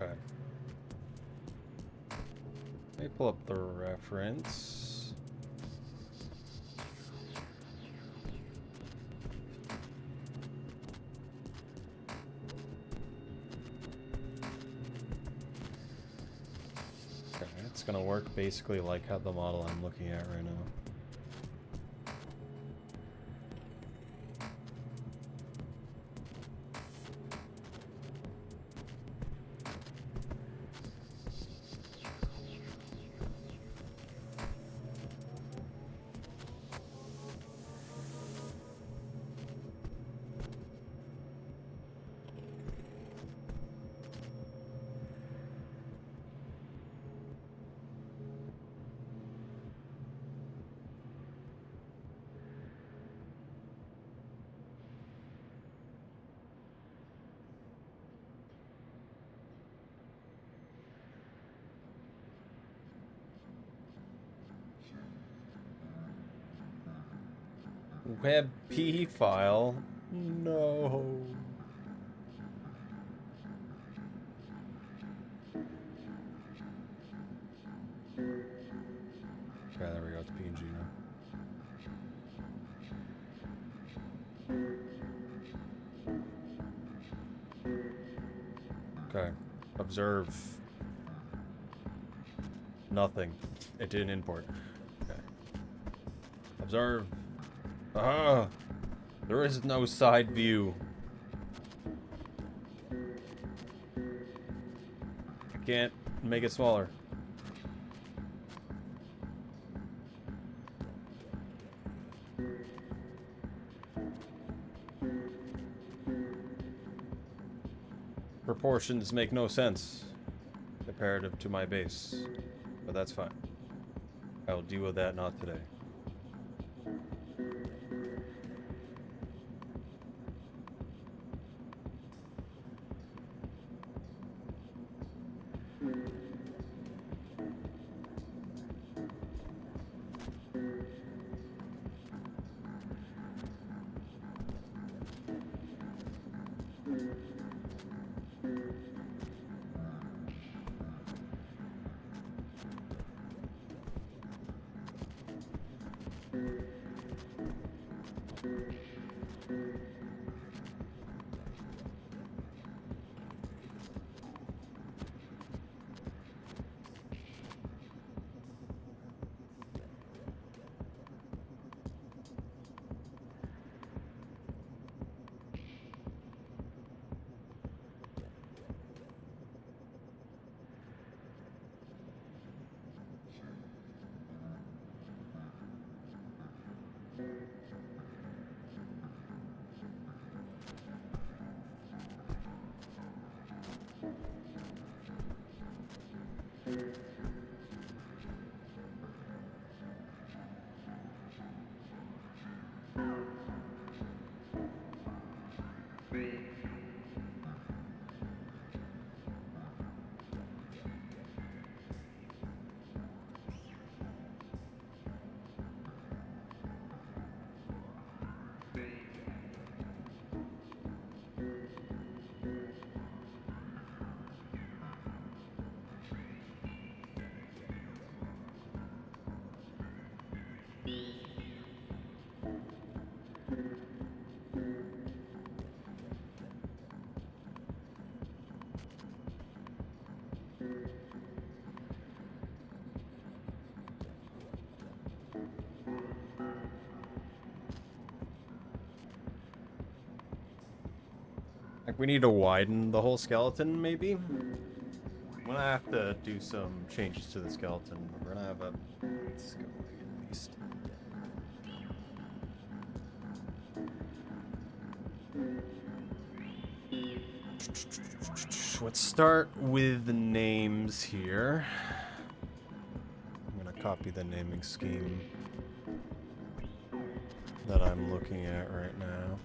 [SPEAKER 1] Okay. Let me pull up the reference. Okay, it's gonna work basically like how the model I'm looking at right now. WebP file? No. Okay, there we go. It's PNG now. Okay. Observe. Nothing. It didn't import. Okay. Observe. Ah! There is no side view. I can't make it smaller. proportions make no sense comparative to my base, but that's fine. I'll deal with that not today. Like, we need to widen the whole skeleton, maybe? I'm gonna have to do some changes to the skeleton. We're gonna have a... Let's go at least. Let's start with the names here. I'm gonna copy the naming scheme that I'm looking at right now.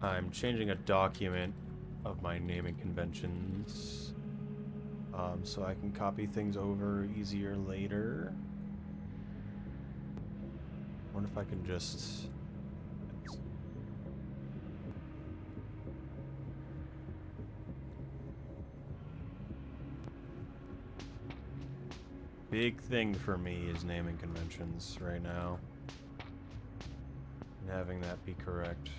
[SPEAKER 1] I'm changing a document of my naming conventions. so I can copy things over easier later. I wonder if I can just... Big thing for me is naming conventions right now. And having that be correct.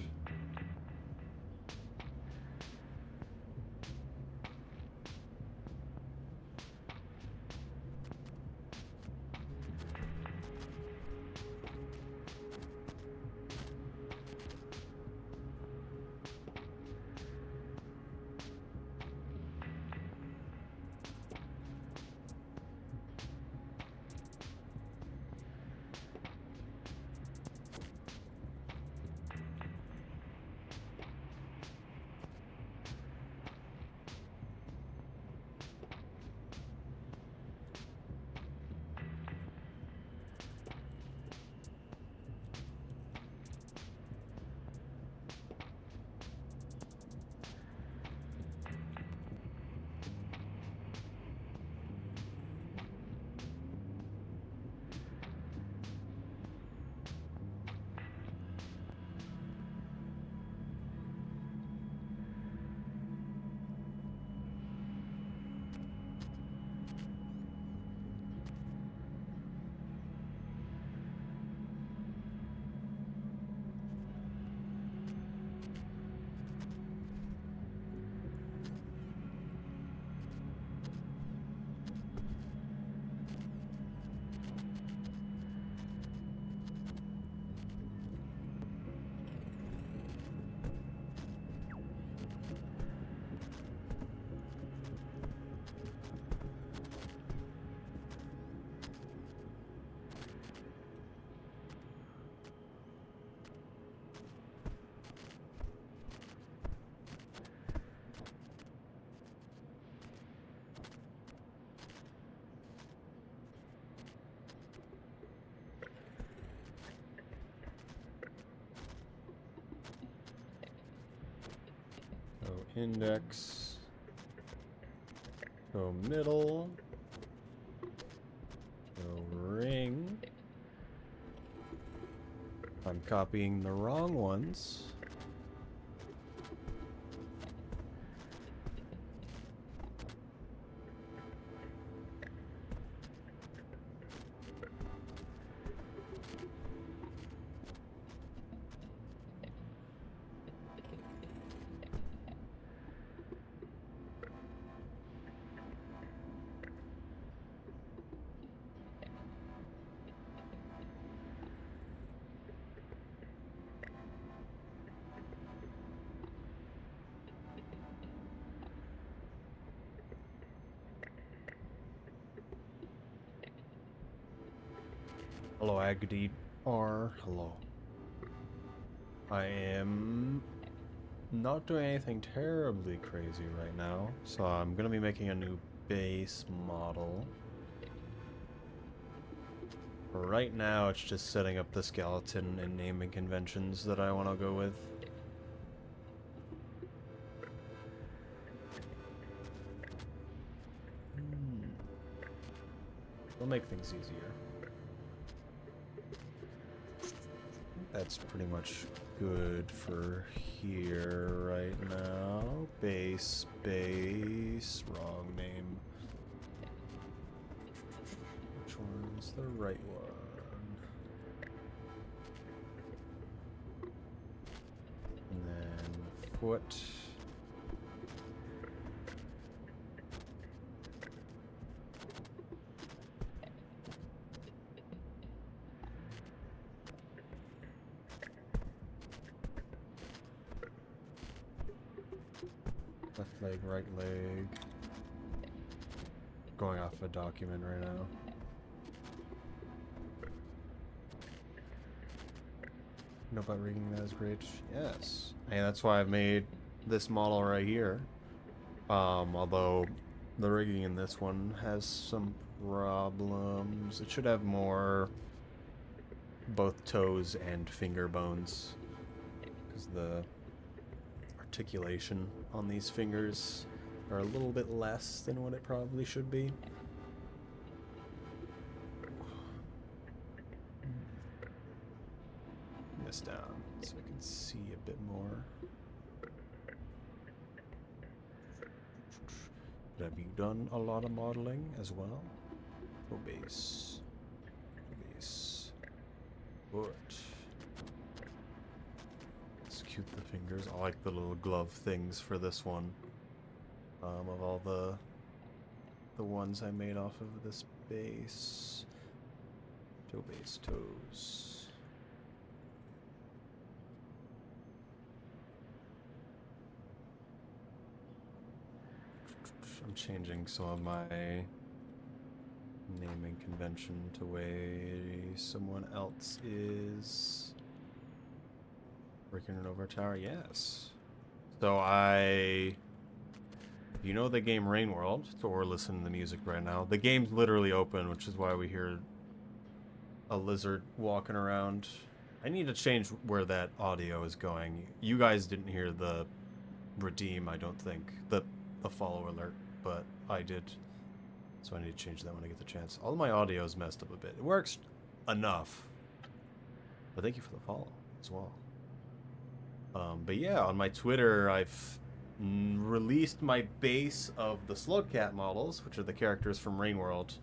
[SPEAKER 1] So index. So middle. So ring. I'm copying the wrong ones. Hello, Agadi R. Hello. I am not doing anything terribly crazy right now, so I'm gonna be making a new base model. For right now, it's just setting up the skeleton and naming conventions that I want to go with. It'll make things easier. That's pretty much good for here right now. Base, wrong name. Which one's the right one? And then foot. Left leg, right leg. Going off a document right now. Know about rigging that is great. Yes. And that's why I've made this model right here. Although the rigging in this one has some problems. It should have more both toes and finger bones. Because the articulation on these fingers are a little bit less than what it probably should be. This down so I can see a bit more. But have you done a lot of modeling as well? Oh, base. Base. Good. It's cute, the fingers. I like the little glove things for this one. Of all the ones I made off of this base. Toe base, toes. I'm changing some of my naming convention to way someone else is breaking it over a tower. Yes. So you know the game Rain World, so we're listening to the music right now. The game's literally open, which is why we hear a lizard walking around. I need to change where that audio is going. You guys didn't hear the redeem, I don't think. The follow alert, but I did. So I need to change that when I get the chance. All of my audio is messed up a bit. It works enough. But thank you for the follow as well. But yeah, on my Twitter, I've released my base of the Slugcat models, which are the characters from Rain World.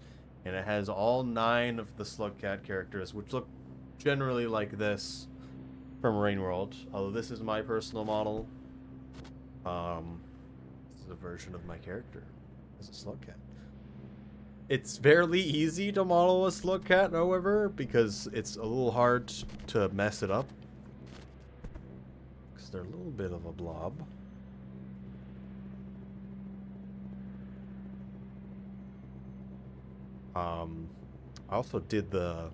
[SPEAKER 1] And it has all 9 of the Slugcat characters, which look generally like this from Rain World. Although this is my personal model. This is a version of my character as a Slugcat. It's fairly easy to model a Slugcat, however, because it's a little hard to mess it up. Because they're a little bit of a blob. I also did so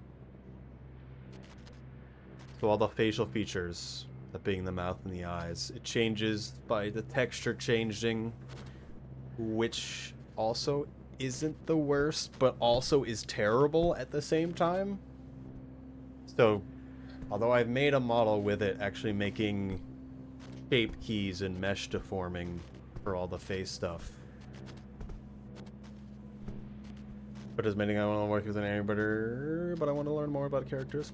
[SPEAKER 1] all the facial features, that being the mouth and the eyes, it changes by the texture changing, which also isn't the worst, but also is terrible at the same time. So, although I've made a model with it actually making shape keys and mesh deforming for all the face stuff. But as many I want to work with an animator, but I want to learn more about characters.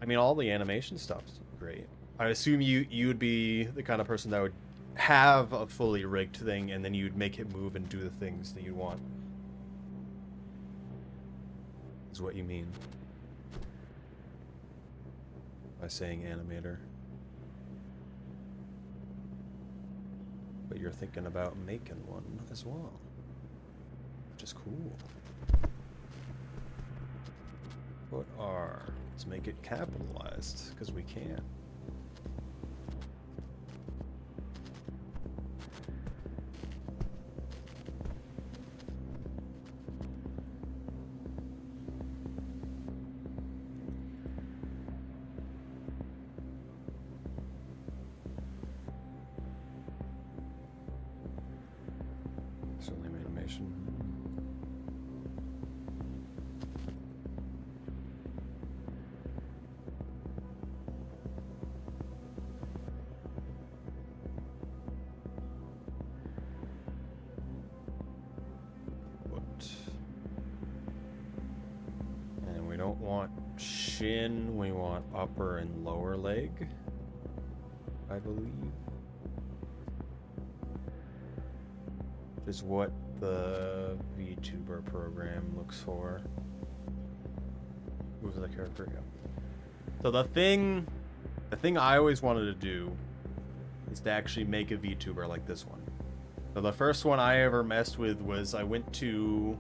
[SPEAKER 1] I mean, all the animation stuff's great. I assume you would be the kind of person that would have a fully rigged thing, and then you'd make it move and do the things that you want. Is what you mean by saying animator. But you're thinking about making one as well, which is cool. What are? Let's make it capitalized, because we can. Certainly animation. And we don't want shin, we want upper and lower leg, I believe. Is what the VTuber program looks for. Who's the character? Yeah. So the thing I always wanted to do is to actually make a VTuber like this one. So the first one I ever messed with was I went to,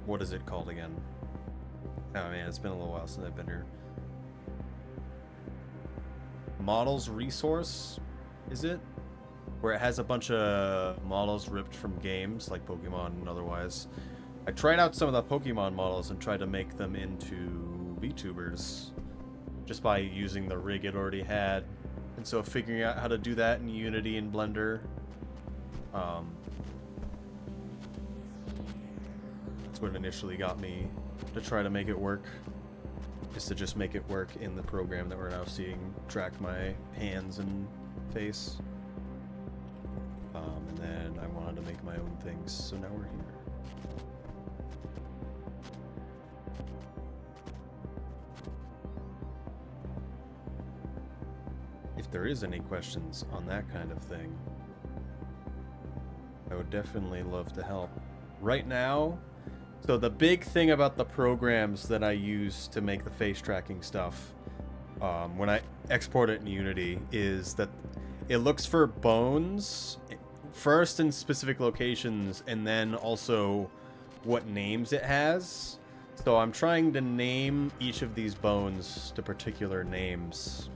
[SPEAKER 1] what is it called again? Oh man, it's been a little while since I've been here. Models Resource, is it? Where it has a bunch of models ripped from games like Pokemon and otherwise. I tried out some of the Pokemon models and tried to make them into VTubers just by using the rig it already had. And so figuring out how to do that in Unity and Blender. That's what initially got me to try to make it work. is to just make it work in the program that we're now seeing track my hands and face. And then I wanted to make my own things, so now we're here. If there is any questions on that kind of thing, I would definitely love to help. Right now, so the big thing about the programs that I use to make the face tracking stuff, when I export it in Unity, is that it looks for bones first in specific locations, and then also what names it has. So I'm trying to name each of these bones to particular names.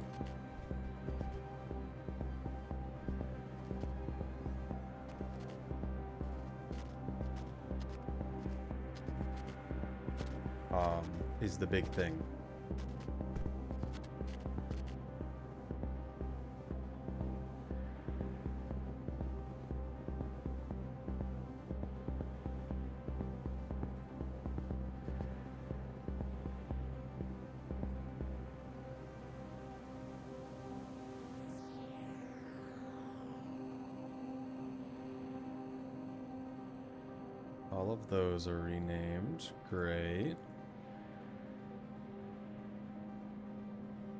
[SPEAKER 1] Is the big thing. All of those are renamed. Great.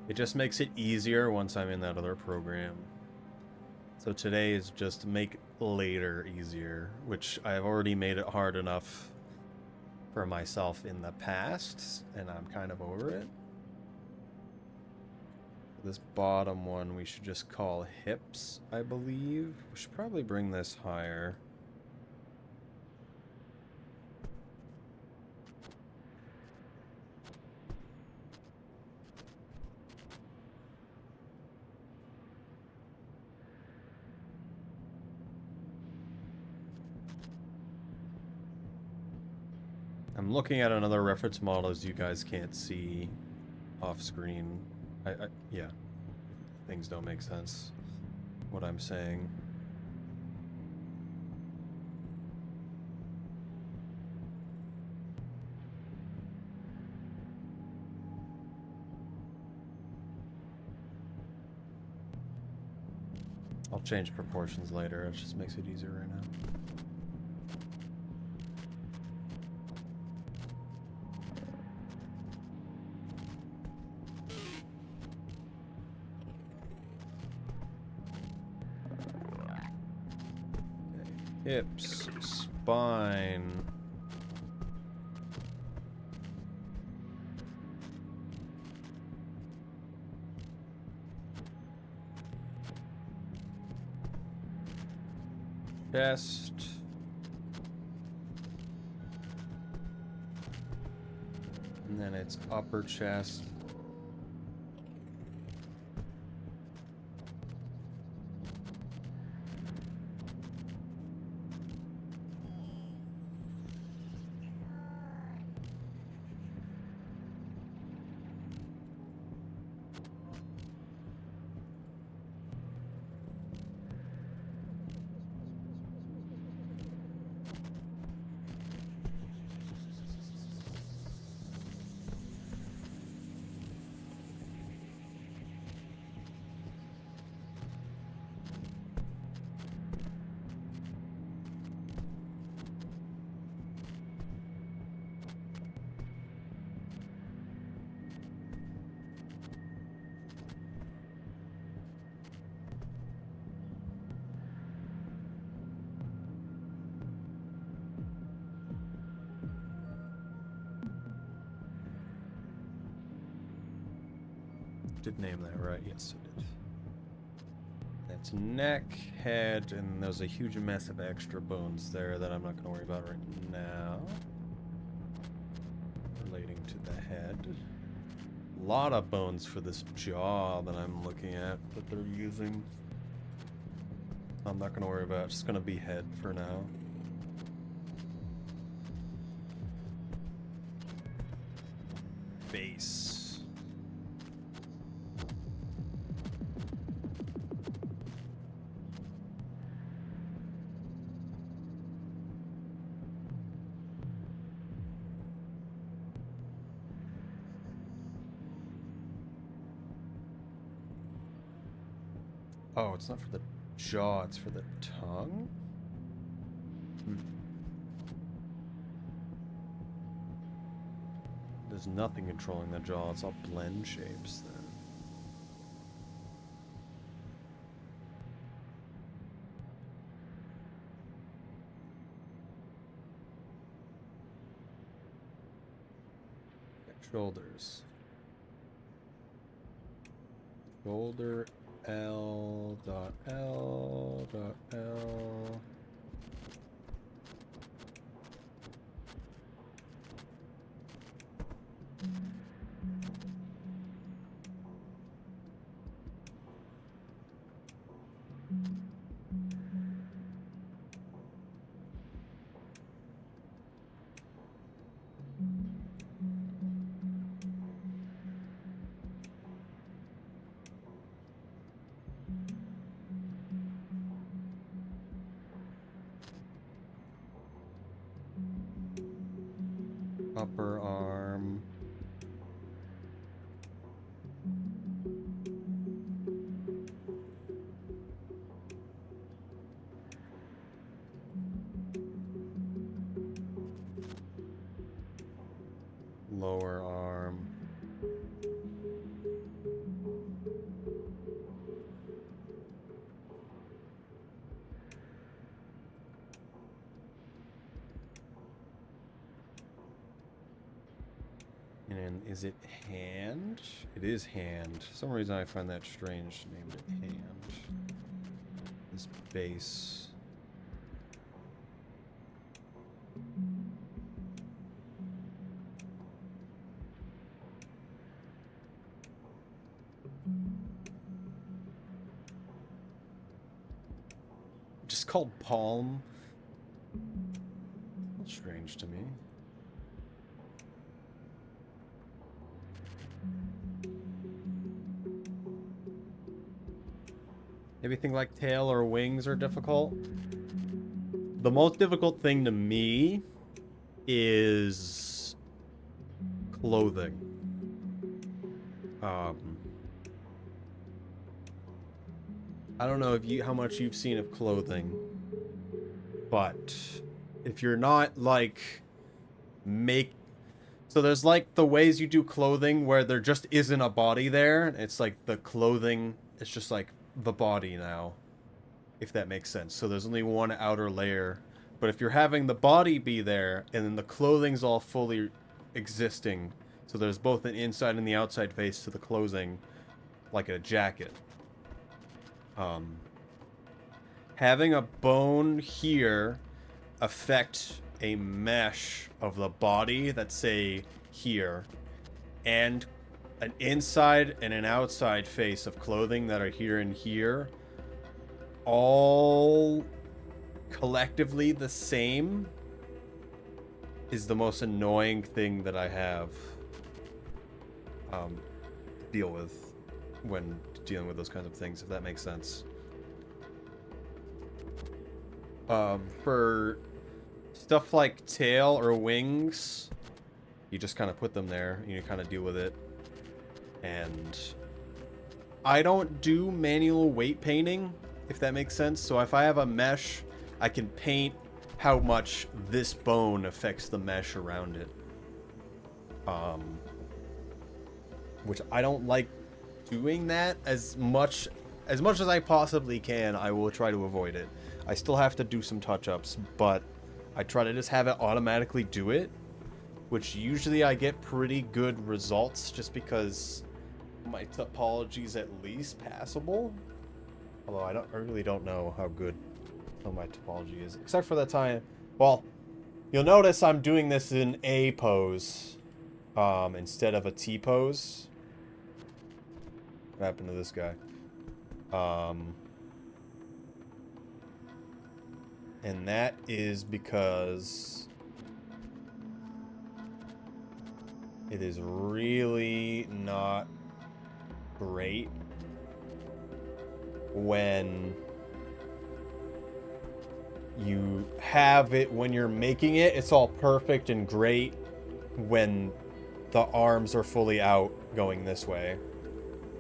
[SPEAKER 1] It just makes it easier once I'm in that other program. So today is just make later easier, which I've already made it hard enough for myself in the past, and I'm kind of over it. This bottom one we should just call hips, I believe. We should probably bring this higher. I'm looking at another reference model as you guys can't see off screen. Yeah, things don't make sense. What I'm saying. I'll change proportions later. It just makes it easier right now. Hips, spine. Chest. And then it's upper chest. Did name that right? Yes, I did. That's neck, head, and there's a huge mess of extra bones there that I'm not going to worry about right now. Relating to the head. A lot of bones for this jaw that I'm looking at that they're using. I'm not going to worry about it. It's just going to be head for now. Face. Oh, it's not for the jaw, it's for the tongue? There's nothing controlling the jaw, it's all blend shapes then. Shoulders. Shoulder L dot L dot L. Upper arm. Lower arm. And is it hand? It is hand. For some reason I find that strange, named it hand. This base. Just called palm. That's strange to me. Anything like tail or wings are difficult. The most difficult thing to me is clothing. I don't know if how much you've seen of clothing, but if you're not like so there's like the ways you do clothing where there just isn't a body there. It's like the clothing, it's just like the body now, if that makes sense. So there's only one outer layer, but if you're having the body be there and then the clothing's all fully existing, so there's both an inside and the outside face to the clothing, like a jacket. Having a bone here affect a mesh of the body that's, say, here, and an inside and an outside face of clothing that are here and here, all collectively the same, is the most annoying thing that I have to deal with when dealing with those kinds of things, if that makes sense. For stuff like tail or wings, you just kind of put them there, you kind of deal with it. And I don't do manual weight painting, if that makes sense. So if I have a mesh, I can paint how much this bone affects the mesh around it. Which I don't like doing that as much as I possibly can. I will try to avoid it. I still have to do some touch-ups, but I try to just have it automatically do it, which usually I get pretty good results just because my topology is at least passable. Although I really don't know how good my topology is, except for that time. Well, you'll notice I'm doing this in A pose instead of a T pose. What happened to this guy? And that is because it is really not great when you have it, when you're making it, it's all perfect and great when the arms are fully out going this way.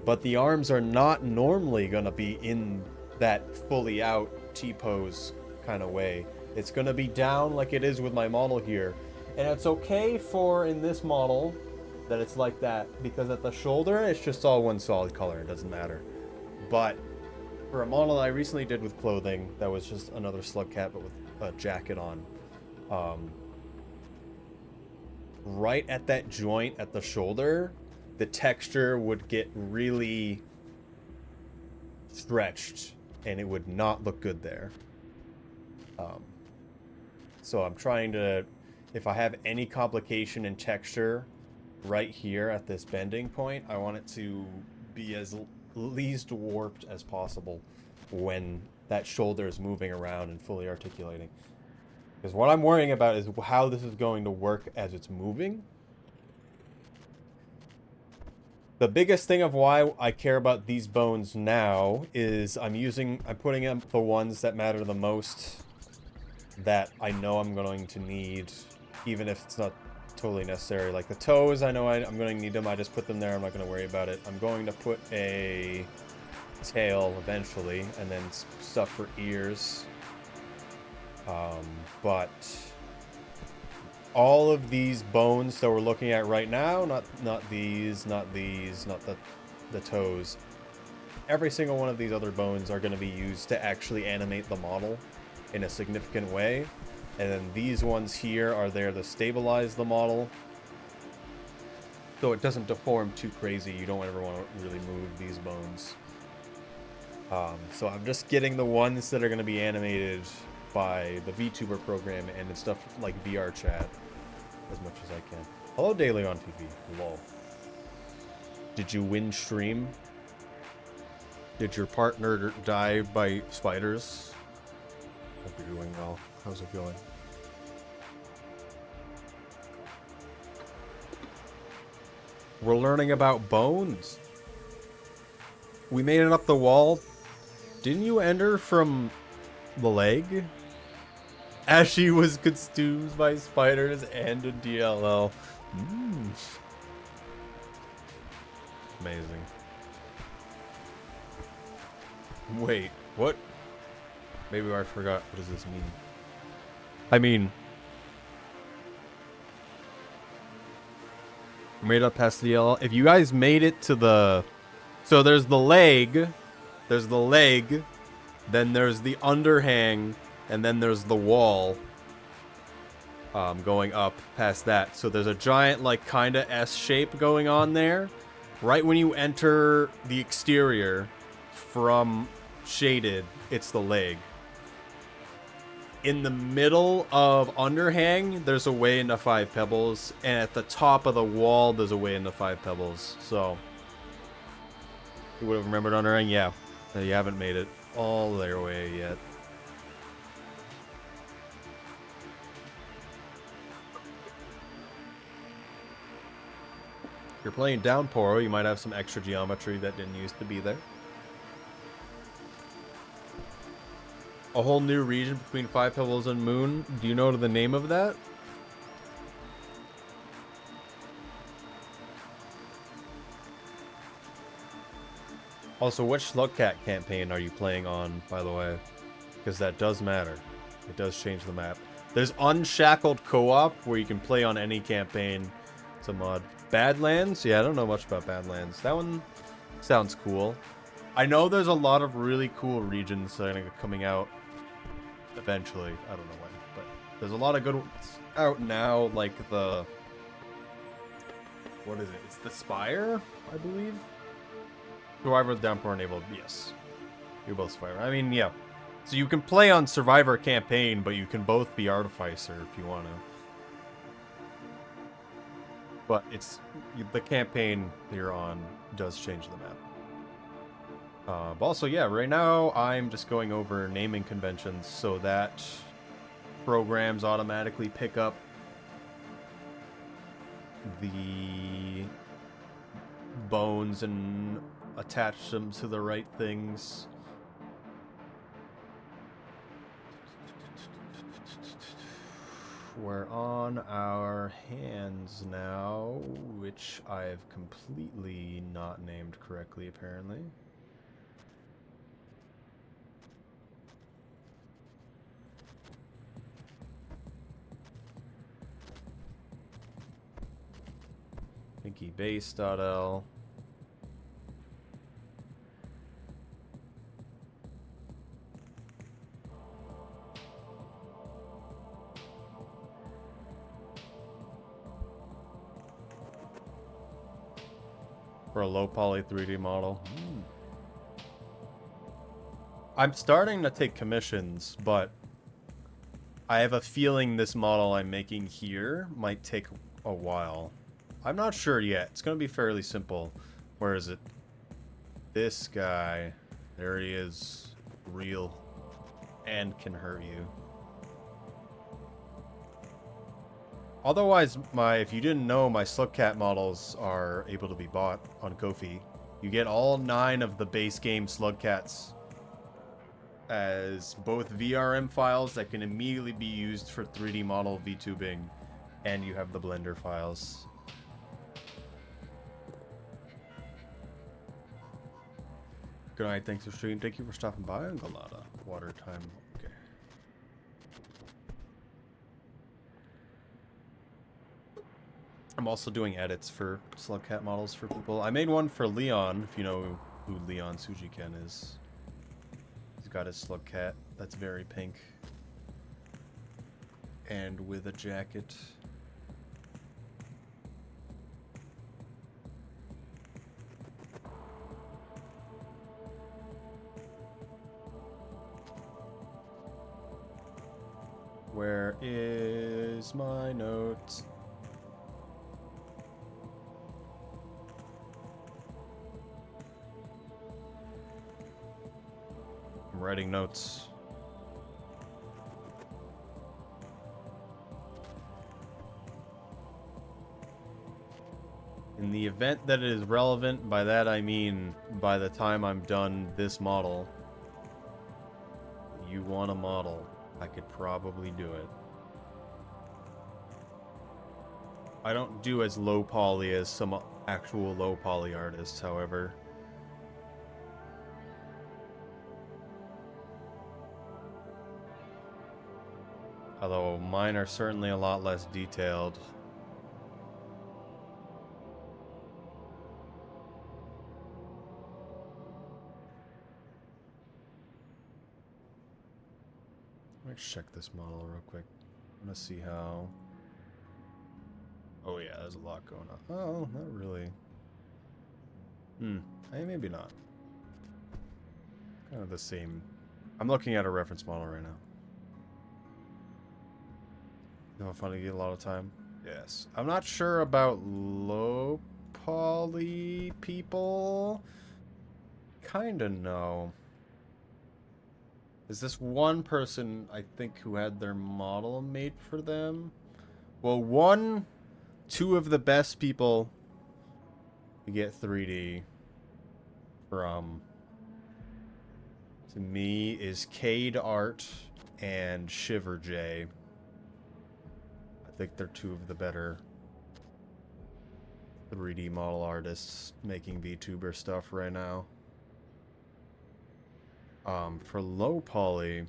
[SPEAKER 1] But the arms are not normally going to be in that fully out T-pose kind of way. It's going to be down like it is with my model here. And it's okay for, in this model, that it's like that. Because at the shoulder, it's just all one solid color. It doesn't matter. But for a model I recently did with clothing, that was just another slug cat, but with a jacket on. Right at that joint at the shoulder, the texture would get really stretched, and it would not look good there. So I'm trying to, if I have any complication in texture right here at this bending point, I want it to be as least warped as possible when that shoulder is moving around and fully articulating. Because what I'm worrying about is how this is going to work as it's moving. The biggest thing of why I care about these bones now is I'm putting in the ones that matter the most, that I know I'm going to need, even if it's not totally necessary. Like the toes, I know I'm going to need them. I just put them there. I'm not going to worry about it. I'm going to put a tail eventually, and then stuff for ears. But all of these bones that we're looking at right now, not these, not the toes, every single one of these other bones are going to be used to actually animate the model in a significant way. And then these ones here are there to stabilize the model, so it doesn't deform too crazy. You don't ever want to really move these bones. So I'm just getting the ones that are going to be animated by the VTuber program and stuff like VR chat as much as I can. Hello, Daily on TV. Lol. Did you win stream? Did your partner die by spiders? Hope you're doing well. How's it going? We're learning about bones. We made it up the wall. Didn't you enter from the leg? Ashy was consumed by spiders and a DLL. Amazing. Wait, what? Maybe I forgot. What does this mean? I mean, made up past the DLL. If you guys made it to the... So there's the leg, then there's the underhang, and then there's the wall going up past that. So there's a giant, like, kind of S shape going on there. Right when you enter the exterior from shaded, it's the leg. In the middle of underhang, there's a way into 5 pebbles, and at the top of the wall, there's a way into 5 pebbles. So you would have remembered underhang? Yeah. You haven't made it all their way yet. If you're playing Downpour, you might have some extra geometry that didn't used to be there. A whole new region between 5 Pebbles and Moon. Do you know the name of that? Also, which Slugcat campaign are you playing on, by the way? Because that does matter. It does change the map. There's Unshackled Co-op, where you can play on any campaign. It's a mod. Badlands? Yeah, I don't know much about Badlands. That one sounds cool. I know there's a lot of really cool regions that are coming out eventually. I don't know when, but there's a lot of good ones out now, like the... What is it? It's the Spire, I believe? Survivor Downpour enabled, yes. You're both Survivor. I mean, yeah. So you can play on Survivor campaign, but you can both be Artificer if you want to. But it's... The campaign you're on does change the map. But also, yeah, right now I'm just going over naming conventions so that programs automatically pick up the bones and attach them to the right things. we're on our hands now, which I've completely not named correctly, apparently. Pinky base.l. For a low poly 3D model. I'm starting to take commissions, but I have a feeling this model I'm making here might take a while. I'm not sure yet. It's going to be fairly simple. Where is it? This guy. There he is. Real. And can hurt you. Otherwise, if you didn't know, my Slugcat models are able to be bought on Ko-fi. You get all 9 of the base game Slugcats as both VRM files that can immediately be used for 3D model VTubing, and you have the Blender files. Good night, thanks for streaming. Thank you for stopping by, Angalada. Water time. Okay. I'm also doing edits for Slugcat models for people. I made one for Leon, if you know who Leon Sujiken is. He's got his Slugcat that's very pink. And with a jacket. Where is my notes? I'm writing notes. In the event that it is relevant, by that I mean by the time I'm done this model, you want a model, I could probably do it. I don't do as low poly as some actual low poly artists, however. Although mine are certainly a lot less detailed. Let's check this model real quick. I'm gonna see how... Oh yeah, there's a lot going on. Oh, not really. Hey, maybe not. Kind of the same. I'm looking at a reference model right now. You know, fun to get a lot of time. Yes. I'm not sure about low poly people. Kinda no. Is this one person, I think, who had their model made for them? Well, two of the best people to get 3D from, to me, is Cade Art and Shiver J. I think they're two of the better 3D model artists making VTuber stuff right now. For low poly,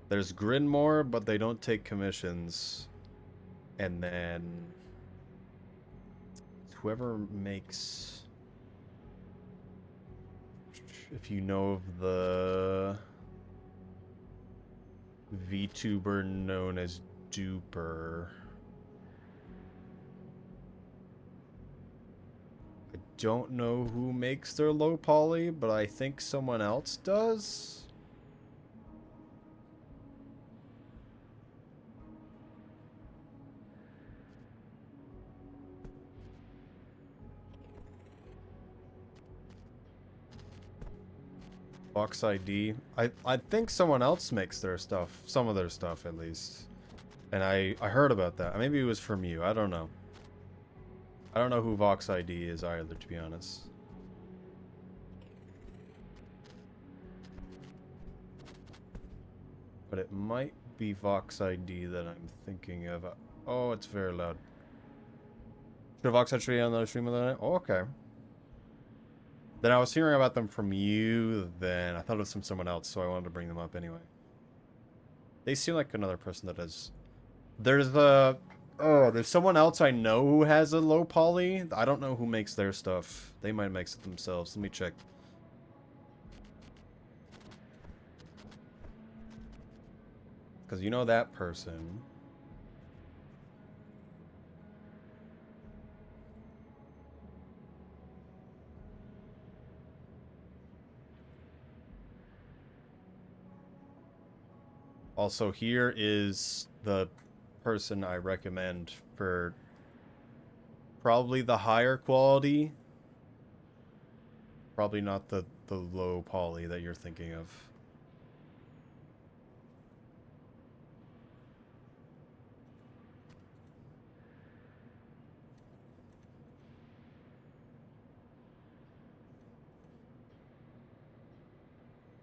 [SPEAKER 1] there's Grinmore, but they don't take commissions. And then whoever makes, if you know of the VTuber known as Duper. I don't know who makes their low poly, but I think someone else does. Box ID. I think someone else makes their stuff, some of their stuff at least. And I heard about that. Maybe it was from you. I don't know. I don't know who Vox ID is either, to be honest. but it might be Vox ID that I'm thinking of. Oh, it's very loud. Should Vox ID on the stream of the night? Oh, okay. Then I was hearing about them from you, then I thought it was from someone else, so I wanted to bring them up anyway. They seem like another person that has... There's there's someone else I know who has a low poly. I don't know who makes their stuff. They might make it themselves. Let me check. Because you know that person. Also, here is the person I recommend for probably the higher quality. Probably not the low poly that you're thinking of.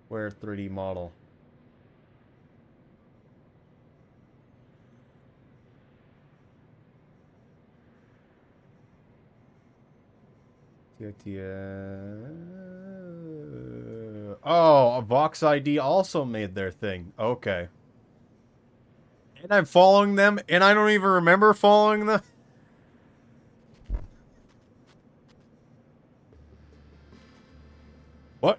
[SPEAKER 1] Where 3D model? Oh, Vox ID also made their thing. Okay. And I'm following them, and I don't even remember following them. What?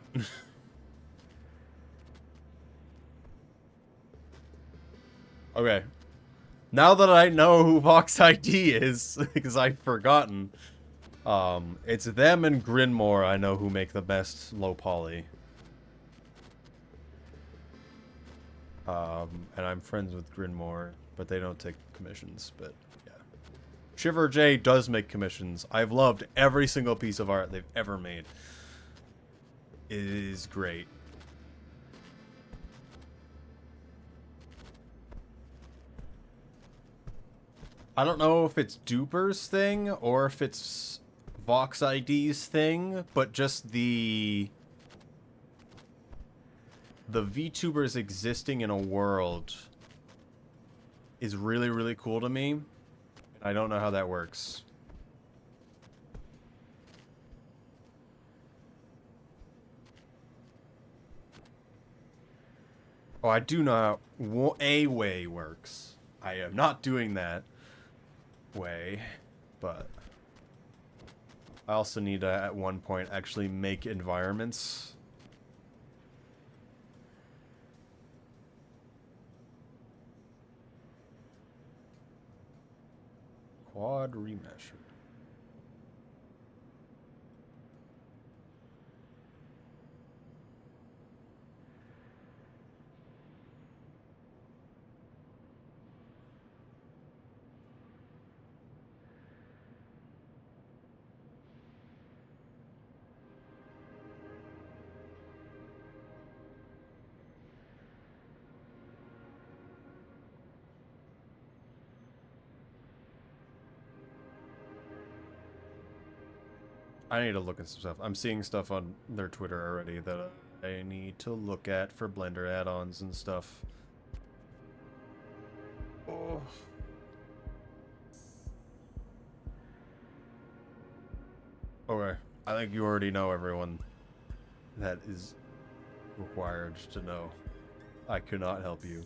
[SPEAKER 1] Okay. Now that I know who Vox ID is, because I've forgotten, it's them and Grinmore I know who make the best low poly. And I'm friends with Grinmore, but they don't take commissions, but yeah. Shiver J does make commissions. I've loved every single piece of art they've ever made. It is great. I don't know if it's Duper's thing or if it's Vox ID's thing, but just the VTubers existing in a world is really, really cool to me. I don't know how that works. Oh, I do know how a way works. I am not doing that way, but I also need to, at one point, actually make environments. Quad remesher. I need to look at some stuff. I'm seeing stuff on their Twitter already that I need to look at for Blender add-ons and stuff. Oh. Okay. I think you already know everyone that is required to know. I could not help you.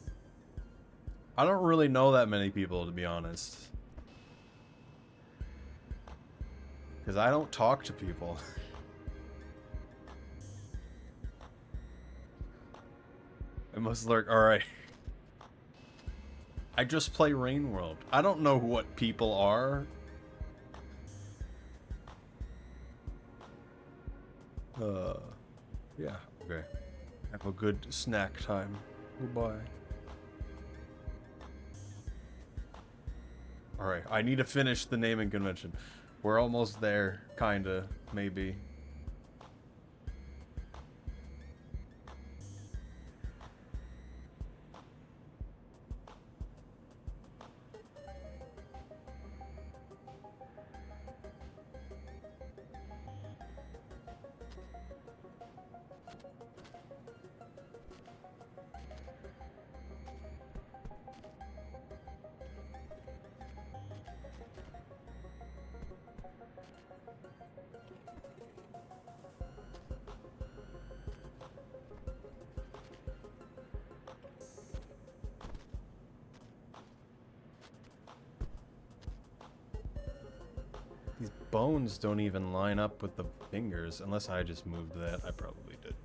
[SPEAKER 1] I don't really know that many people, to be honest. Because I don't talk to people. I must lurk. Alright. I just play Rain World. I don't know what people are. Yeah, okay. Have a good snack time. Goodbye. Alright, I need to finish the naming convention. We're almost there, kinda, maybe. These bones don't even line up with the fingers, unless I just moved that. I probably did.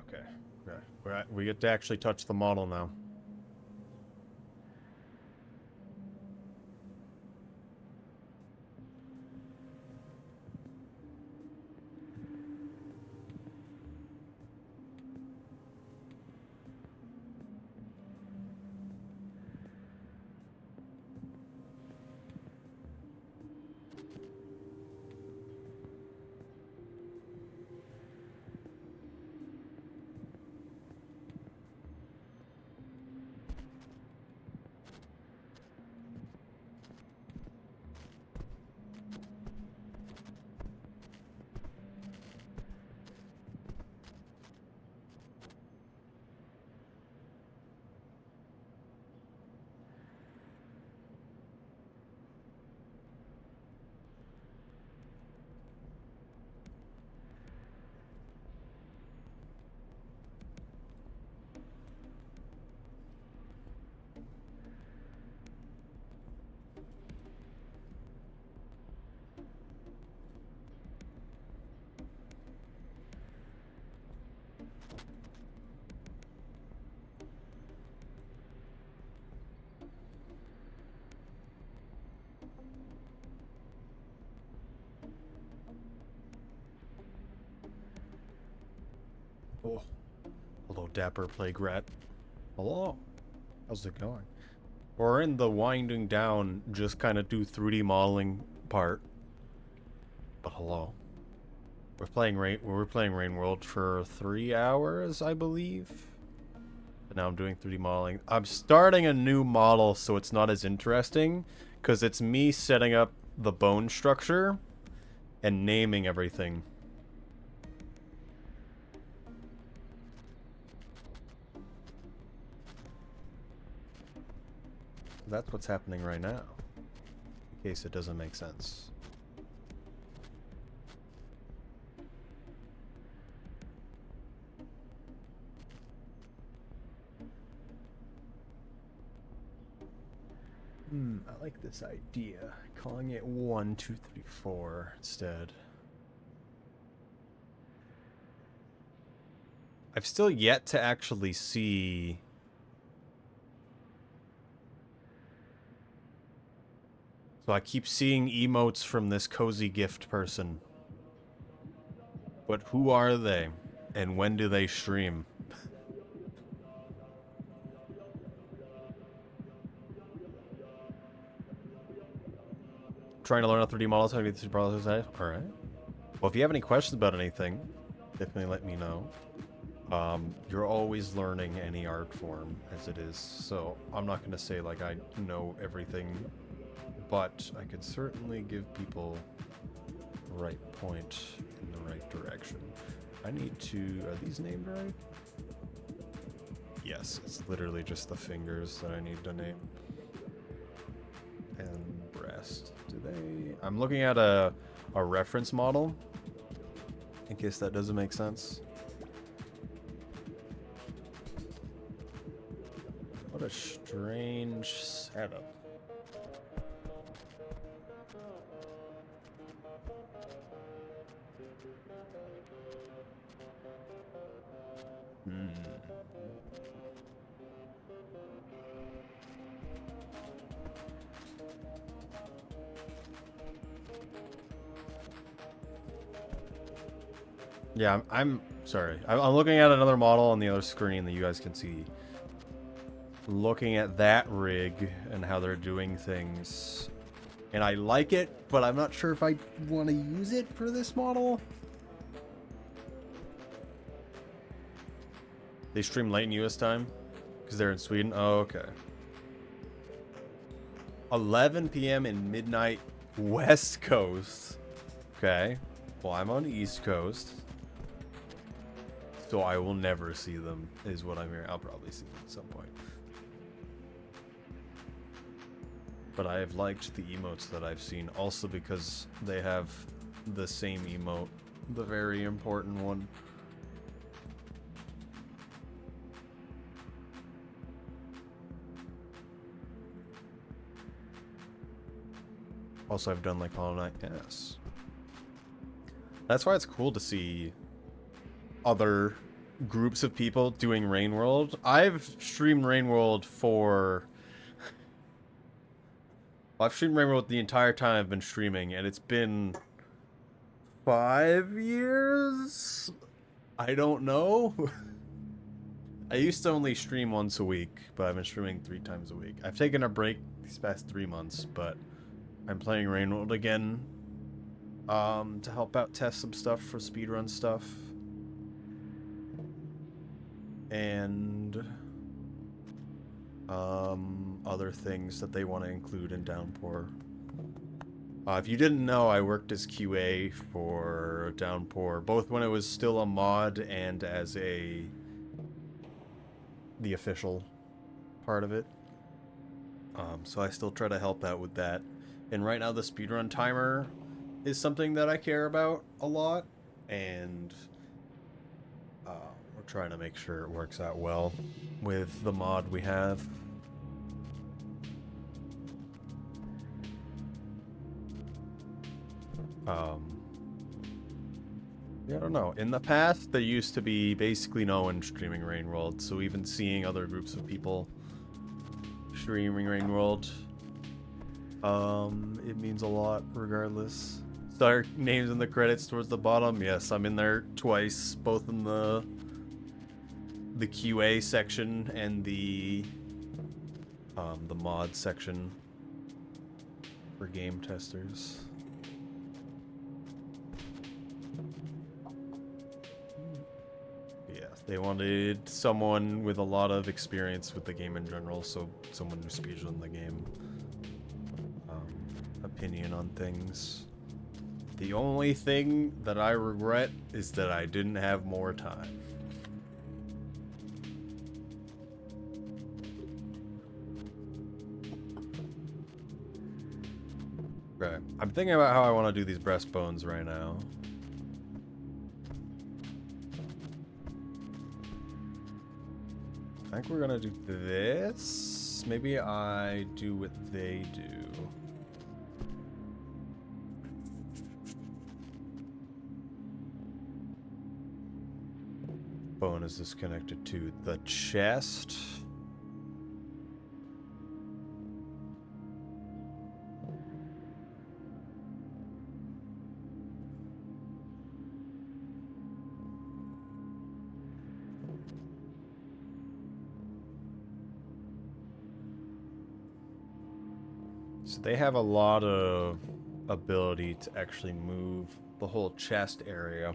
[SPEAKER 1] Okay. We get to actually touch the model now. Oh, hello, Dapper Plague Rat. Hello. How's it going? We're in the winding down, just kind of do 3D modeling part. But hello. We're playing Rain World for 3 hours, I believe. But now I'm doing 3D modeling. I'm starting a new model, so it's not as interesting, because it's me setting up the bone structure and naming everything. That's what's happening right now, in case it doesn't make sense. I like this idea. Calling it 1, 2, 3, 4 instead. I've still yet to actually see... So I keep seeing emotes from this cozy gift person. But who are they? And when do they stream? Trying to learn how 3D models, how to get 3D models. Alright. Well, if you have any questions about anything, definitely let me know. You're always learning any art form as it is, so I'm not going to say like I know everything, but I could certainly give people the right point in the right direction. I need to... Are these named right? Yes, it's literally just the fingers that I need to name. And breast. Do they... I'm looking at a reference model, in case that doesn't make sense. What a strange setup. Hmm. Yeah, I'm sorry. I'm looking at another model on the other screen that you guys can see. Looking at that rig and how they're doing things. And I like it, but I'm not sure if I want to use it for this model. They stream late in US time? Because they're in Sweden? Oh, okay. 11 p.m. in midnight West Coast. Okay. Well, I'm on the East Coast. So I will never see them, is what I'm hearing. I'll probably see them at some point. But I have liked the emotes that I've seen, also because they have the same emote, the very important one. Also, I've done like Hollow Knight, yes. That's why it's cool to see other groups of people doing Rain World. I've streamed Rain World for... I've streamed Rain World the entire time I've been streaming, and it's been 5 years? I don't know. I used to only stream once a week, but I've been streaming 3 times a week. I've taken a break these past 3 months, but I'm playing Rain World again to help out test some stuff for speedrun stuff. And other things that they want to include in Downpour. If you didn't know, I worked as QA for Downpour, both when it was still a mod and as the official part of it. So I still try to help out with that. And right now the speedrun timer is something that I care about a lot, and we're trying to make sure it works out well with the mod we have. Yeah, I don't know. In the past, there used to be basically no one streaming Rain World, so even seeing other groups of people streaming Rain World, it means a lot regardless. Star names in the credits towards the bottom. Yes, I'm in there twice, both in the QA section and the mod section for game testers. Yeah, they wanted someone with a lot of experience with the game in general, so someone who speedrun the game. Opinion on things. The only thing that I regret is that I didn't have more time. Okay, I'm thinking about how I want to do these breastbones right now. I think we're gonna do this. Maybe I do what they do. Bone is this connected to the chest? So they have a lot of ability to actually move the whole chest area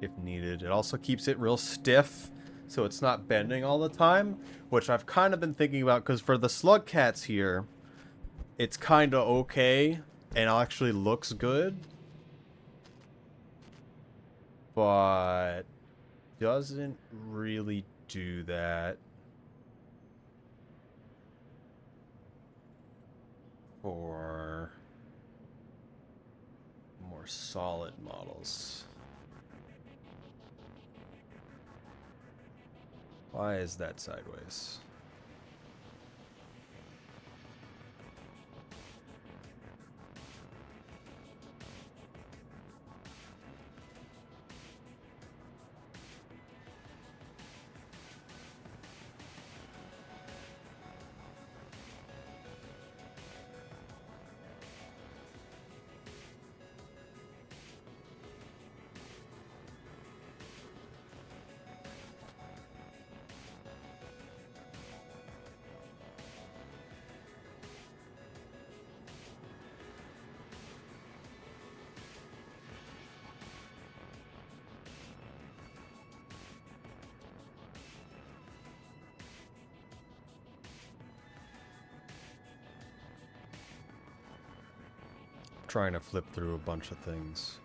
[SPEAKER 1] if needed. It also keeps it real stiff, so it's not bending all the time, which I've kind of been thinking about, because for the slug cats here, it's kind of okay and actually looks good, but doesn't really do that for more solid models. Why is that sideways? trying to flip through a bunch of things.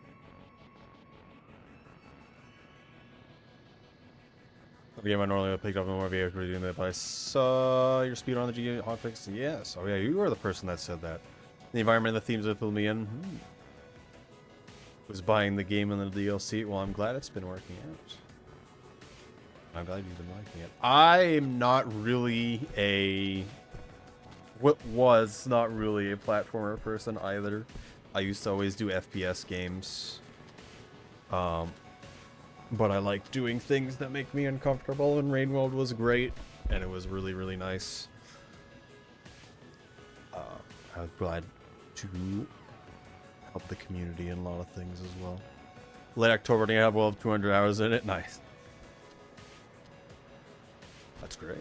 [SPEAKER 1] The game I normally picked up more VA doing that, but I saw your speed on the G hotfix. Yes. Oh yeah, you were the person that said that. The environment and the themes that pulled me in. Was buying the game and the DLC. Well, I'm glad it's been working out. I'm glad you've been liking it. I'm not really a... was not really a platformer person either. I used to always do FPS games. But I like doing things that make me uncomfortable, and Rain World was great, and it was really, really nice. I was glad to help the community in a lot of things as well. Late October, and you have well 200 hours in it. Nice. That's great.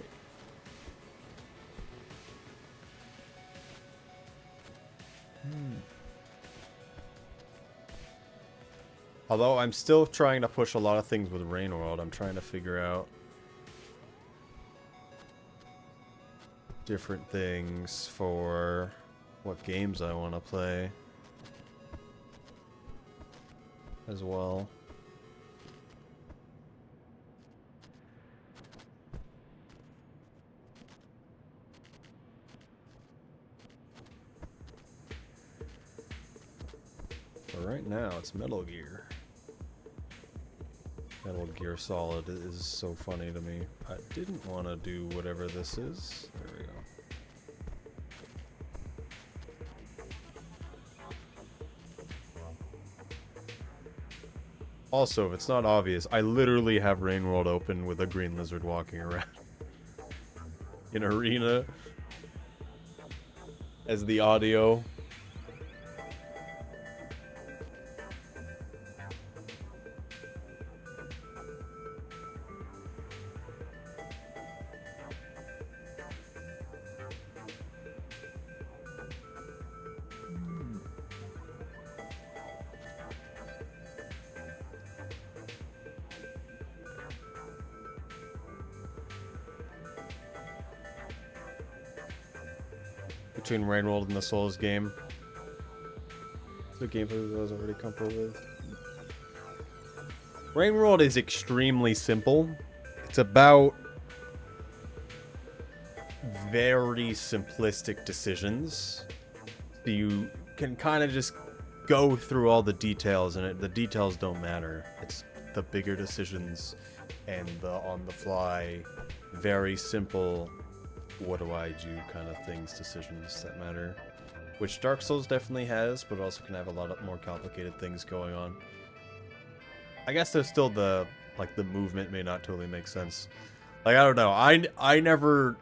[SPEAKER 1] Although I'm still trying to push a lot of things with Rain World, I'm trying to figure out different things for what games I want to play as well. But right now, it's Metal Gear. Metal Gear Solid is so funny to me. I didn't want to do whatever this is. There we go. Also, if it's not obvious, I literally have Rain World open with a green lizard walking around in arena as the audio. Between Rain World and the Souls game. The gameplay I was already comfortable with. Rain World is extremely simple. It's about very simplistic decisions. So you can kind of just go through all the details, and the details don't matter. It's the bigger decisions and the on-the-fly, very simple, what do I do kind of things, decisions that matter. Which Dark Souls definitely has, but also can have a lot of more complicated things going on. I guess there's still the movement may not totally make sense. Like, I don't know. I never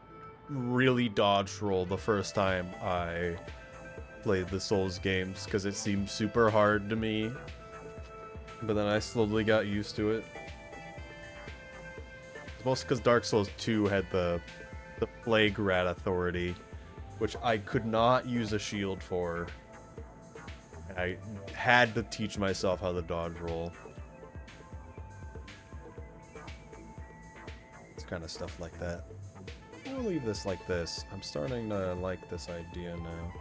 [SPEAKER 1] really dodge roll the first time I played the Souls games because it seemed super hard to me. But then I slowly got used to it. Mostly because Dark Souls 2 had the Plague Rat Authority, which I could not use a shield for. I had to teach myself how to dodge roll. It's kind of stuff like that. We'll leave this like this. I'm starting to like this idea now.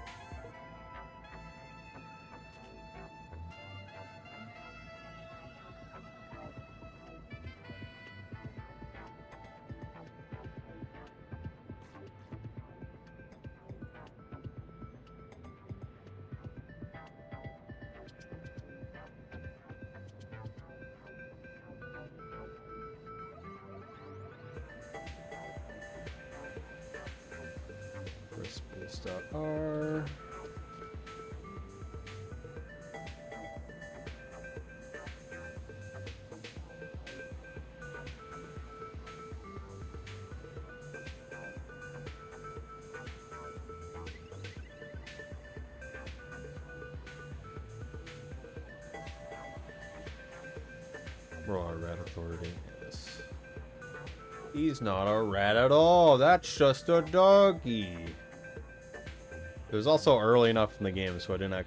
[SPEAKER 1] R. Raw Rat Authority, yes. He's not a rat at all. That's just a doggy. It was also early enough in the game, so I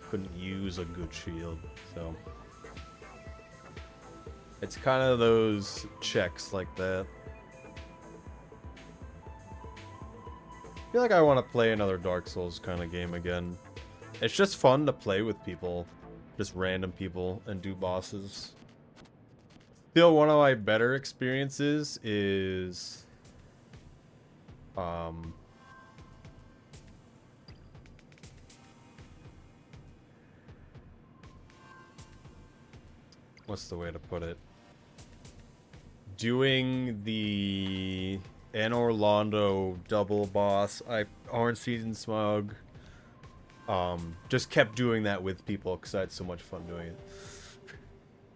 [SPEAKER 1] couldn't use a good shield, so. It's kind of those checks like that. I feel like I want to play another Dark Souls kind of game again. It's just fun to play with people, just random people, and do bosses. Still, one of my better experiences is, what's the way to put it? Doing the Anne Orlando double boss, Orange Season Smug. Just kept doing that with people because I had so much fun doing it.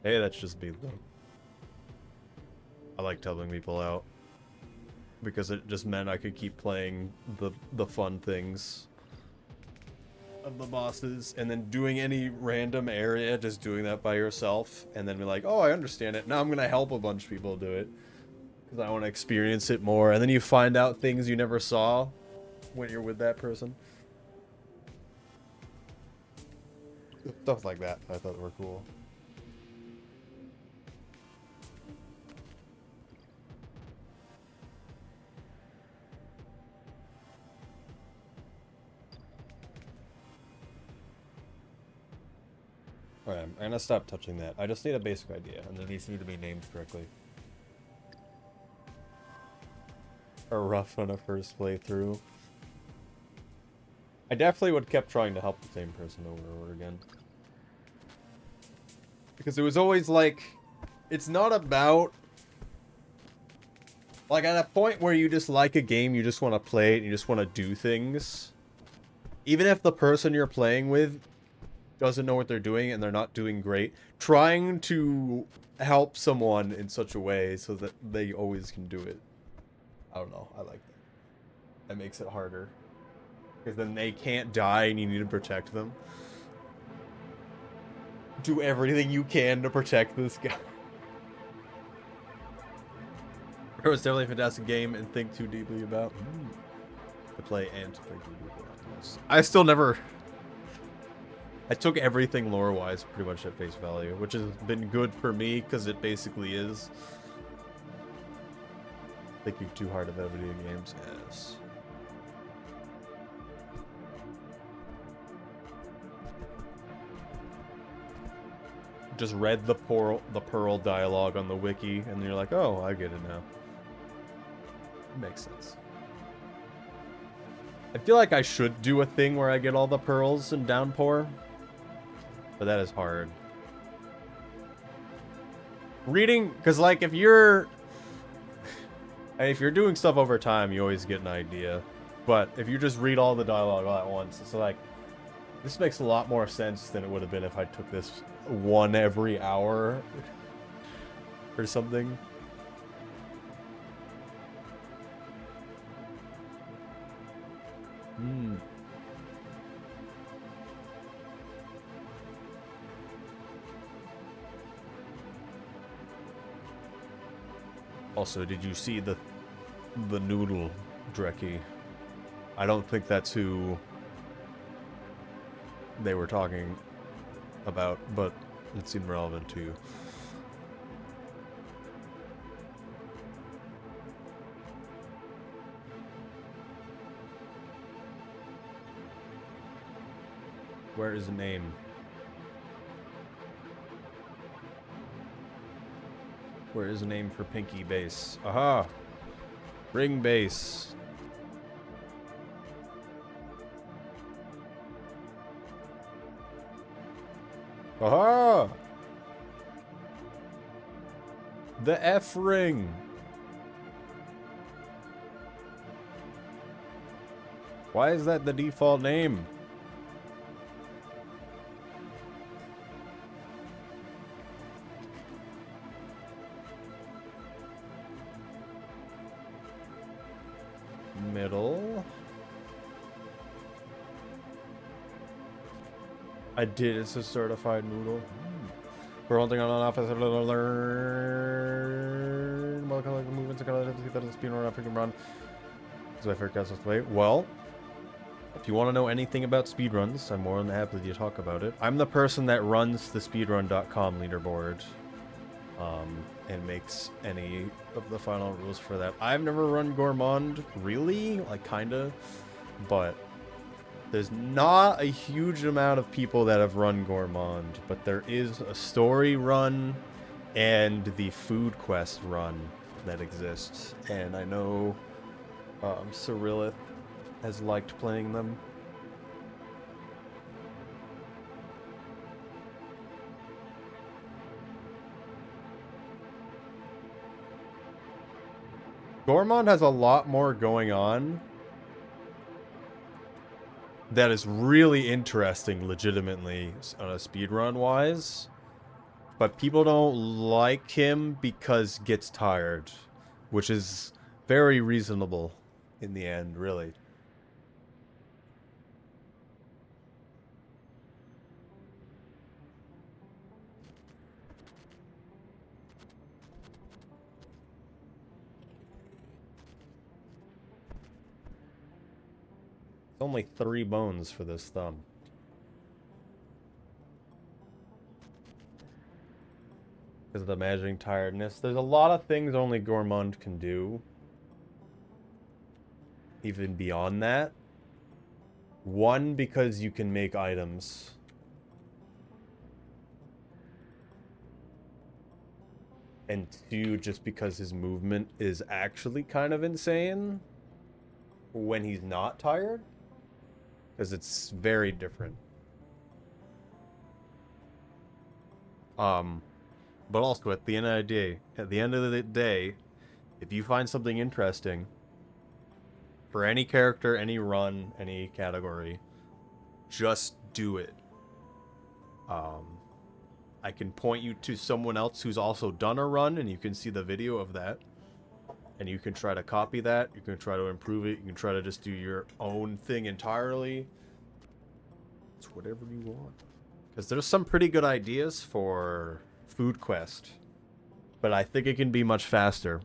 [SPEAKER 1] Hey, that's just me though. I like helping people out because it just meant I could keep playing the fun things of the bosses, and then doing any random area, just doing that by yourself, and then be like, oh, I understand it. Now I'm gonna help a bunch of people do it because I want to experience it more. And then you find out things you never saw when you're with that person. Stuff like that I thought were cool. Alright, I'm gonna stop touching that. I just need a basic idea, and then these need to be named correctly. A rough on a first playthrough. I definitely would have kept trying to help the same person over and over again. Because it was always like, it's not about... Like, at a point where you just like a game, you just want to play it, and you just want to do things. Even if the person you're playing with doesn't know what they're doing and they're not doing great, trying to help someone in such a way so that they always can do it. I don't know, I like that. That makes it harder. Because then they can't die and you need to protect them. Do everything you can to protect this guy. It was definitely a fantastic game and think too deeply about. To play and to think too deeply about. Yes. I still never... I took everything lore-wise pretty much at face value, which has been good for me because it basically is. Thinking too hard about video games, yes. Just read the Pearl dialogue on the wiki, and you're like, oh, I get it now. It makes sense. I feel like I should do a thing where I get all the pearls in Downpour. But that is hard. Reading, because like if you're doing stuff over time, you always get an idea. But if you just read all the dialogue all at once, it's like, this makes a lot more sense than it would have been if I took this one every hour or something. Also, did you see the noodle Dreki? I don't think that's who they were talking about, but it seemed relevant to you. Where is the name? Where is the name for Pinky Base? Aha! Ring Base. Aha! The F ring. Why is that the default name? Middle. I did. It's a certified noodle. For one thing on an office, I've learned what kind of movements and kind of see that the speed run, I can run. So I forgot to play. Well, if you want to know anything about speedruns, I'm more than happy to talk about it. I'm the person that runs the speedrun.com leaderboard. And makes any of the final rules for that. I've never run Gourmand, really, like kinda, but There's not a huge amount of people that have run Gourmand, but there is a story run and the food quest run that exists. And I know Rivulet has liked playing them. Gourmand has a lot more going on that is really interesting, legitimately, on a speedrun wise. But people don't like him because gets tired, which is very reasonable in the end, really. It's only 3 bones for this thumb. Because of the imagining tiredness. There's a lot of things only Gourmand can do. Even beyond that. 1, because you can make items. And 2, just because his movement is actually kind of insane when he's not tired. Because it's very different. But also at the end of the day, if you find something interesting for any character, any run, any category, just do it. I can point you to someone else who's also done a run, and you can see the video of that. And you can try to copy that. You can try to improve it. You can try to just do your own thing entirely. It's whatever you want. Because there's some pretty good ideas for Food Quest. But I think it can be much faster.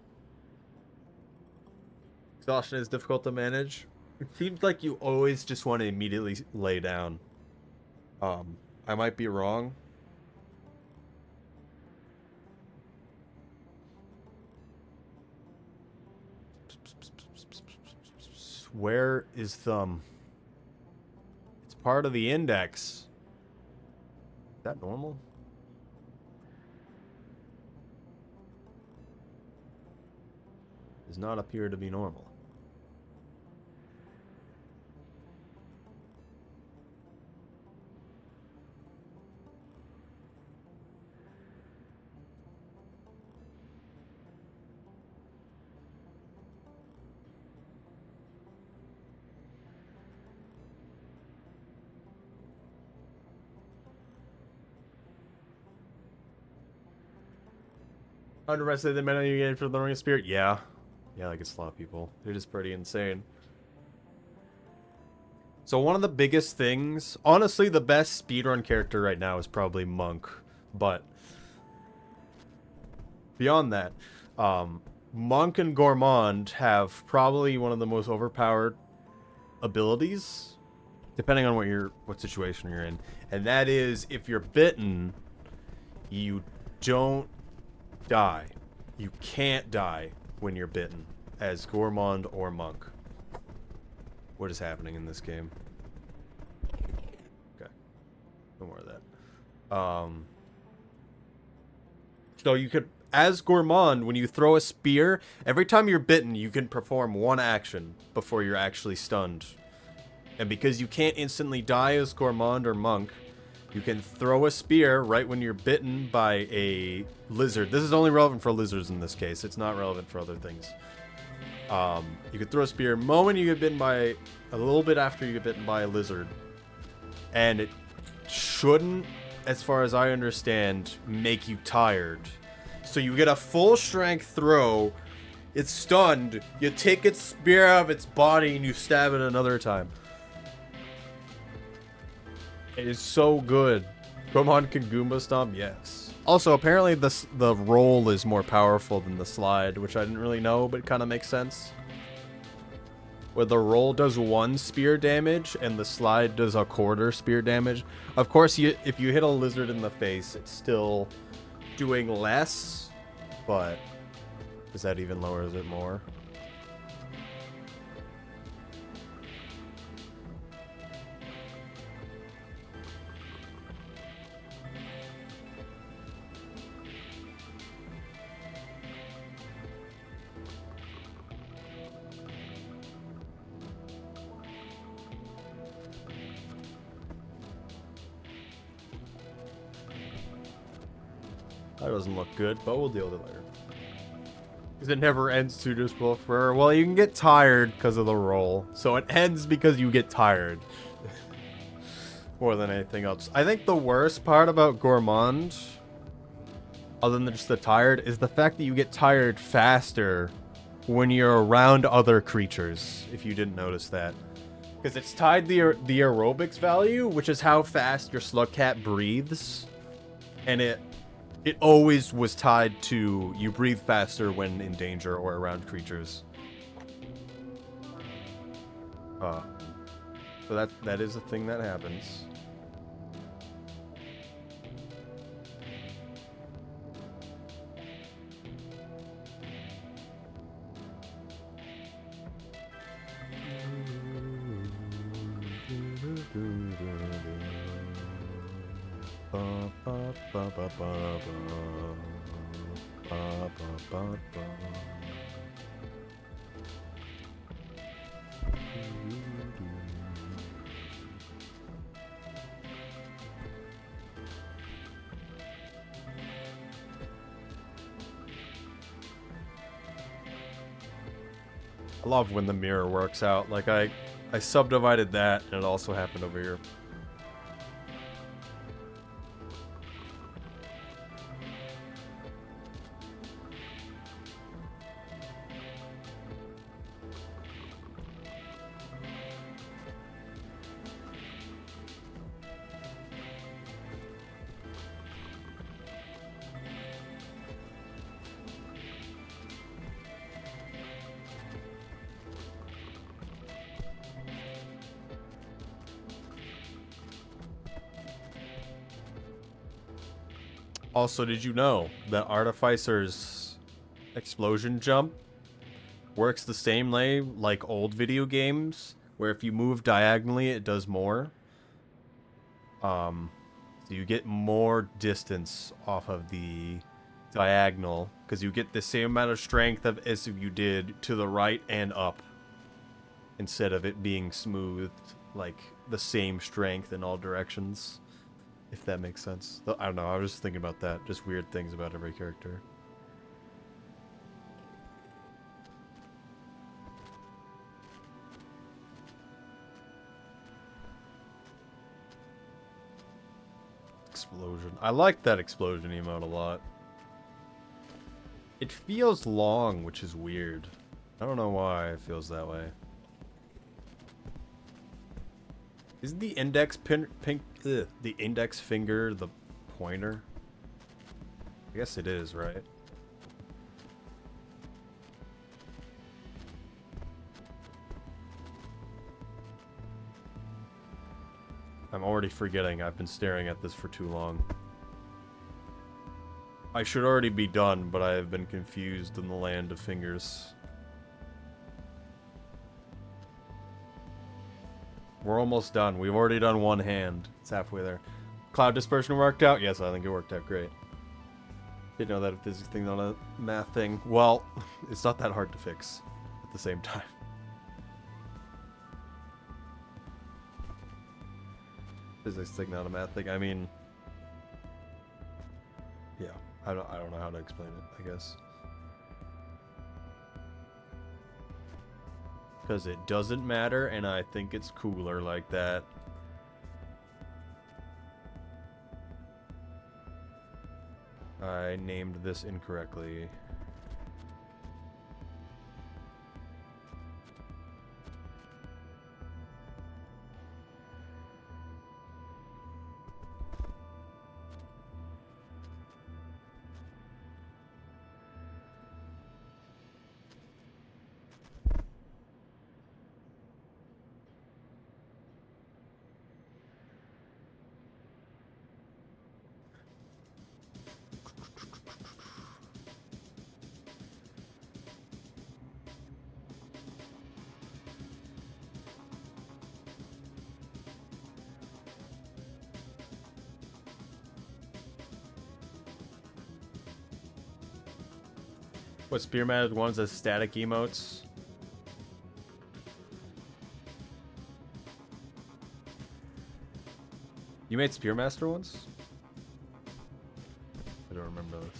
[SPEAKER 1] Exhaustion is difficult to manage. It seems like you always just want to immediately lay down. I might be wrong. Where is thumb? It's part of the index. Is that normal? Does not appear to be normal. Underestimate the mana you get for lowering a spirit? Yeah. Yeah, like it's a lot of people. It is pretty insane. So one of the biggest things, honestly, the best speedrun character right now is probably Monk. But beyond that, Monk and Gourmand have probably one of the most overpowered abilities, depending on what situation you're in. And that is, if you're bitten, you don't die. You can't die when you're bitten, as Gourmand or Monk. What is happening in this game? Okay. No more of that. So you could, as Gourmand, when you throw a spear, every time you're bitten, you can perform one action before you're actually stunned. And because you can't instantly die as Gourmand or Monk, you can throw a spear right when you're bitten by a lizard. This is only relevant for lizards in this case. It's not relevant for other things. You can throw a spear the moment you get bitten by, a little bit after you get bitten by a lizard. And it shouldn't, as far as I understand, make you tired. So you get a full strength throw, it's stunned, you take its spear out of its body and you stab it another time. It is so good. Gourmand can Goomba Stomp? Yes. Also, apparently the roll is more powerful than the slide, which I didn't really know, but it kind of makes sense. Where the roll does 1 spear damage and the slide does a quarter spear damage. Of course, if you hit a lizard in the face, it's still doing less, but is that even lower? Is it more? That doesn't look good, but we'll deal with it later. Because it never ends to just for. Well, you can get tired because of the roll. So it ends because you get tired. More than anything else. I think the worst part about Gourmand, other than just the tired, is the fact that you get tired faster when you're around other creatures, if you didn't notice that. Because it's tied to the aerobics value, which is how fast your slug cat breathes. And it always was tied to you breathe faster when in danger or around creatures. So that is a thing that happens. I love when the mirror works out. Like I subdivided that and it also happened over here. Also, did you know that Artificer's explosion jump works the same way like old video games, where if you move diagonally, it does more? So you get more distance off of the diagonal, because you get the same amount of strength as if you did to the right and up, instead of it being smoothed, like the same strength in all directions. If that makes sense. I don't know, I was just thinking about that. Just weird things about every character. Explosion. I like that explosion emote a lot. It feels long, which is weird. I don't know why it feels that way. Isn't the index the index finger the pointer? I guess it is, right? I'm already forgetting. I've been staring at this for too long. I should already be done, but I have been confused in the land of fingers. We're almost done. We've already done one hand. It's halfway there. Cloud dispersion worked out? Yes, I think it worked out great. Didn't know that a physics thing, not a math thing. Well, it's not that hard to fix at the same time. Physics thing, not a math thing. I mean, yeah, I don't know how to explain it, I guess. Because it doesn't matter, and I think it's cooler like that. I named this incorrectly. What, Spearman ones as static emotes? You made Spearmaster ones? I don't remember this.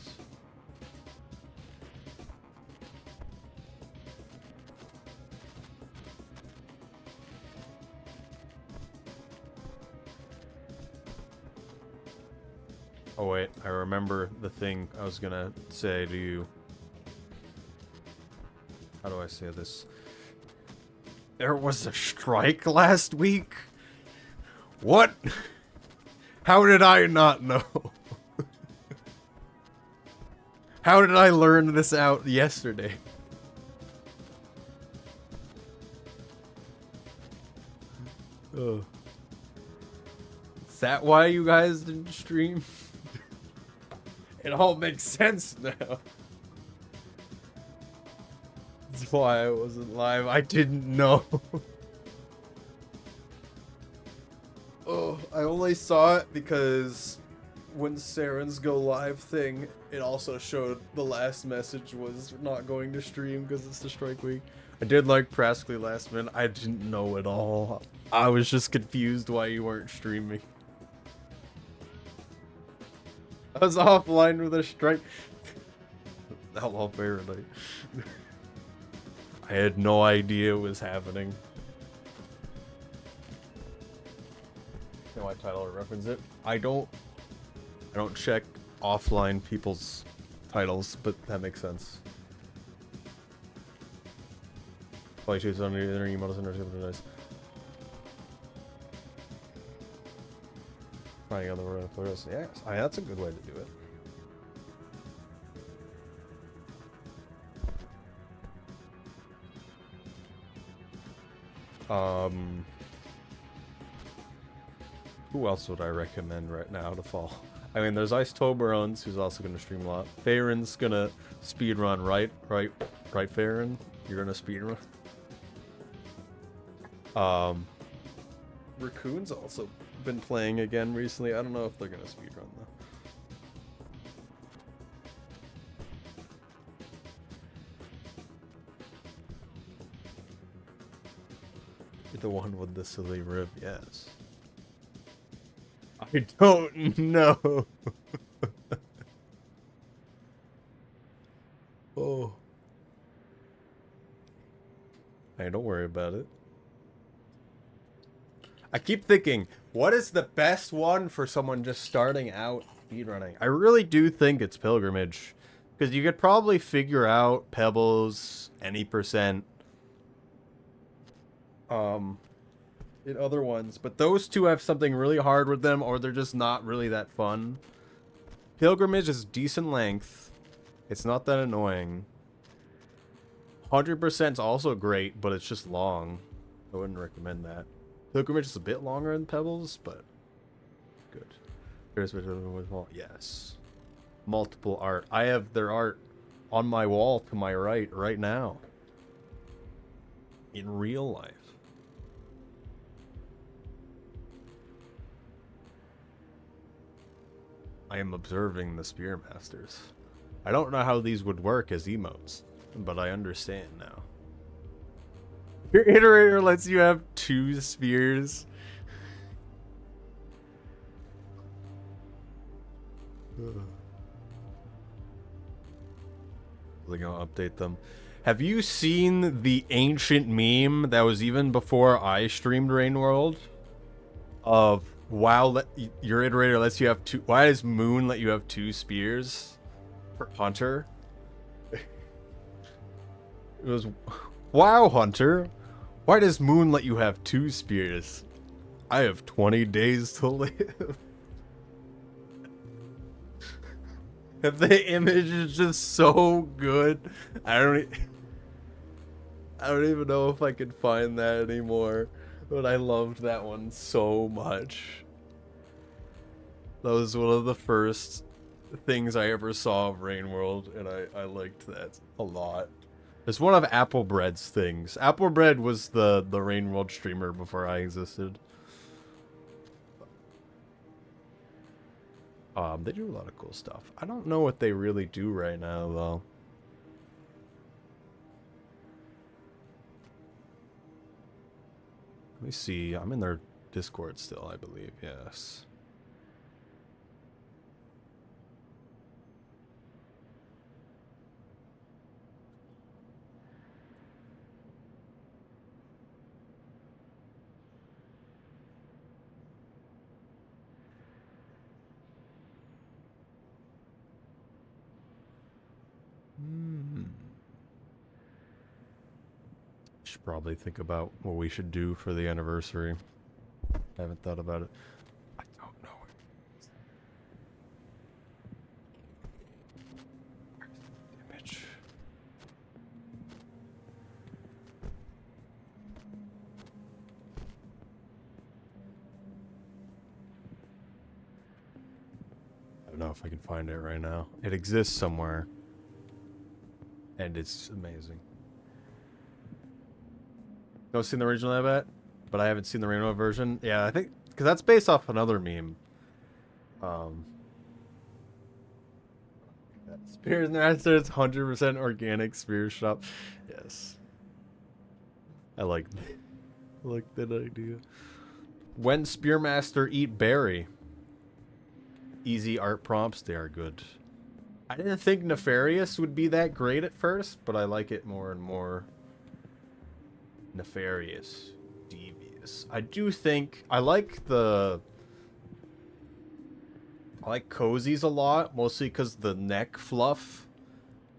[SPEAKER 1] Oh wait, I remember the thing I was gonna say to you. How do I say this? There was a strike last week? What? How did I not know? How did I learn this out yesterday? Ugh. Is that why you guys didn't stream? It all makes sense now. That's why I wasn't live. I didn't know. Oh, I only saw it because when Saren's Go Live thing, it also showed the last message was not going to stream because it's the strike week. I did like practically last minute. I didn't know at all. I was just confused why you weren't streaming. I was offline with a strike. Hello, Fahrenheit. I had no idea it was happening. You know what title to reference it? I don't check offline people's titles, but that makes sense. Probably choose on your emails and device. Finding other road photos. Yes, I mean, that's a good way to do it. Who else would I recommend right now to follow? I mean, there's Ice Toberones, who's also going to stream a lot. Farron's going to speedrun, right, Farron? You're going to speedrun? Raccoon's also been playing again recently. I don't know if they're going to speedrun, though. The one with the silly rib, yes. I don't know. Oh. Hey, don't worry about it. I keep thinking, what is the best one for someone just starting out speedrunning? I really do think it's Pilgrimage. Because you could probably figure out Pebbles, any percent. In other ones, but those two have something really hard with them, or they're just not really that fun. Pilgrimage is decent length. It's not that annoying. 100% is also great, but it's just long. I wouldn't recommend that. Pilgrimage is a bit longer than Pebbles, but good. There's yes. Multiple art. I have their art on my wall to my right now. In real life. I am observing the Spearmasters. I don't know how these would work as emotes, but I understand now. Your iterator lets you have 2 spears. They're gonna update them. Have you seen the ancient meme that was even before I streamed Rain World? Of wow, your iterator lets you have 2. Why does Moon let you have 2 spears for Hunter? It was wow, Hunter. Why does Moon let you have 2 spears? I have 20 days to live. If the image is just so good, I don't even know if I can find that anymore. But I loved that one so much. That was one of the first things I ever saw of Rain World, and I liked that a lot. It's one of Applebread's things. Applebread was the Rain World streamer before I existed. They do a lot of cool stuff. I don't know what they really do right now, though. Let me see. I'm in their Discord still, I believe. Yes. Should probably think about what we should do for the anniversary. I haven't thought about it. I don't know. Image. I don't know if I can find it right now. It exists somewhere. And it's amazing. No, seen the original, I bet, but I haven't seen the Rainbow version. Yeah, I think because that's based off another meme. Spears Masters, 100% organic Spear Shop. Yes, I like that idea. When Spearmaster eat berry. Easy art prompts, they are good. I didn't think Nefarious would be that great at first, but I like it more and more. Nefarious. Devious. I do think... I like cozies a lot, mostly because the neck fluff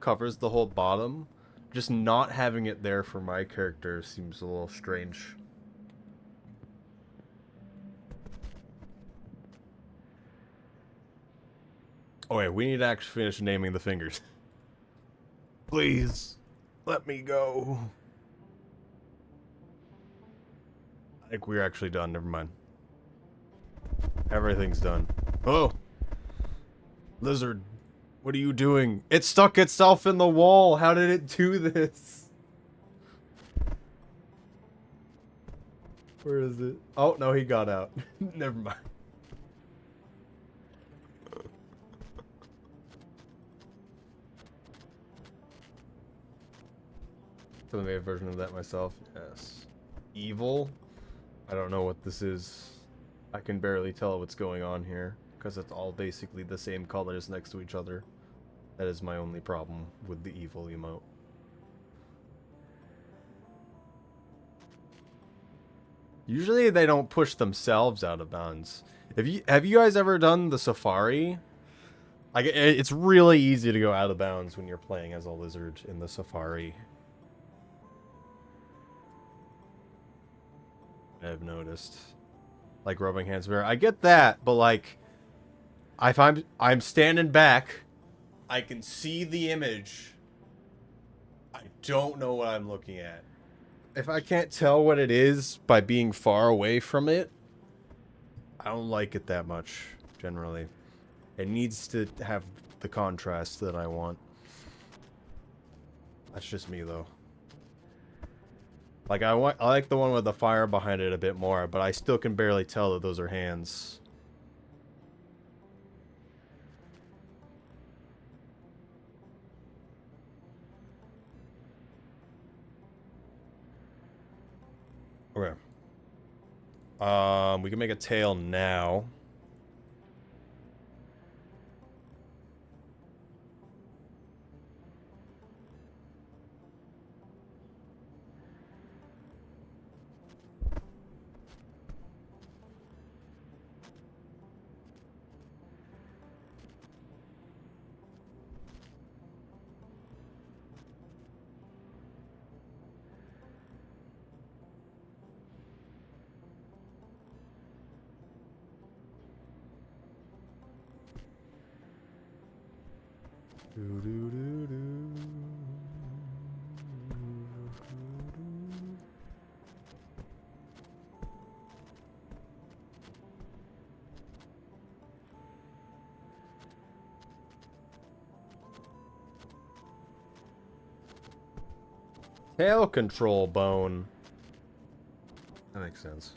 [SPEAKER 1] covers the whole bottom. Just not having it there for my character seems a little strange. Oh wait, we need to actually finish naming the fingers. Please, let me go. I think we're actually done, never mind. Everything's done. Oh! Lizard, what are you doing? It stuck itself in the wall! How did it do this? Where is it? Oh, no, he got out. Never mind. So I made a version of that myself. Yes. Evil? I don't know what this is. I can barely tell what's going on here, because it's all basically the same colors next to each other. That is my only problem with the evil emote. Usually they don't push themselves out of bounds. Have you guys ever done the Safari? Like, it's really easy to go out of bounds when you're playing as a lizard in the Safari. I've noticed. Like rubbing hands with her. I get that, but like, if I'm standing back, I can see the image. I don't know what I'm looking at. If I can't tell what it is by being far away from it, I don't like it that much, generally. It needs to have the contrast that I want. That's just me, though. Like, I like the one with the fire behind it a bit more, but I still can barely tell that those are hands. Okay. We can make a tail now. Tail control bone. That makes sense.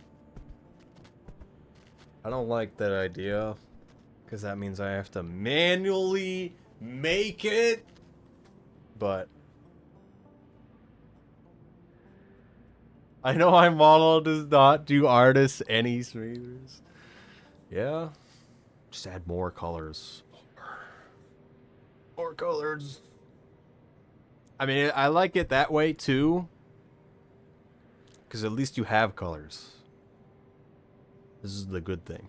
[SPEAKER 1] I don't like that idea, because that means I have to manually make it. But I know my model does not do artists any smoothers. Yeah. Just add more colors. More colors. I mean, I like it that way too, because at least you have colors. This is the good thing.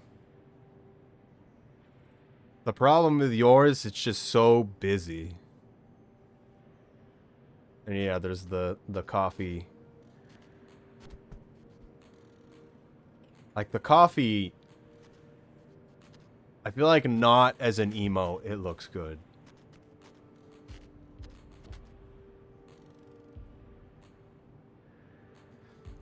[SPEAKER 1] The problem with yours, it's just so busy. And yeah, there's the coffee Like the coffee, I feel like not as an emo, it looks good.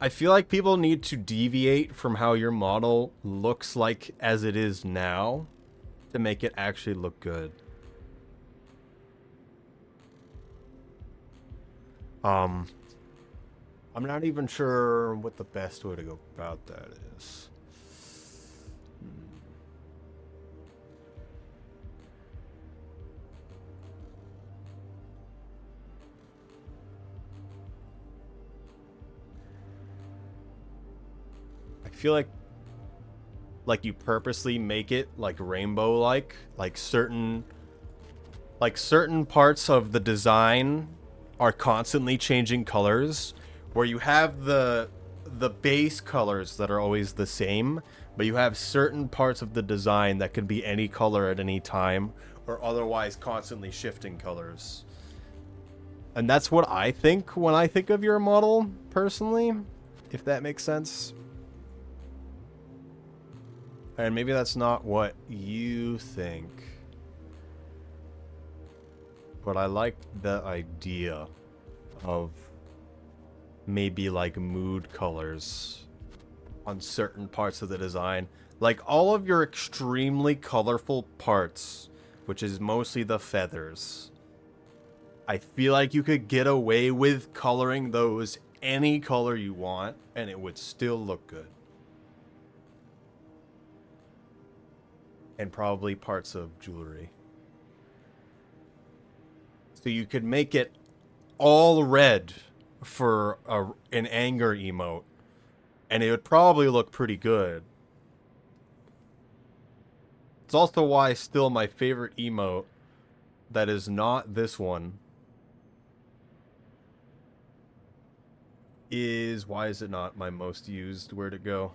[SPEAKER 1] I feel like people need to deviate from how your model looks like as it is now to make it actually look good. Um, I'm not even sure what the best way to go about that is. I feel like you purposely make it like rainbow like certain parts of the design are constantly changing colors, where you have the base colors that are always the same, but you have certain parts of the design that can be any color at any time or otherwise constantly shifting colors. And that's what I think when I think of your model personally, if that makes sense. And maybe that's not what you think. But I like the idea of maybe like mood colors on certain parts of the design. Like all of your extremely colorful parts, which is mostly the feathers. I feel like you could get away with coloring those any color you want and it would still look good. And probably parts of jewelry. So you could make it all red for an anger emote, and it would probably look pretty good. It's also why still my favorite emote that is not this one is, why is it not my most used? Where'd it go?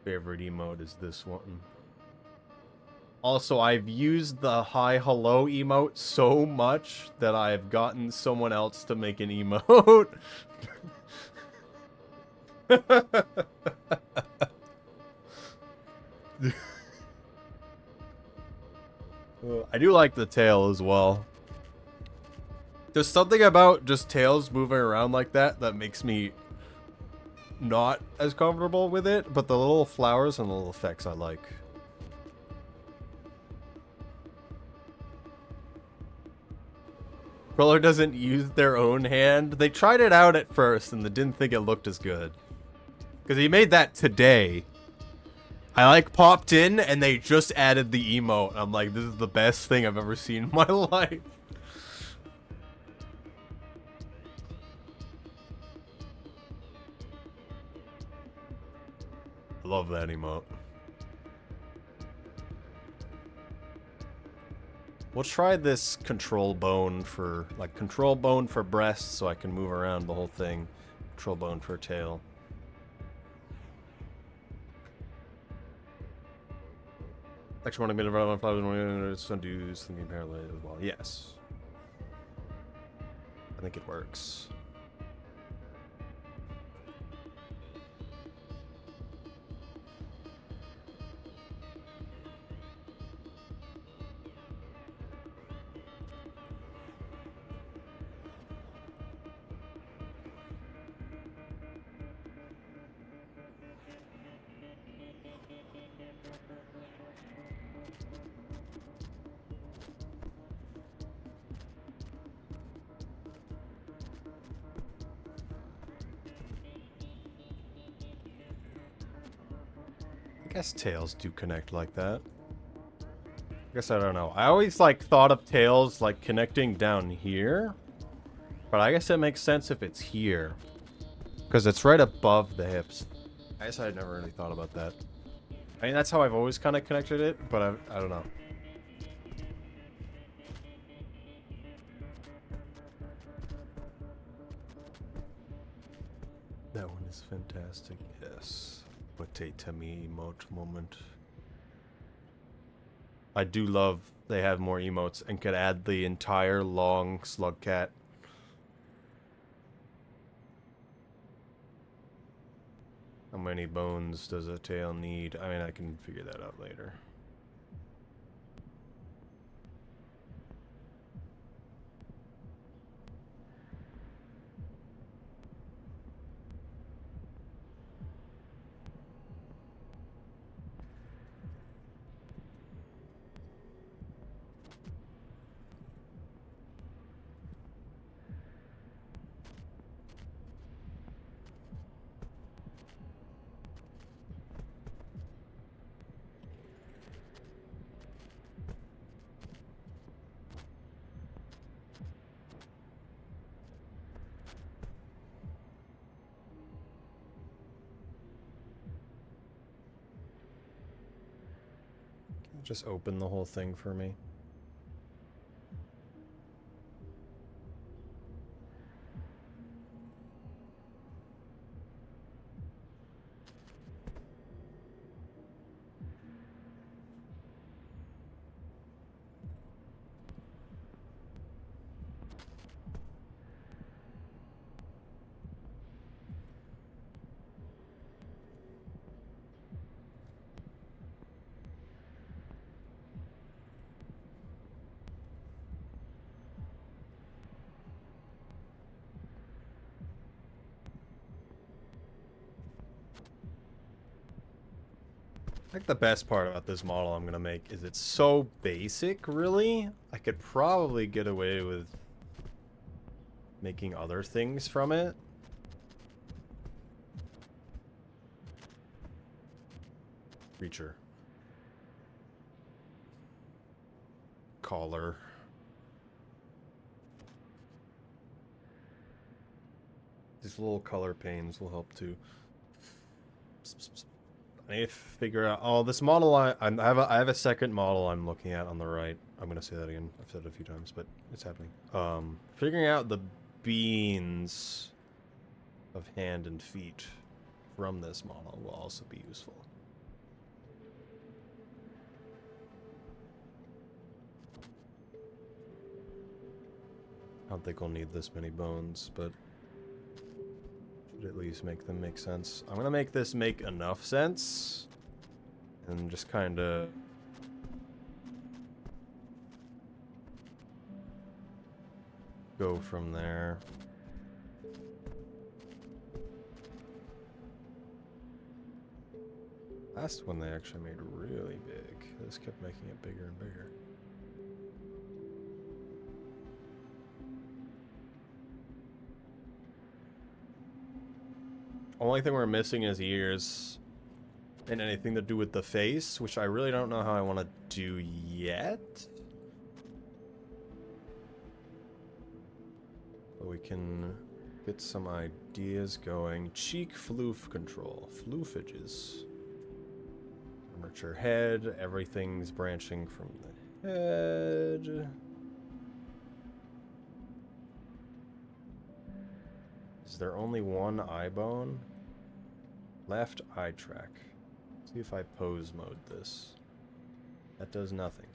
[SPEAKER 1] Favorite emote is this one. Also, I've used the hi hello emote so much that I've gotten someone else to make an emote. I do like the tail as well. There's something about just tails moving around like that makes me not as comfortable with it, but the little flowers and the little effects I like. Crawler doesn't use their own hand. They tried it out at first and they didn't think it looked as good. Because he made that today. I like popped in and they just added the emote. I'm like, this is the best thing I've ever seen in my life. I love that emote. We'll try this control bone for breast so I can move around the whole thing. Control bone for tail. Actually, want to be around 5 do thinking apparently as well. Yes. I think it works. I guess tails do connect like that. I guess I don't know. I always like thought of tails like connecting down here. But I guess it makes sense if it's here. Because it's right above the hips. I guess I never really thought about that. I mean, that's how I've always kind of connected it, but I don't know. That one is fantastic, yes. Potato to me emote moment. I do love they have more emotes and could add the entire long slug cat. How many bones does a tail need? I mean, I can figure that out later. Just open the whole thing for me. I think the best part about this model I'm gonna make is it's so basic, really. I could probably get away with making other things from it. Creature. Collar. These little color panes will help too. I need to figure out. Oh, this model I have a second model I'm looking at on the right. I'm gonna say that again. I've said it a few times, but it's happening. Figuring out the beans of hand and feet from this model will also be useful. I don't think we'll need this many bones, but should at least make them make sense. I'm gonna make this make enough sense, and just kind of go from there. Last one they actually made really big. This kept making it bigger and bigger. Only thing we're missing is ears and anything to do with the face, which I really don't know how I want to do yet. But we can get some ideas going. Cheek floof control. Floofages. Armature head. Everything's branching from the head. Is there only one eye bone? Left eye track. See if I pose mode this. That does nothing.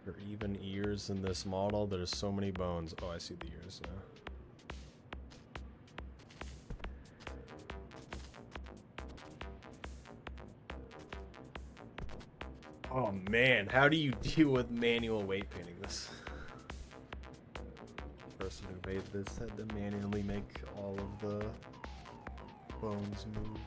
[SPEAKER 1] There are even ears in this model. There's so many bones. Oh, I see the ears now. Oh man, how do you deal with manual weight painting this? The person who made this had to manually make all of the bones move.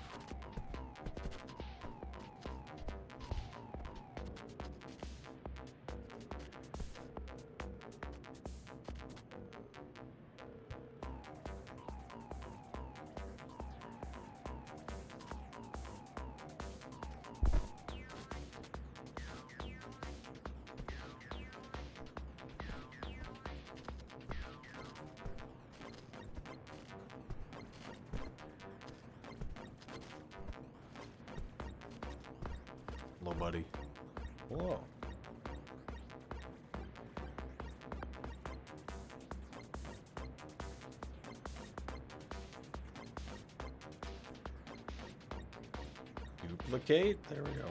[SPEAKER 1] buddy. Whoa. Duplicate. There we go.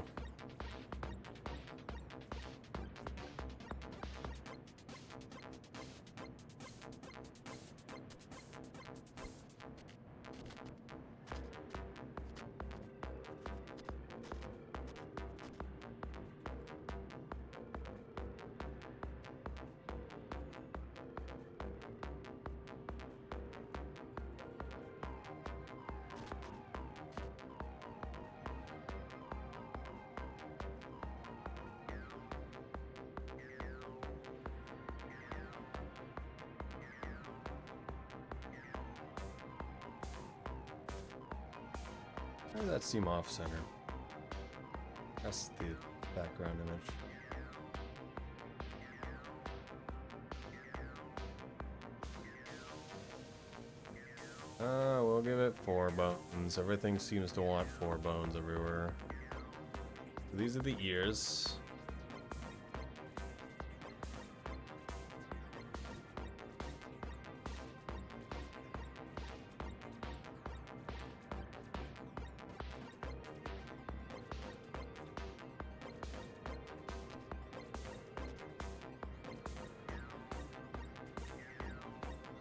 [SPEAKER 1] How does that seem off-center? That's the background image. We'll give it 4 bones. Everything seems to want 4 bones everywhere. These are the ears.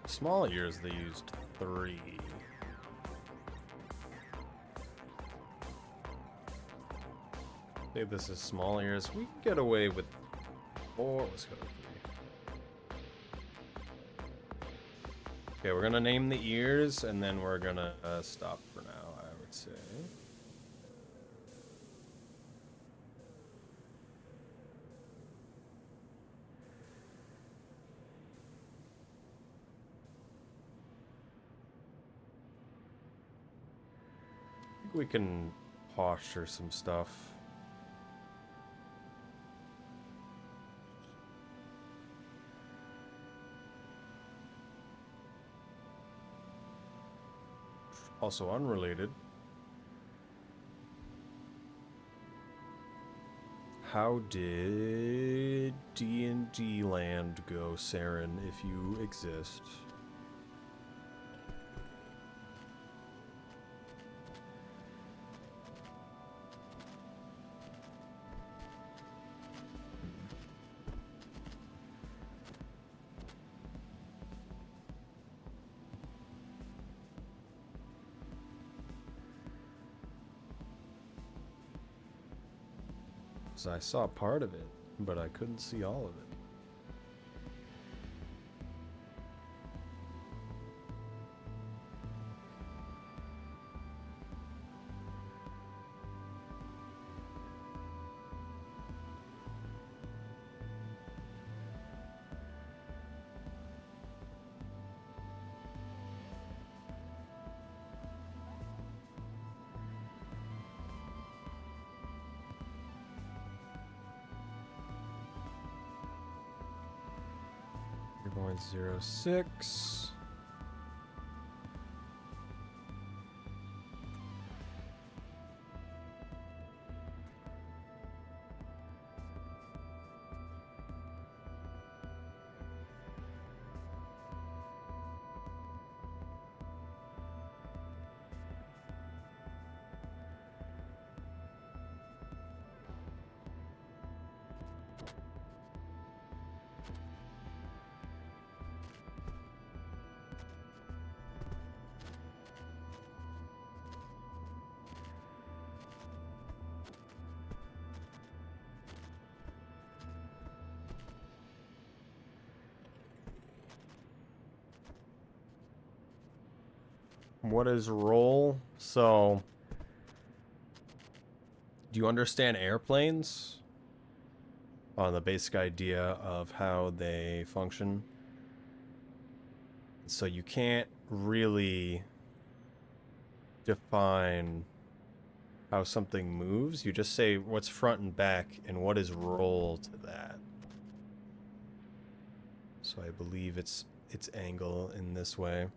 [SPEAKER 1] Small ears, they used 3. Say this is small ears. We can get away with 4. Let's go to 3. Okay, we're gonna name the ears, and then we're gonna stop for now, I would say. We can posture some stuff. Also unrelated. How did D&D land go, Saren, if you exist? I saw part of it, but I couldn't see all of it. Going 0.06. What is roll? So, do you understand airplanes? On the basic idea of how they function. So you can't really define how something moves. You just say what's front and back and what is roll to that. So I believe it's angle in this way.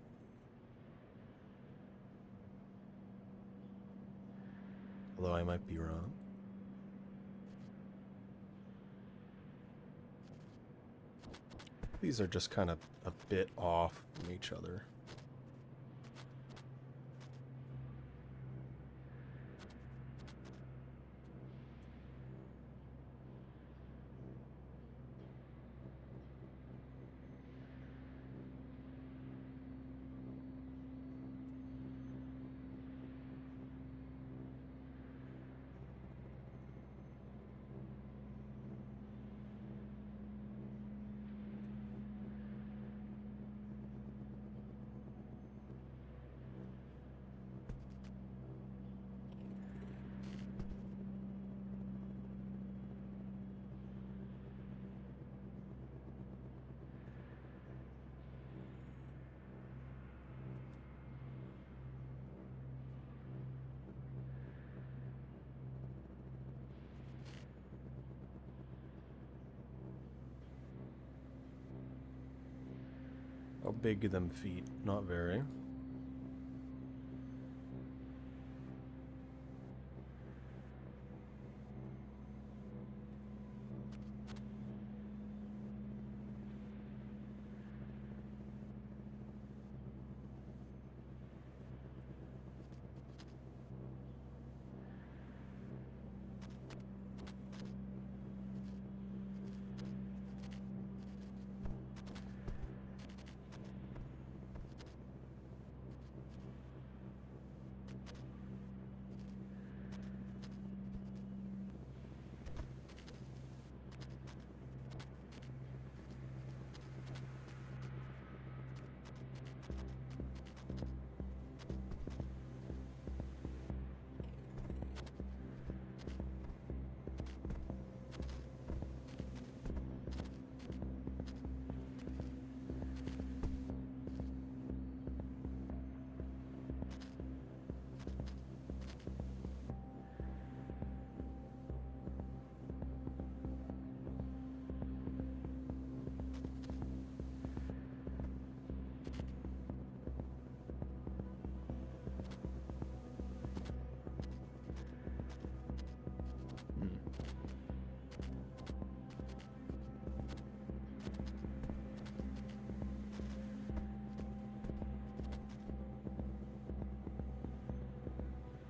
[SPEAKER 1] Although I might be wrong. These are just kind of a bit off from each other. How big are them feet? Not very.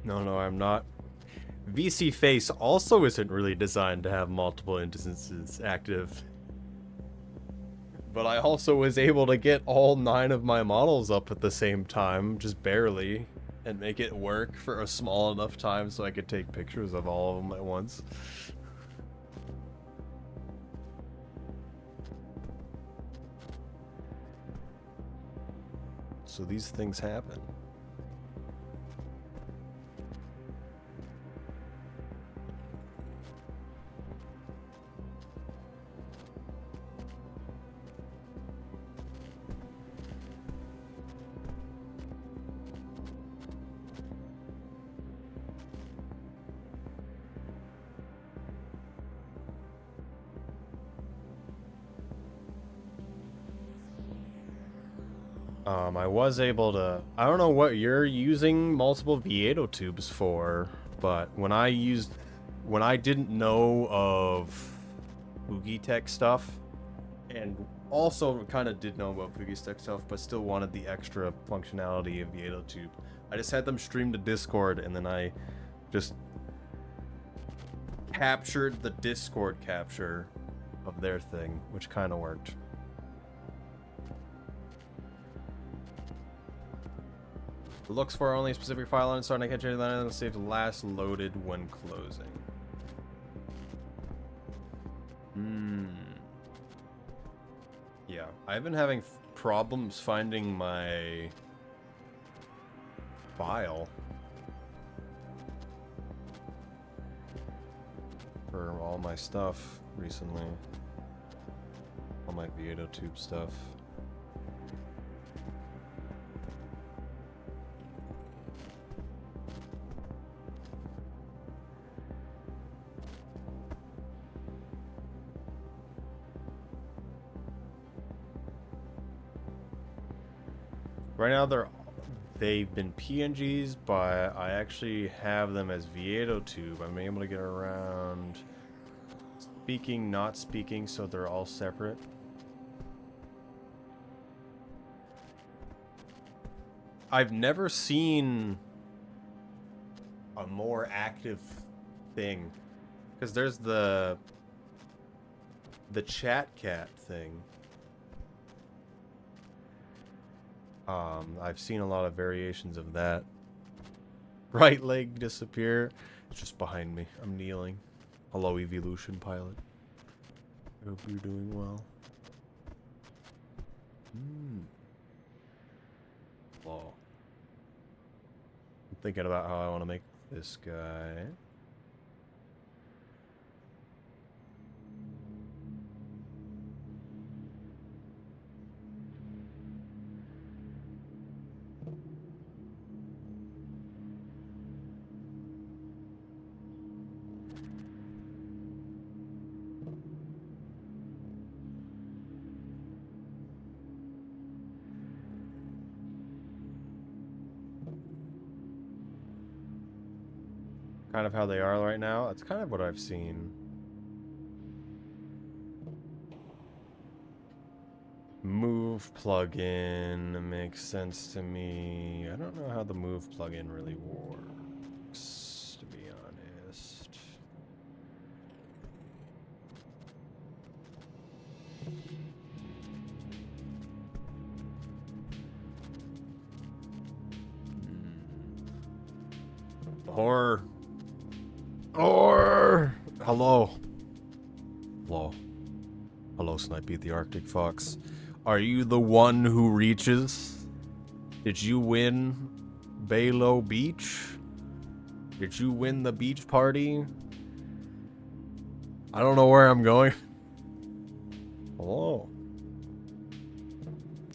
[SPEAKER 1] No, I'm not. VC Face also isn't really designed to have multiple instances active. But I also was able to get all 9 of my models up at the same time, just barely, and make it work for a small enough time so I could take pictures of all of them at once. So these things happen. I was able to... I don't know what you're using multiple Vieto tubes for, but when I didn't know of Fugitech stuff, and also kind of did know about Fugitech stuff, but still wanted the extra functionality of Vieto tube, I just had them stream to Discord, and then I just captured the Discord capture of their thing, which kind of worked. Looks for only a specific file on starting to catch anything and save last loaded when closing. Yeah, I've been having problems finding my file for all my stuff recently. All my Vieto tube stuff. Right now they've been PNGs, but I actually have them as Vieto tube. I'm able to get around speaking, not speaking, so they're all separate. I've never seen a more active thing. Because there's the chat cat thing. I've seen a lot of variations of that. Right leg disappear. It's just behind me. I'm kneeling. Hello, evolution pilot. I hope you're doing well. Well, I'm thinking about how I want to make this guy. Kind of how they are right now. That's kind of what I've seen. Move plugin makes sense to me. I don't know how the move plugin really works, to be honest. Horror. Or hello. Hello. Hello, Snipey the Arctic Fox. Are you the one who reaches? Did you win Balo Beach? Did you win the beach party? I don't know where I'm going. Hello.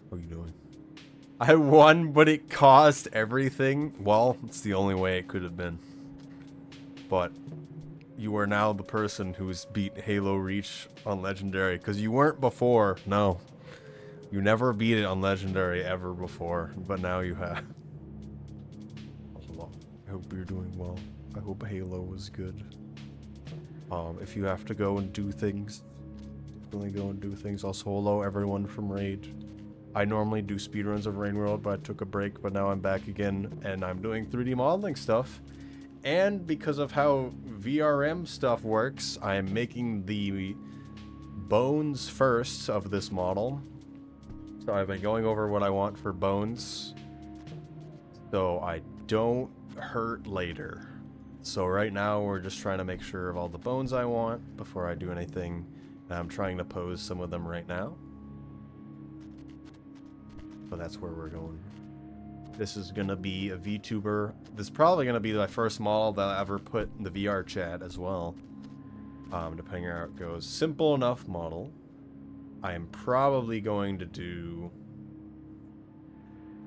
[SPEAKER 1] How are you doing? I won, but it cost everything. Well, it's the only way it could have been. But you are now the person who's beat Halo Reach on Legendary. Because you weren't before. No. You never beat it on Legendary ever before. But now you have. Hello. I hope you're doing well. I hope Halo was good. If you have to go and do things, definitely go and do things. Also, hello everyone from Raid. I normally do speedruns of Rain World, but I took a break, but now I'm back again, and I'm doing 3D modeling stuff. And because of how VRM stuff works, I'm making the bones first of this model. So I've been going over what I want for bones, so I don't hurt later. So right now we're just trying to make sure of all the bones I want before I do anything. And I'm trying to pose some of them right now. So that's where we're going. This is going to be a VTuber. This is probably going to be my first model that I ever put in the VR chat as well. Depending on how it goes. Simple enough model. I am probably going to do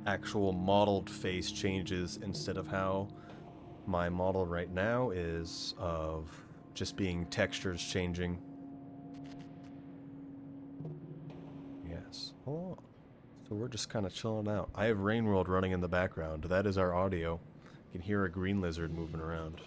[SPEAKER 1] actual modeled face changes instead of how my model right now is of just being textures changing. Yes. Oh. So we're just kind of chilling out. I have Rain World running in the background. That is our audio. You can hear a green lizard moving around.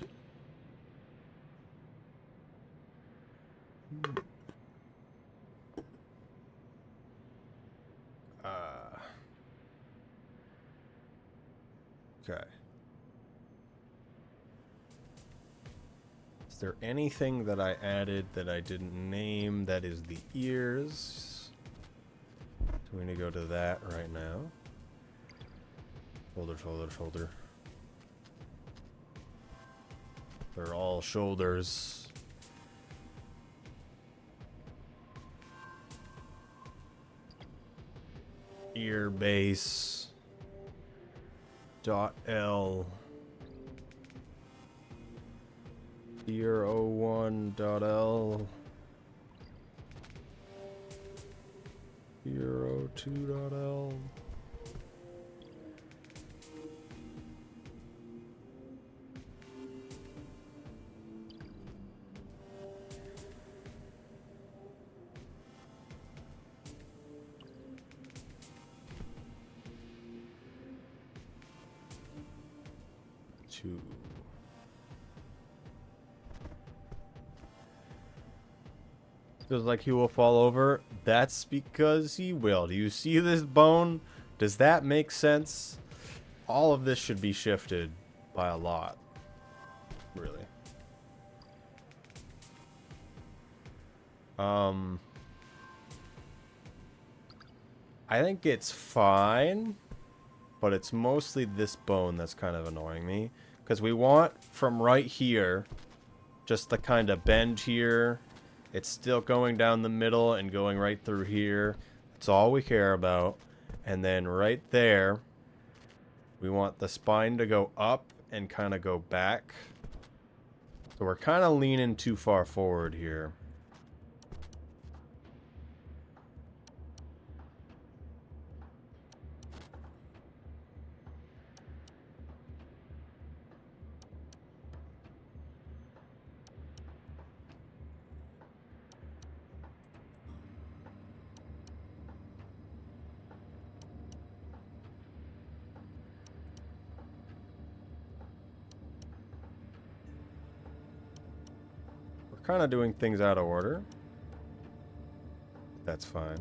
[SPEAKER 1] Okay. Is there anything that I added that I didn't name? That is the ears. So we're going to go to that right now. Shoulder, shoulder, shoulder. They're all shoulders. Ear base. .L. Ear 01.L. Ear 02.L. Feels like he will fall over. That's because he will. Do you see this bone? Does that make sense? all of this should be shifted by a lot, really. I think it's fine, but it's mostly this bone that's kind of annoying me. Because we want from right here, just the kind of bend here. It's still going down the middle and going right through here. That's all we care about. And then right there, we want the spine to go up and kind of go back. So we're kind of leaning too far forward here. Kind of doing things out of order. That's fine.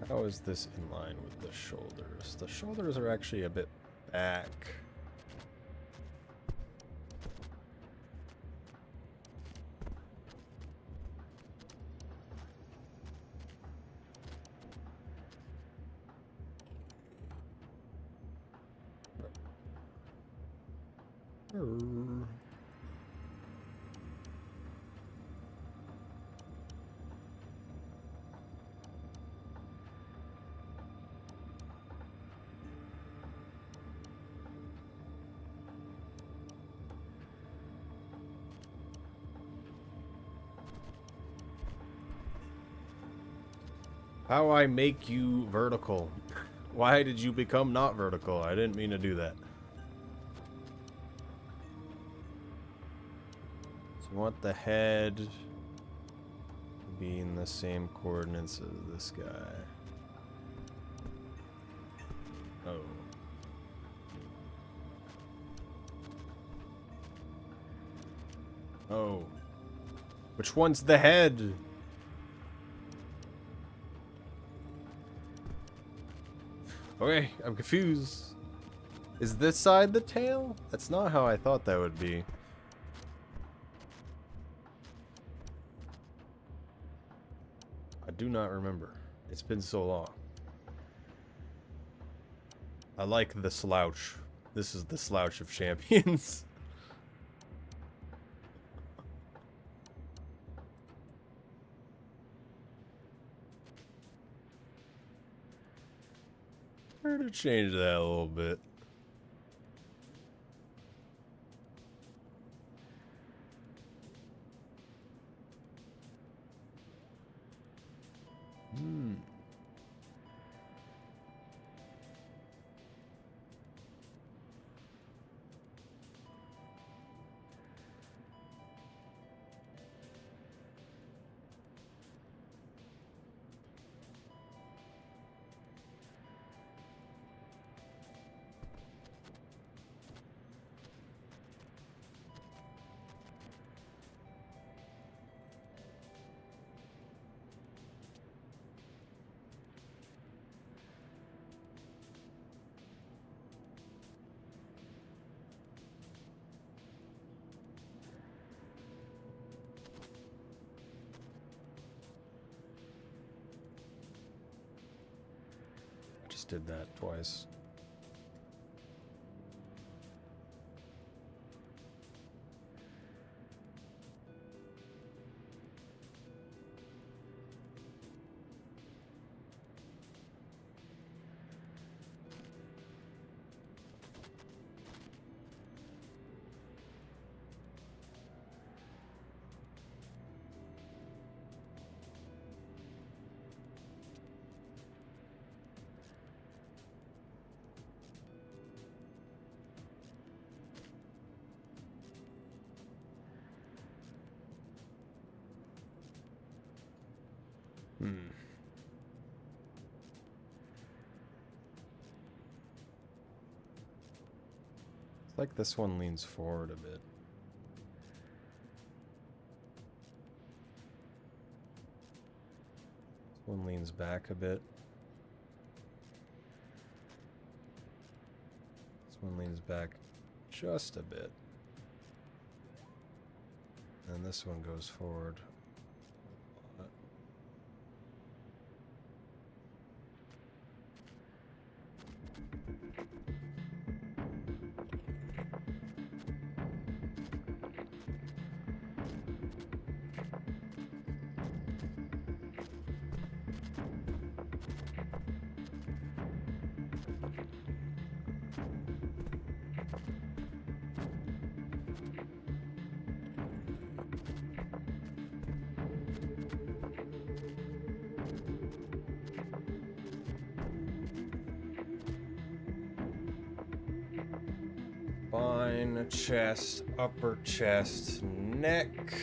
[SPEAKER 1] How is this in line with the shoulders? The shoulders are actually a bit back. How I make you vertical? Why did you become not vertical? I didn't mean to do that. So you want the head to be in the same coordinates as this guy. Oh. Oh. Which one's the head? Okay, I'm confused. Is this side the tail? That's not how I thought that would be. I do not remember. It's been so long. I like the slouch. This is the slouch of champions. Try to change that a little bit. I just did that twice. Like this one leans forward a bit. This one leans back a bit. This one leans back just a bit. And this one goes forward a lot. Spine, chest, upper chest, neck.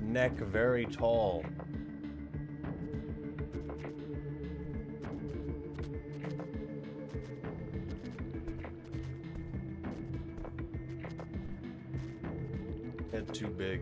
[SPEAKER 1] Neck very tall. Head too big.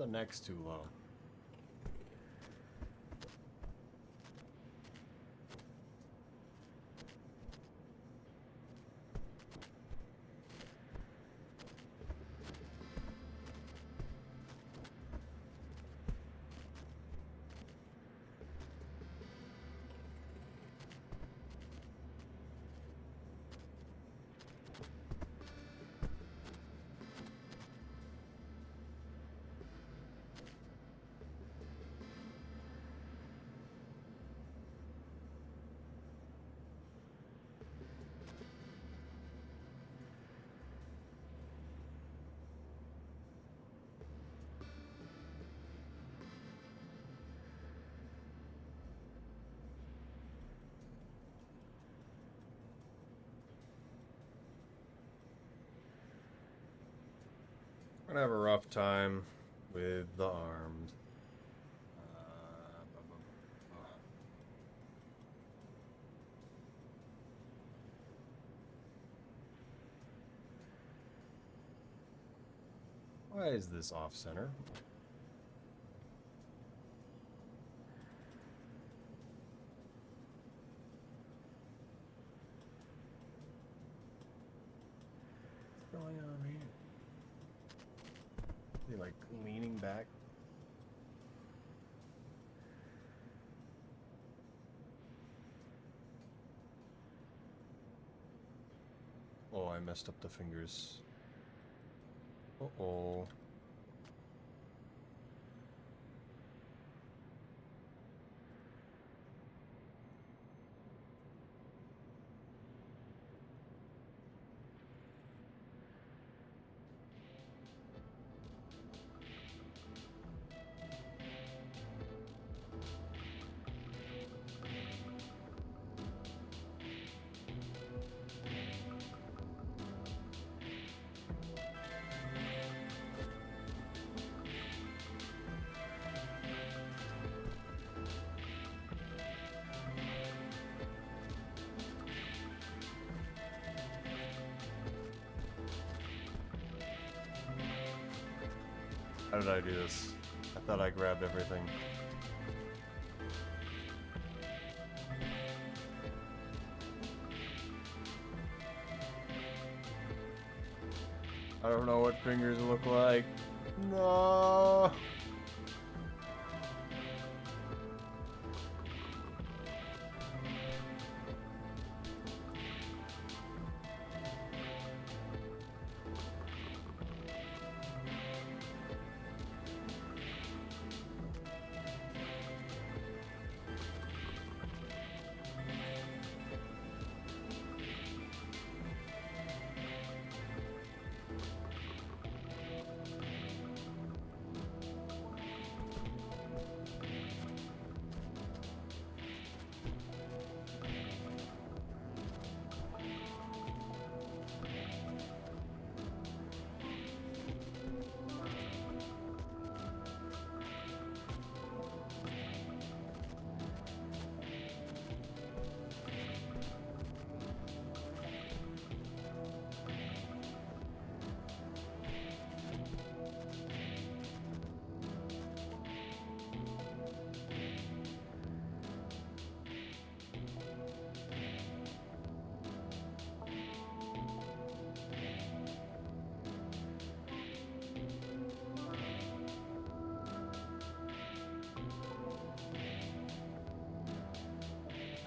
[SPEAKER 1] the neck's too low. I'm gonna have a rough time with the arms. Why is this off center? What's going on here? Is he like leaning back? Oh, I messed up the fingers. Uh-oh. How did I do this? I thought I grabbed everything. I don't know what fingers look like. No.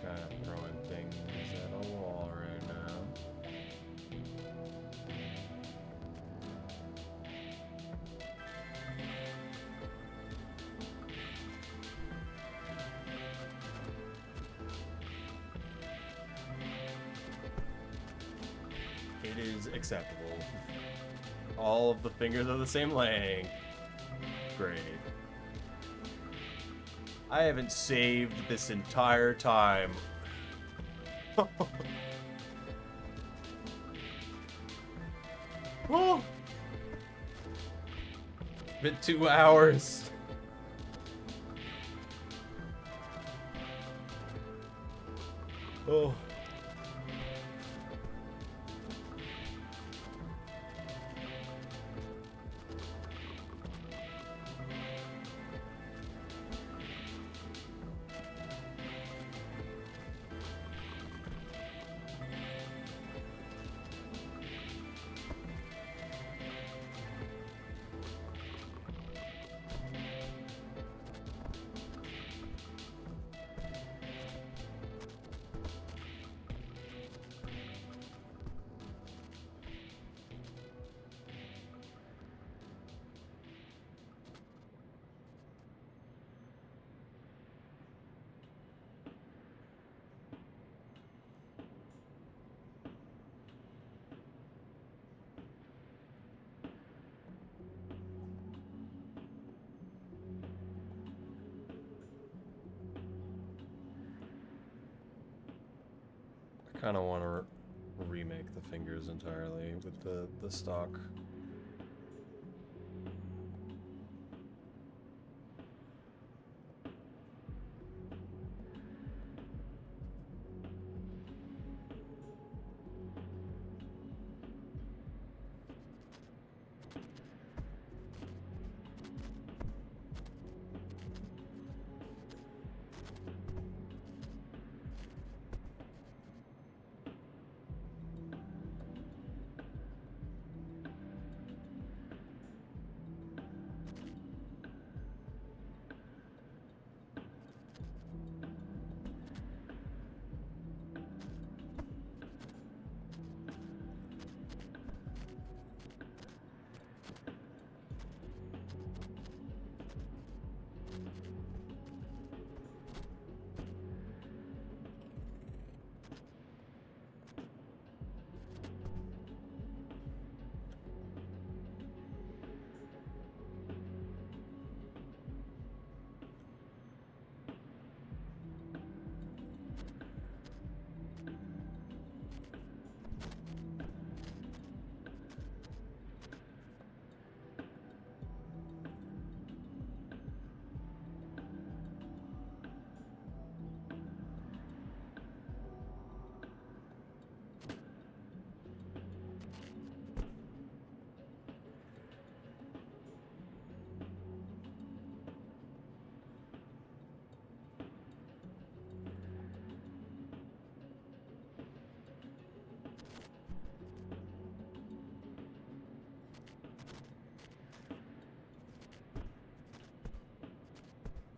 [SPEAKER 1] Kind of throwing things at a wall right now. It is acceptable. All of the fingers are the same length. Great. I haven't saved this entire time. Oh. It's been 2 hours. Oh. kind of want to remake the fingers entirely with the stock.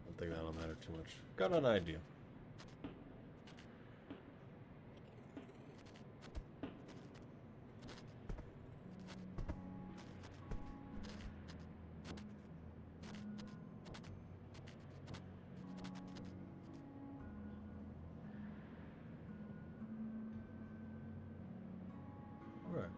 [SPEAKER 1] I think that'll matter too much. Got an idea. Alright.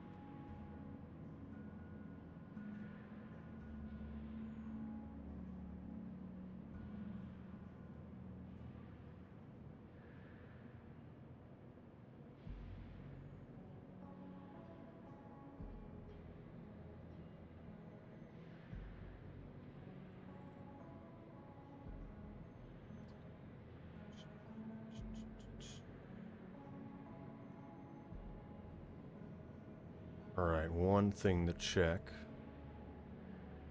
[SPEAKER 1] Alright, one thing to check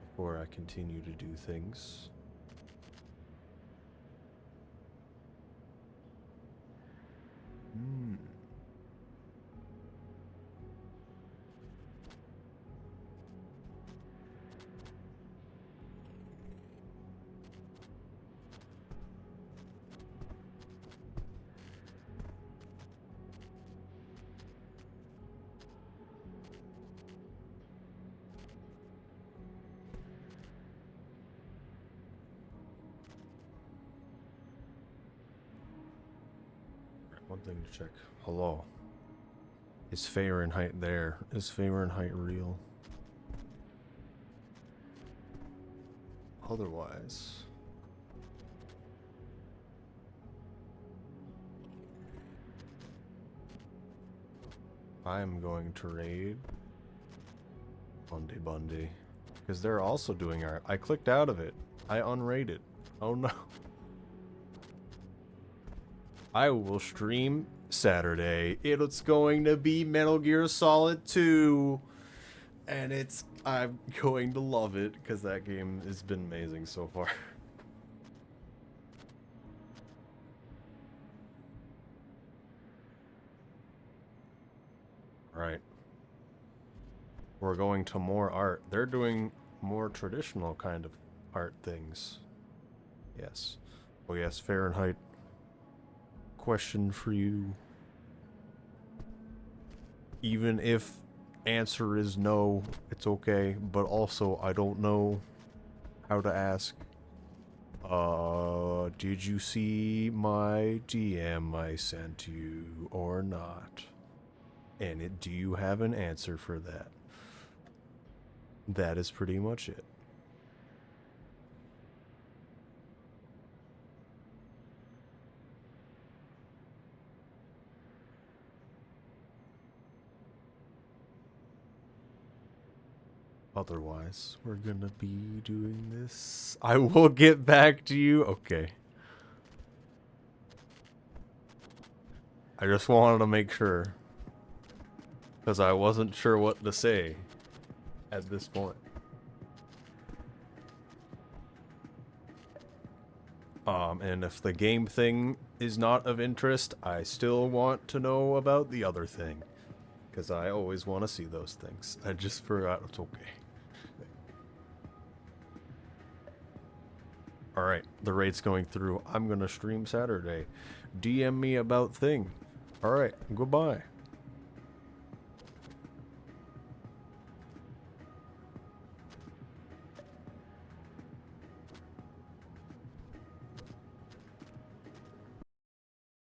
[SPEAKER 1] before I continue to do things. One thing to check. Hello. Is Fahrenheit there? Is Fahrenheit real? Otherwise... I'm going to raid Bundy. Because they're also doing art. I clicked out of it. I unrated. Oh no. I will stream Saturday. It's going to be Metal Gear Solid 2. And I'm going to love it because that game has been amazing so far. Right. We're going to more art. They're doing more traditional kind of art things. Yes. Oh yes, Fahrenheit. Question for you. Even if answer is no, it's okay, but also I don't know how to ask. Did you see my DM I sent you or not? And do you have an answer for that? That is pretty much it. Otherwise, we're gonna be doing this. I will get back to you. Okay. I just wanted to make sure. Because I wasn't sure what to say at this point. And if the game thing is not of interest, I still want to know about the other thing. Because I always want to see those things. I just forgot it's okay. Alright, the raid's going through. I'm gonna stream Saturday. DM me about thing. Alright, goodbye.